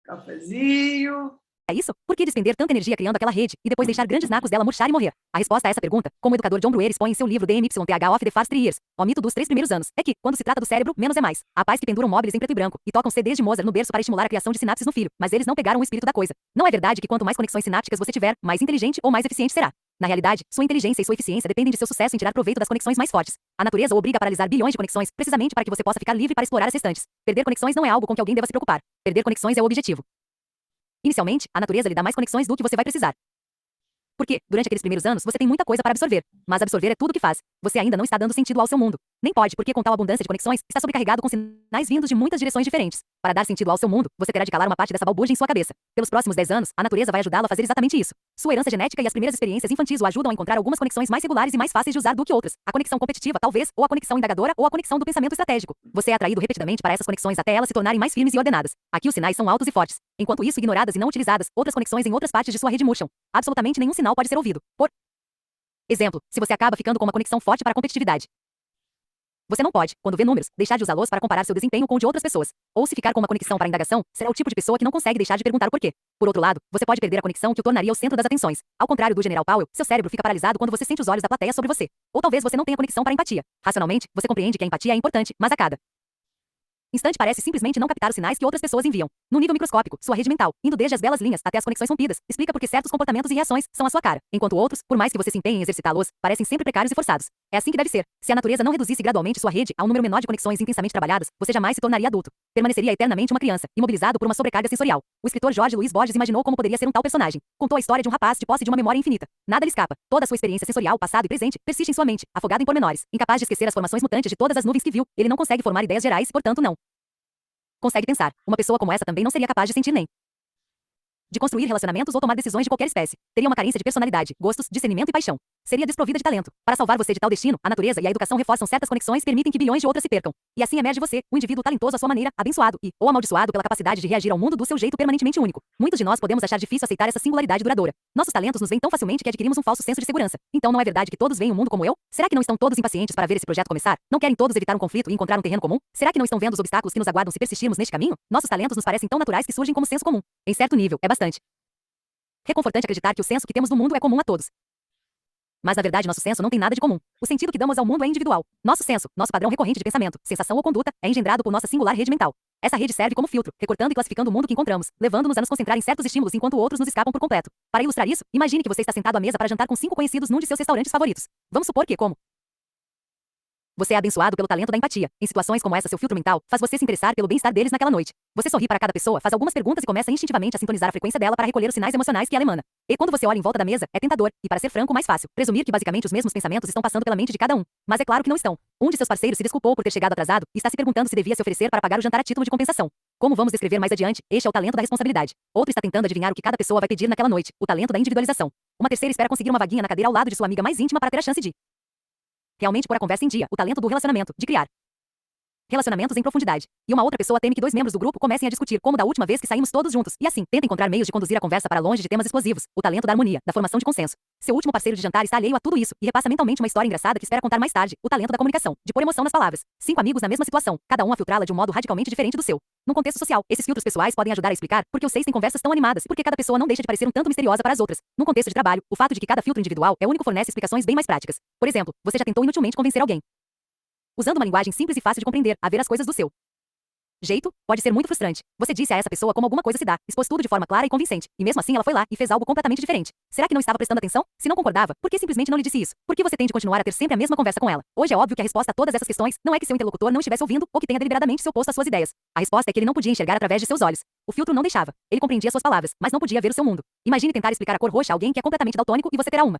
Cafezinho. É isso? Por que despender tanta energia criando aquela rede, e depois deixar grandes nacos dela murchar e morrer? A resposta a essa pergunta, como o educador John Brewer expõe em seu livro The MYTH of the First 3 Years, o mito dos 3 primeiros anos, é que, quando se trata do cérebro, menos é mais. Há pais que penduram móveis em preto e branco, e tocam CDs de Mozart no berço para estimular a criação de sinapses no filho, mas eles não pegaram o espírito da coisa. Não é verdade que quanto mais conexões sinápticas você tiver, mais inteligente ou mais eficiente será. Na realidade, sua inteligência e sua eficiência dependem de seu sucesso em tirar proveito das conexões mais fortes. A natureza o obriga a paralisar bilhões de conexões, precisamente para que você possa ficar livre para explorar as restantes. Perder conexões não é algo com que alguém deva se preocupar. Perder conexões é o objetivo. Inicialmente, a natureza lhe dá mais conexões do que você vai precisar. Porque, durante aqueles primeiros anos, você tem muita coisa para absorver. Mas absorver é tudo o que faz. Você ainda não está dando sentido ao seu mundo. Nem pode, porque com tal abundância de conexões, está sobrecarregado com sinais vindos de muitas direções diferentes. Para dar sentido ao seu mundo, você terá de calar uma parte dessa balbúrdia em sua cabeça. Pelos próximos 10 anos, a natureza vai ajudá-lo a fazer exatamente isso. Sua herança genética e as primeiras experiências infantis o ajudam a encontrar algumas conexões mais regulares e mais fáceis de usar do que outras. A conexão competitiva, talvez, ou a conexão indagadora, ou a conexão do pensamento estratégico. Você é atraído repetidamente para essas conexões até elas se tornarem mais firmes e ordenadas. Aqui os sinais são altos e fortes. Enquanto isso, ignoradas e não utilizadas, outras conexões em outras partes de sua rede murcham. Absolutamente nenhum sinal pode ser ouvido. Por exemplo, se você acaba ficando com uma conexão forte para a competitividade, você não pode, quando vê números, deixar de usá-los para comparar seu desempenho com o de outras pessoas. Ou se ficar com uma conexão para indagação, será o tipo de pessoa que não consegue deixar de perguntar o porquê. Por outro lado, você pode perder a conexão que o tornaria o centro das atenções. Ao contrário do General Powell, seu cérebro fica paralisado quando você sente os olhos da plateia sobre você. Ou talvez você não tenha conexão para empatia. Racionalmente, você compreende que a empatia é importante, mas a cada instante parece simplesmente não captar os sinais que outras pessoas enviam. No nível microscópico, sua rede mental, indo desde as belas linhas até as conexões rompidas, explica por que certos comportamentos e reações são a sua cara, enquanto outros, por mais que você se empenhe em exercitá-los, parecem sempre precários e forçados. É assim que deve ser. Se a natureza não reduzisse gradualmente sua rede a um número menor de conexões intensamente trabalhadas, você jamais se tornaria adulto. Permaneceria eternamente uma criança, imobilizado por uma sobrecarga sensorial. O escritor Jorge Luiz Borges imaginou como poderia ser um tal personagem. Contou a história de um rapaz de posse de uma memória infinita. Nada lhe escapa. Toda a sua experiência sensorial, passado e presente, persiste em sua mente, afogado em pormenores, incapaz de esquecer as formações mutantes de todas as nuvens que viu. Ele não consegue formar ideias gerais e, portanto, não consegue pensar. Uma pessoa como essa também não seria capaz de sentir nem de construir relacionamentos ou tomar decisões de qualquer espécie. Teria uma carência de personalidade, gostos, discernimento e paixão. Seria desprovida de talento. Para salvar você de tal destino, a natureza e a educação reforçam certas conexões e permitem que bilhões de outras se percam. E assim emerge você, um indivíduo talentoso à sua maneira, abençoado e, ou amaldiçoado pela capacidade de reagir ao mundo do seu jeito permanentemente único. Muitos de nós podemos achar difícil aceitar essa singularidade duradoura. Nossos talentos nos vêm tão facilmente que adquirimos um falso senso de segurança. Então não é verdade que todos veem o mundo como eu? Será que não estão todos impacientes para ver esse projeto começar? Não querem todos evitar um conflito e encontrar um terreno comum? Será que não estão vendo os obstáculos que nos aguardam se persistirmos neste caminho? Nossos talentos nos parecem tão naturais que surgem como senso comum. Em certo nível, é bastante reconfortante acreditar que o senso que temos do mundo é comum a todos. Mas na verdade nosso senso não tem nada de comum. O sentido que damos ao mundo é individual. Nosso senso, nosso padrão recorrente de pensamento, sensação ou conduta, é engendrado por nossa singular rede mental. Essa rede serve como filtro, recortando e classificando o mundo que encontramos, levando-nos a nos concentrar em certos estímulos enquanto outros nos escapam por completo. Para ilustrar isso, imagine que você está sentado à mesa para jantar com 5 conhecidos num de seus restaurantes favoritos. Vamos supor que, como você é abençoado pelo talento da empatia. Em situações como essa, seu filtro mental faz você se interessar pelo bem-estar deles naquela noite. Você sorri para cada pessoa, faz algumas perguntas e começa instintivamente a sintonizar a frequência dela para recolher os sinais emocionais que ela emana. E quando você olha em volta da mesa, é tentador, e para ser franco, mais fácil, presumir que basicamente os mesmos pensamentos estão passando pela mente de cada um. Mas é claro que não estão. Um de seus parceiros se desculpou por ter chegado atrasado e está se perguntando se devia se oferecer para pagar o jantar a título de compensação. Como vamos descrever mais adiante, este é o talento da responsabilidade. Outro está tentando adivinhar o que cada pessoa vai pedir naquela noite, o talento da individualização. Uma terceira espera conseguir uma vaguinha na cadeira ao lado de sua amiga mais íntima para ter a chance de realmente pôr a conversa em dia, o talento do relacionamento, de criar Relacionamentos em profundidade. E uma outra pessoa teme que dois membros do grupo comecem a discutir como da última vez que saímos todos juntos. E assim, tenta encontrar meios de conduzir a conversa para longe de temas explosivos. O talento da harmonia, da formação de consenso. Seu último parceiro de jantar está alheio a tudo isso e repassa mentalmente uma história engraçada que espera contar mais tarde. O talento da comunicação, de pôr emoção nas palavras. 5 amigos na mesma situação, cada um a filtrá-la de um modo radicalmente diferente do seu. Num contexto social, esses filtros pessoais podem ajudar a explicar por que os 6 têm conversas tão animadas e por que cada pessoa não deixa de parecer um tanto misteriosa para as outras. Num contexto de trabalho, o fato de que cada filtro individual é único fornece explicações bem mais práticas. Por exemplo, você já tentou inutilmente convencer alguém usando uma linguagem simples e fácil de compreender, a ver as coisas do seu jeito, pode ser muito frustrante. Você disse a essa pessoa como alguma coisa se dá, expôs tudo de forma clara e convincente, e mesmo assim ela foi lá e fez algo completamente diferente. Será que não estava prestando atenção? Se não concordava, por que simplesmente não lhe disse isso? Por que você tem de continuar a ter sempre a mesma conversa com ela? Hoje é óbvio que a resposta a todas essas questões não é que seu interlocutor não estivesse ouvindo ou que tenha deliberadamente se oposto às suas ideias. A resposta é que ele não podia enxergar através de seus olhos. O filtro não deixava. Ele compreendia suas palavras, mas não podia ver o seu mundo. Imagine tentar explicar a cor roxa a alguém que é completamente daltônico e você terá uma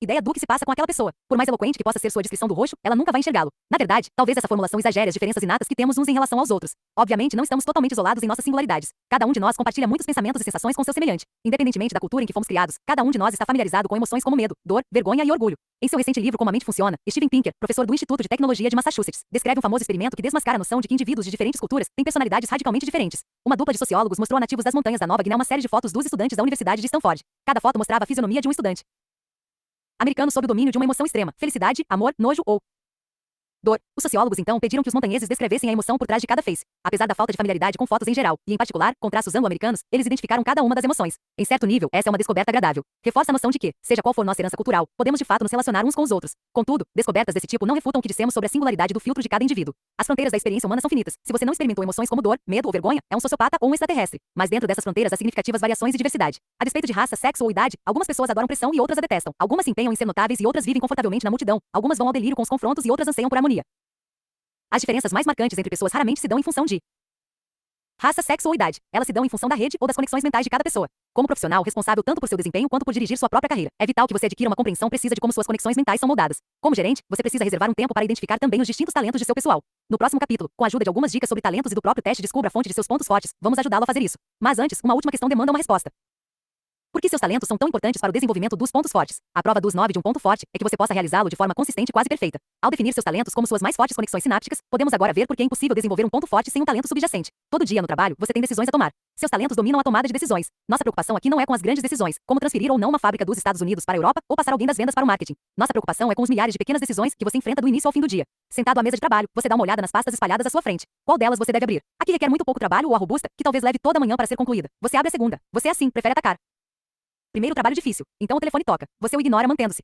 ideia do que se passa com aquela pessoa. Por mais eloquente que possa ser sua descrição do roxo, ela nunca vai enxergá-lo. Na verdade, talvez essa formulação exagere as diferenças inatas que temos uns em relação aos outros. Obviamente, não estamos totalmente isolados em nossas singularidades. Cada um de nós compartilha muitos pensamentos e sensações com seu semelhante. Independentemente da cultura em que fomos criados, cada um de nós está familiarizado com emoções como medo, dor, vergonha e orgulho. Em seu recente livro Como a Mente Funciona, Steven Pinker, professor do Instituto de Tecnologia de Massachusetts, descreve um famoso experimento que desmascara a noção de que indivíduos de diferentes culturas têm personalidades radicalmente diferentes. Uma dupla de sociólogos mostrou a nativos das montanhas da Nova Guiné uma série de fotos dos estudantes da Universidade de Stanford. Cada foto mostrava a fisionomia de um estudante americano sob o domínio de uma emoção extrema, felicidade, amor, nojo ou dor. Os sociólogos então pediram que os montanheses descrevessem a emoção por trás de cada face. Apesar da falta de familiaridade com fotos em geral, e em particular, com traços anglo-americanos, eles identificaram cada uma das emoções. Em certo nível, essa é uma descoberta agradável. Reforça a noção de que, seja qual for nossa herança cultural, podemos de fato nos relacionar uns com os outros. Contudo, descobertas desse tipo não refutam o que dissemos sobre a singularidade do filtro de cada indivíduo. As fronteiras da experiência humana são finitas. Se você não experimentou emoções como dor, medo ou vergonha, é um sociopata ou um extraterrestre. Mas dentro dessas fronteiras há significativas variações e diversidade. A despeito de raça, sexo ou idade, algumas pessoas adoram pressão e outras a detestam. Algumas se empenham em ser notáveis e outras vivem confortavelmente na multidão. Algumas vão ao delírio com os confrontos e outras anseiam por harmonia. As diferenças mais marcantes entre pessoas raramente se dão em função de raça, sexo ou idade. Elas se dão em função da rede ou das conexões mentais de cada pessoa. Como profissional responsável tanto por seu desempenho quanto por dirigir sua própria carreira, é vital que você adquira uma compreensão precisa de como suas conexões mentais são moldadas. Como gerente, você precisa reservar um tempo para identificar também os distintos talentos de seu pessoal. No próximo capítulo, com a ajuda de algumas dicas sobre talentos e do próprio teste, descubra a fonte de seus pontos fortes. Vamos ajudá-lo a fazer isso. Mas antes, uma última questão demanda uma resposta. Por que seus talentos são tão importantes para o desenvolvimento dos pontos fortes? A prova dos 9 de um ponto forte é que você possa realizá-lo de forma consistente e quase perfeita. Ao definir seus talentos como suas mais fortes conexões sinápticas, podemos agora ver por que é impossível desenvolver um ponto forte sem um talento subjacente. Todo dia no trabalho, você tem decisões a tomar. Seus talentos dominam a tomada de decisões. Nossa preocupação aqui não é com as grandes decisões, como transferir ou não uma fábrica dos Estados Unidos para a Europa ou passar alguém das vendas para o marketing. Nossa preocupação é com os milhares de pequenas decisões que você enfrenta do início ao fim do dia. Sentado à mesa de trabalho, você dá uma olhada nas pastas espalhadas à sua frente. Qual delas você deve abrir? A que requer muito pouco trabalho ou a robusta, que talvez leve toda a manhã para ser concluída? Você abre a segunda. Você assim prefere atacar primeiro o trabalho difícil. Então o telefone toca. Você o ignora mantendo-se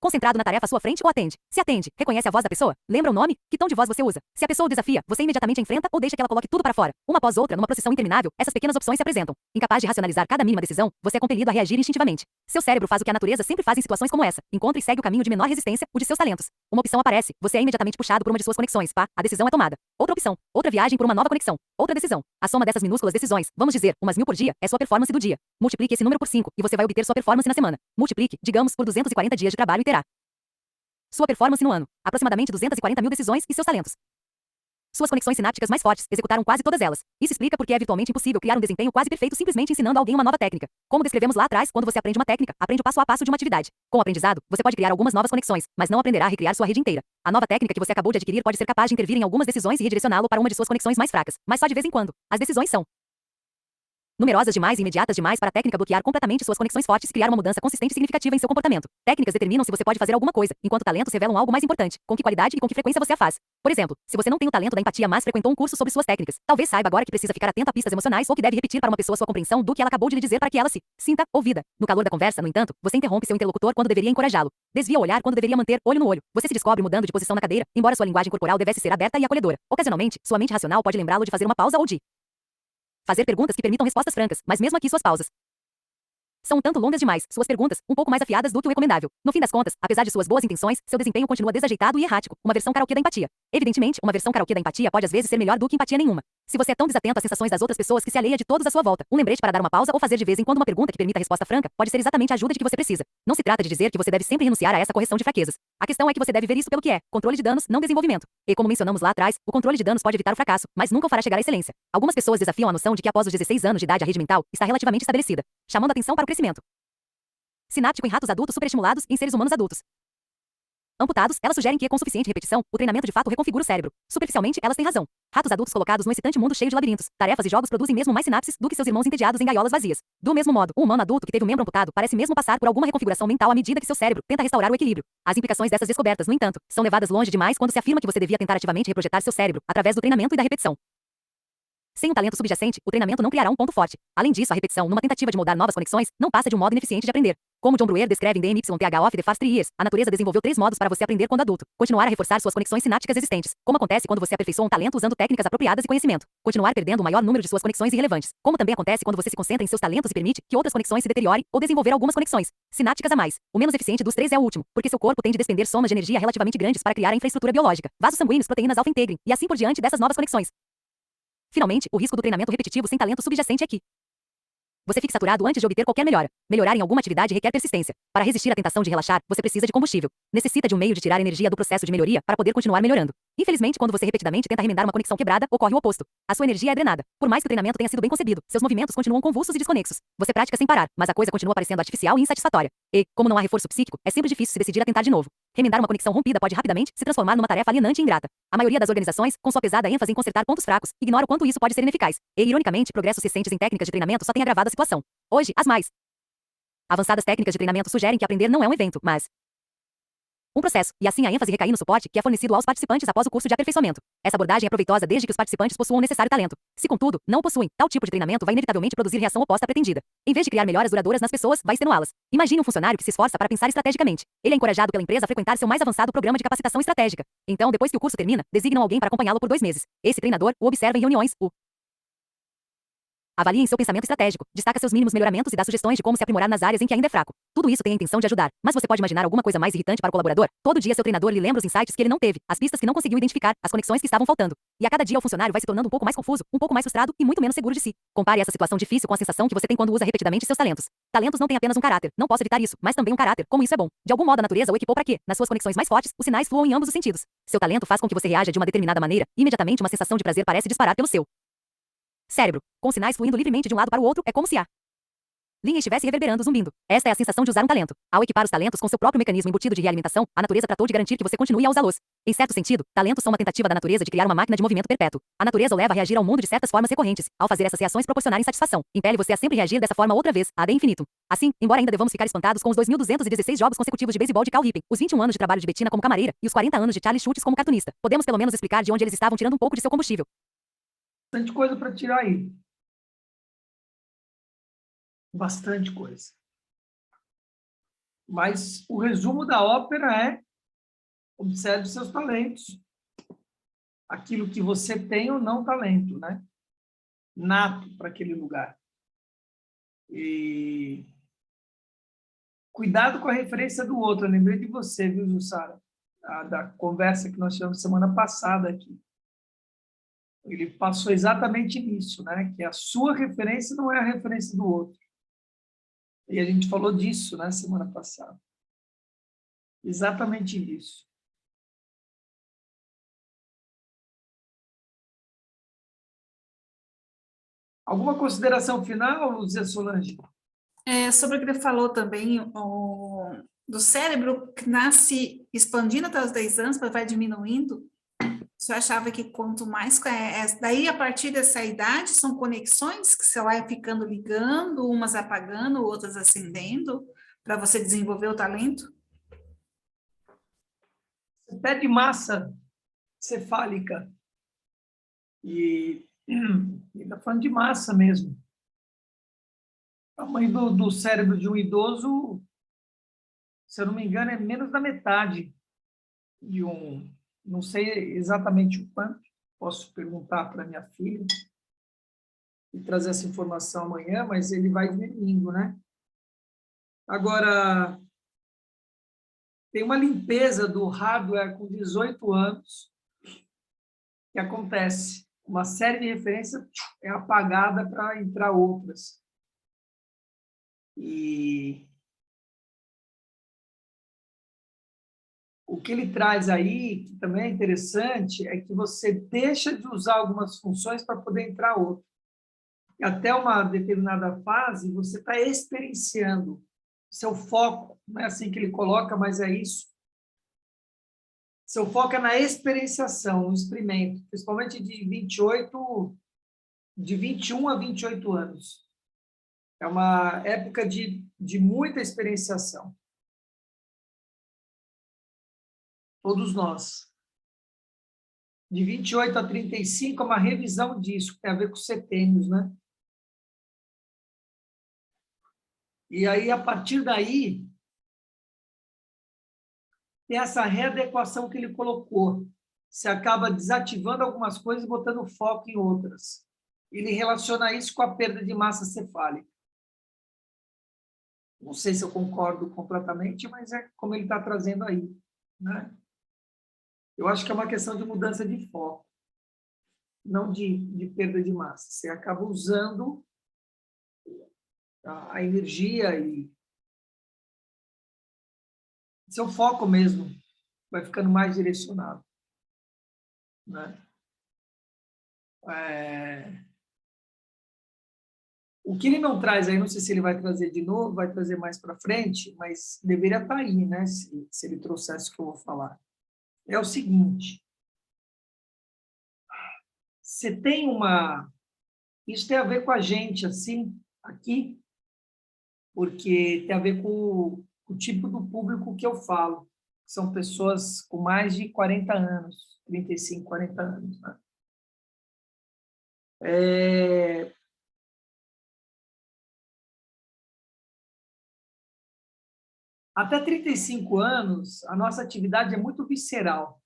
concentrado na tarefa à sua frente ou atende? Se atende, reconhece a voz da pessoa? Lembra o nome? Que tom de voz você usa? Se a pessoa o desafia, você imediatamente a enfrenta ou deixa que ela coloque tudo para fora? Uma após outra, numa procissão interminável, essas pequenas opções se apresentam. Incapaz de racionalizar cada mínima decisão, você é compelido a reagir instintivamente. Seu cérebro faz o que a natureza sempre faz em situações como essa. Encontra e segue o caminho de menor resistência, o de seus talentos. Uma opção aparece, você é imediatamente puxado por uma de suas conexões. Pá, a decisão é tomada. Outra opção, outra viagem por uma nova conexão. Outra decisão. A soma dessas minúsculas decisões, vamos dizer, umas 1000 por dia, é sua performance do dia. Multiplique esse número por 5 e você vai obter sua performance na semana. Multiplique, digamos, por 240 dias de trabalho e terá sua performance no ano, aproximadamente 240 mil decisões e seus talentos. Suas conexões sinápticas mais fortes executaram quase todas elas. Isso explica porque é virtualmente impossível criar um desempenho quase perfeito simplesmente ensinando alguém uma nova técnica. Como descrevemos lá atrás, quando você aprende uma técnica, aprende o passo a passo de uma atividade. Com o aprendizado, você pode criar algumas novas conexões, mas não aprenderá a recriar sua rede inteira. A nova técnica que você acabou de adquirir pode ser capaz de intervir em algumas decisões e redirecioná-lo para uma de suas conexões mais fracas, mas só de vez em quando. As decisões são numerosas demais e imediatas demais para a técnica bloquear completamente suas conexões fortes e criar uma mudança consistente e significativa em seu comportamento. Técnicas determinam se você pode fazer alguma coisa, enquanto talentos revelam algo mais importante, com que qualidade e com que frequência você a faz. Por exemplo, se você não tem o talento da empatia, mas frequentou um curso sobre suas técnicas, talvez saiba agora que precisa ficar atento a pistas emocionais ou que deve repetir para uma pessoa sua compreensão do que ela acabou de lhe dizer para que ela se sinta ouvida. No calor da conversa, no entanto, você interrompe seu interlocutor quando deveria encorajá-lo. Desvia o olhar quando deveria manter olho no olho. Você se descobre mudando de posição na cadeira, embora sua linguagem corporal devesse ser aberta e acolhedora. Ocasionalmente, sua mente racional pode lembrá-lo de fazer uma pausa ou de fazer perguntas que permitam respostas francas, mas mesmo aqui suas pausas são um tanto longas demais, suas perguntas, um pouco mais afiadas do que o recomendável. No fim das contas, apesar de suas boas intenções, seu desempenho continua desajeitado e errático, uma versão karaokê da empatia. Evidentemente, uma versão karaokê da empatia pode às vezes ser melhor do que empatia nenhuma. Se você é tão desatento às sensações das outras pessoas que se alheia de todos à sua volta, um lembrete para dar uma pausa ou fazer de vez em quando uma pergunta que permita a resposta franca pode ser exatamente a ajuda de que você precisa. Não se trata de dizer que você deve sempre renunciar a essa correção de fraquezas. A questão é que você deve ver isso pelo que é: controle de danos, não desenvolvimento. E como mencionamos lá atrás, o controle de danos pode evitar o fracasso, mas nunca o fará chegar à excelência. Algumas pessoas desafiam a noção de que após os 16 anos de idade a rede mental está relativamente estabelecida, chamando atenção para o crescimento sináptico em ratos adultos superestimulados e em seres humanos adultos amputados, elas sugerem que, com suficiente repetição, o treinamento de fato reconfigura o cérebro. Superficialmente, elas têm razão. Ratos adultos colocados no excitante mundo cheio de labirintos, tarefas e jogos produzem mesmo mais sinapses do que seus irmãos entediados em gaiolas vazias. Do mesmo modo, o humano adulto que teve um membro amputado parece mesmo passar por alguma reconfiguração mental à medida que seu cérebro tenta restaurar o equilíbrio. As implicações dessas descobertas, no entanto, são levadas longe demais quando se afirma que você devia tentar ativamente reprojetar seu cérebro através do treinamento e da repetição. Sem um talento subjacente, o treinamento não criará um ponto forte. Além disso, a repetição, numa tentativa de moldar novas conexões, não passa de um modo ineficiente de aprender. Como John Brewer descreve em The MYTH of the Fast 3 Years, a natureza desenvolveu 3 modos para você aprender quando adulto. Continuar a reforçar suas conexões sinápticas existentes, como acontece quando você aperfeiçoa um talento usando técnicas apropriadas e conhecimento. Continuar perdendo o maior número de suas conexões irrelevantes, como também acontece quando você se concentra em seus talentos e permite que outras conexões se deteriorem ou desenvolver algumas conexões sinápticas a mais. O menos eficiente dos 3 é o último, porque seu corpo tem de despender somas de energia relativamente grandes para criar a infraestrutura biológica, vasos sanguíneos, proteínas alfa-integrem, e assim por diante dessas novas conexões. Finalmente, o risco do treinamento repetitivo sem talento subjacente é que você fique saturado antes de obter qualquer melhora. Melhorar em alguma atividade requer persistência. Para resistir à tentação de relaxar, você precisa de combustível. Necessita de um meio de tirar energia do processo de melhoria para poder continuar melhorando. Infelizmente, quando você repetidamente tenta remendar uma conexão quebrada, ocorre o oposto. A sua energia é drenada. Por mais que o treinamento tenha sido bem concebido, seus movimentos continuam convulsos e desconexos. Você pratica sem parar, mas a coisa continua parecendo artificial e insatisfatória. E, como não há reforço psíquico, é sempre difícil se decidir a tentar de novo. Remendar uma conexão rompida pode rapidamente se transformar numa tarefa alienante e ingrata. A maioria das organizações, com sua pesada ênfase em consertar pontos fracos, ignora o quanto isso pode ser ineficaz. E, ironicamente, progressos recentes em técnicas de treinamento só têm agravado a situação. Hoje, as mais avançadas técnicas de treinamento sugerem que aprender não é um evento, mas um processo, e assim a ênfase recai no suporte que é fornecido aos participantes após o curso de aperfeiçoamento. Essa abordagem é proveitosa desde que os participantes possuam o necessário talento. Se, contudo, não o possuem, tal tipo de treinamento vai inevitavelmente produzir reação oposta à pretendida. Em vez de criar melhoras duradouras nas pessoas, vai extenuá-las. Imagine um funcionário que se esforça para pensar estrategicamente. Ele é encorajado pela empresa a frequentar seu mais avançado programa de capacitação estratégica. Então, depois que o curso termina, designam alguém para acompanhá-lo por 2 meses. Esse treinador o observa em reuniões, avalie em seu pensamento estratégico, destaca seus mínimos melhoramentos e dá sugestões de como se aprimorar nas áreas em que ainda é fraco. Tudo isso tem a intenção de ajudar, mas você pode imaginar alguma coisa mais irritante para o colaborador? Todo dia seu treinador lhe lembra os insights que ele não teve, as pistas que não conseguiu identificar, as conexões que estavam faltando. E a cada dia o funcionário vai se tornando um pouco mais confuso, um pouco mais frustrado e muito menos seguro de si. Compare essa situação difícil com a sensação que você tem quando usa repetidamente seus talentos. Talentos não têm apenas um caráter, não posso evitar isso, mas também um caráter, como isso é bom. De algum modo a natureza o equipou para que, nas suas conexões mais fortes, os sinais fluam em ambos os sentidos. Seu talento faz com que você reaja de uma determinada maneira, e imediatamente uma sensação de prazer parece disparar pelo seu cérebro, com sinais fluindo livremente de um lado para o outro, é como se a linha estivesse reverberando, zumbindo. Esta é a sensação de usar um talento. Ao equipar os talentos com seu próprio mecanismo embutido de realimentação, a natureza tratou de garantir que você continue a usá-los. Em certo sentido, talentos são uma tentativa da natureza de criar uma máquina de movimento perpétuo. A natureza o leva a reagir ao mundo de certas formas recorrentes. Ao fazer essas reações proporcionarem satisfação, impele você a sempre reagir dessa forma outra vez, ad infinitum. Assim, embora ainda devamos ficar espantados com os 2.216 jogos consecutivos de beisebol de Cal Ripken, os 21 anos de trabalho de Bettina como camareira e os 40 anos de Charlie Schultz como cartunista, podemos pelo menos explicar de onde eles estavam tirando um pouco de seu combustível. Bastante coisa para tirar aí. Bastante coisa. Mas o resumo da ópera é: observe seus talentos. Aquilo que você tem ou não talento, né? Nato para aquele lugar. E cuidado com a referência do outro. Eu lembrei de você, viu, Jussara? Da conversa que nós tivemos semana passada aqui. Ele passou exatamente nisso, né? Que a sua referência não é a referência do outro. E a gente falou disso, né, semana passada. Exatamente isso. Alguma consideração final, Luzia Solange? Sobre o que ele falou também, do cérebro que nasce expandindo até os 10 anos, mas vai diminuindo. Você achava que quanto mais... daí, a partir dessa idade, são conexões que você vai ficando ligando, umas apagando, outras acendendo, para você desenvolver o talento? Você pede massa cefálica. E está falando de massa mesmo. O tamanho do cérebro de um idoso, se eu não me engano, é menos da metade de um... Não sei exatamente o quanto, posso perguntar para minha filha e trazer essa informação amanhã, mas ele vai diminuindo, né? Agora, tem uma limpeza do hardware com 18 anos que acontece. Uma série de referências é apagada para entrar outras. E o que ele traz aí, que também é interessante, é que você deixa de usar algumas funções para poder entrar outras. E até uma determinada fase, você está experienciando seu foco, não é assim que ele coloca, mas é isso. Seu foco é na experienciação, no experimento, principalmente de 21 a 28 anos. É uma época de muita experienciação. Todos nós. De 28 a 35 é uma revisão disso, que tem a ver com setênios, né? E aí, a partir daí, tem essa readequação que ele colocou. Você acaba desativando algumas coisas e botando foco em outras. Ele relaciona isso com a perda de massa cefálica. Não sei se eu concordo completamente, mas é como ele está trazendo aí, né? Eu acho que é uma questão de mudança de foco, não de perda de massa. Você acaba usando a energia e seu foco mesmo vai ficando mais direcionado, né? O que ele não traz aí, não sei se ele vai trazer de novo, vai trazer mais para frente, mas deveria estar aí, né? Se ele trouxesse o que eu vou falar. É o seguinte, você tem uma... Isso tem a ver com a gente, assim, aqui, porque tem a ver com o tipo do público que eu falo. São pessoas com mais de 40 anos, 35, 40 anos, né? Até 35 anos, a nossa atividade é muito visceral.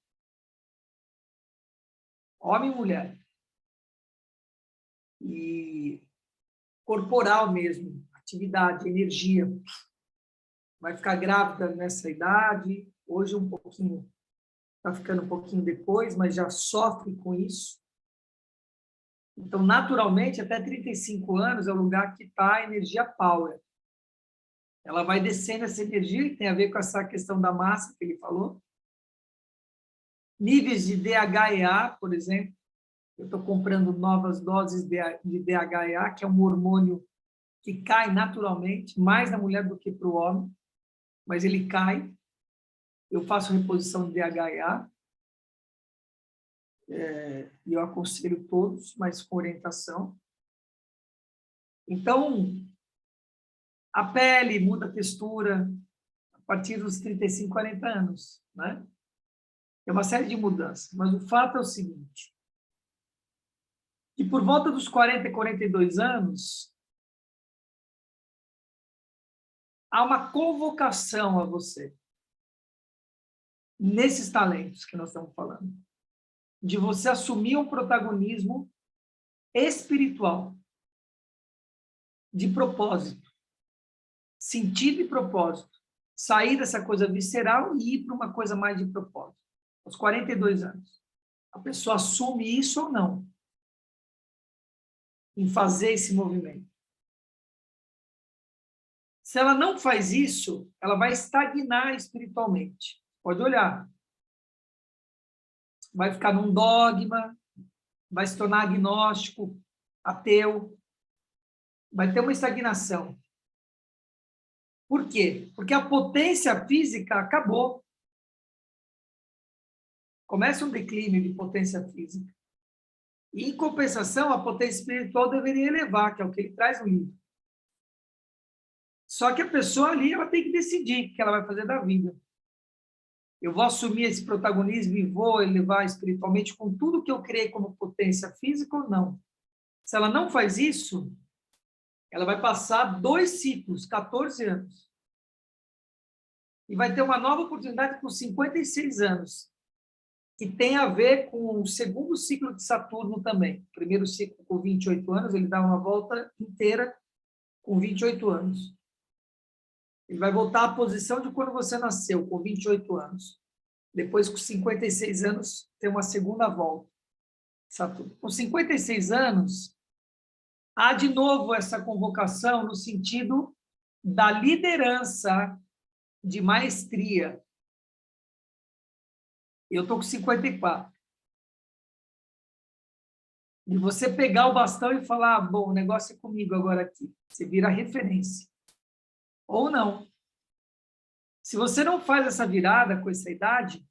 Homem e mulher. E corporal mesmo, atividade, energia. Vai ficar grávida nessa idade, hoje um pouquinho, está ficando um pouquinho depois, mas já sofre com isso. Então, naturalmente, até 35 anos é o lugar que está a energia power. Ela vai descendo essa energia, que tem a ver com essa questão da massa que ele falou. Níveis de DHEA, por exemplo. Eu estou comprando novas doses de DHEA, que é um hormônio que cai naturalmente, mais na mulher do que para o homem, mas ele cai. Eu faço reposição de DHEA, e eu aconselho todos, mas com orientação. Então, a pele muda a textura a partir dos 35, 40 anos, né? É uma série de mudanças, mas o fato é o seguinte, que por volta dos 40 e 42 anos, há uma convocação a você, nesses talentos que nós estamos falando, de você assumir um protagonismo espiritual, de propósito, sentido e propósito, sair dessa coisa visceral e ir para uma coisa mais de propósito, aos 42 anos. A pessoa assume isso ou não, em fazer esse movimento. Se ela não faz isso, ela vai estagnar espiritualmente. Pode olhar. Vai ficar num dogma, vai se tornar agnóstico, ateu, vai ter uma estagnação. Por quê? Porque a potência física acabou. Começa um declínio de potência física. E, em compensação, a potência espiritual deveria elevar, que é o que ele traz no livro. Só que a pessoa ali, ela tem que decidir o que ela vai fazer da vida. Eu vou assumir esse protagonismo e vou elevar espiritualmente com tudo que eu criei como potência física ou não? Se ela não faz isso, ela vai passar 2 ciclos, 14 anos. E vai ter uma nova oportunidade com 56 anos, que tem a ver com o segundo ciclo de Saturno também. O primeiro ciclo com 28 anos, ele dá uma volta inteira com 28 anos. Ele vai voltar à posição de quando você nasceu, com 28 anos. Depois, com 56 anos, tem uma segunda volta. Saturno. Com 56 anos, há de novo essa convocação no sentido da liderança de maestria. Eu estou com 54. E você pegar o bastão e falar, ah, bom, o negócio é comigo agora aqui. Você vira referência. Ou não. Se você não faz essa virada com essa idade,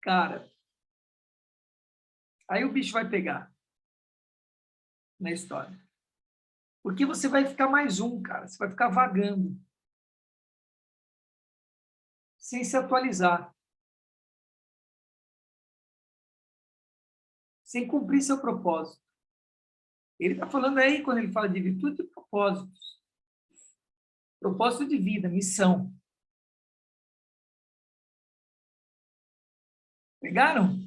Cara, aí o bicho vai pegar na história. Porque você vai ficar mais um, cara. Você vai ficar vagando. Sem se atualizar. Sem cumprir seu propósito. Ele está falando aí, quando ele fala de virtude, de propósitos. Propósito de vida, missão. Pegaram?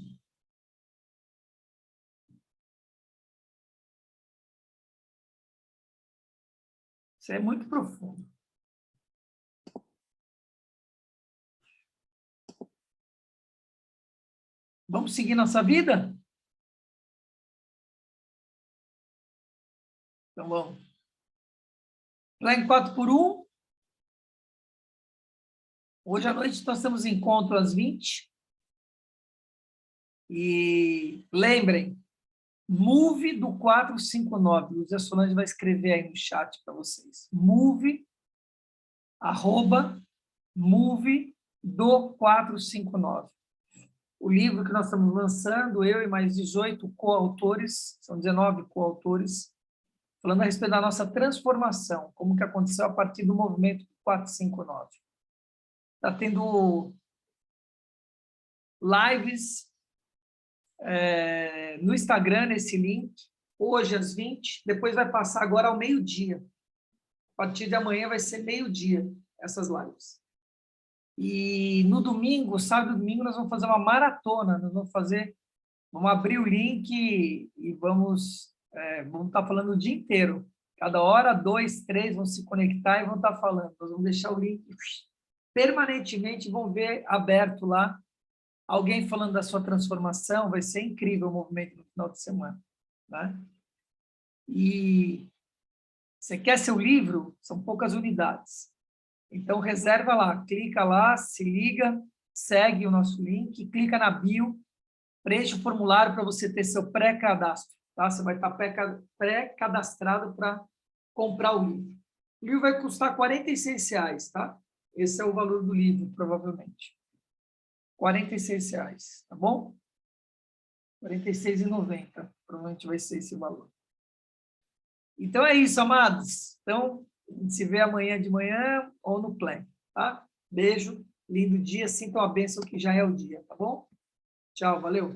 Isso é muito profundo. Vamos seguir nossa vida? Então vamos. Lá em 4x1. Hoje à noite nós temos encontro às 20. E lembrem, move do 459. Luzia Solange vai escrever aí no chat para vocês. Move, @move do 459. O livro que nós estamos lançando, eu e mais 18 coautores, são 19 coautores, falando a respeito da nossa transformação, como que aconteceu a partir do movimento 459. Está tendo lives no Instagram, nesse link, hoje às 20, depois vai passar agora ao meio-dia. A partir de amanhã vai ser meio-dia, essas lives. E no domingo, sábado e domingo, nós vamos fazer uma maratona, vamos abrir o link e vamos estar falando o dia inteiro. Cada hora, 2, 3 vão se conectar e vão estar falando. Nós vamos deixar o link permanentemente, vão ver aberto lá, alguém falando da sua transformação, vai ser incrível o movimento no final de semana. Né? E você quer seu livro? São poucas unidades. Então, reserva lá, clica lá, se liga, segue o nosso link, clica na bio, preenche o formulário para você ter seu pré-cadastro. Tá? Você vai estar pré-cadastrado para comprar o livro. O livro vai custar R$46, tá? Esse é o valor do livro, provavelmente. R$46, tá bom? R$46,90, provavelmente vai ser esse valor. Então é isso, amados. Então, a gente se vê amanhã de manhã ou no Play, tá? Beijo, lindo dia, sintam a bênção que já é o dia, tá bom? Tchau, valeu.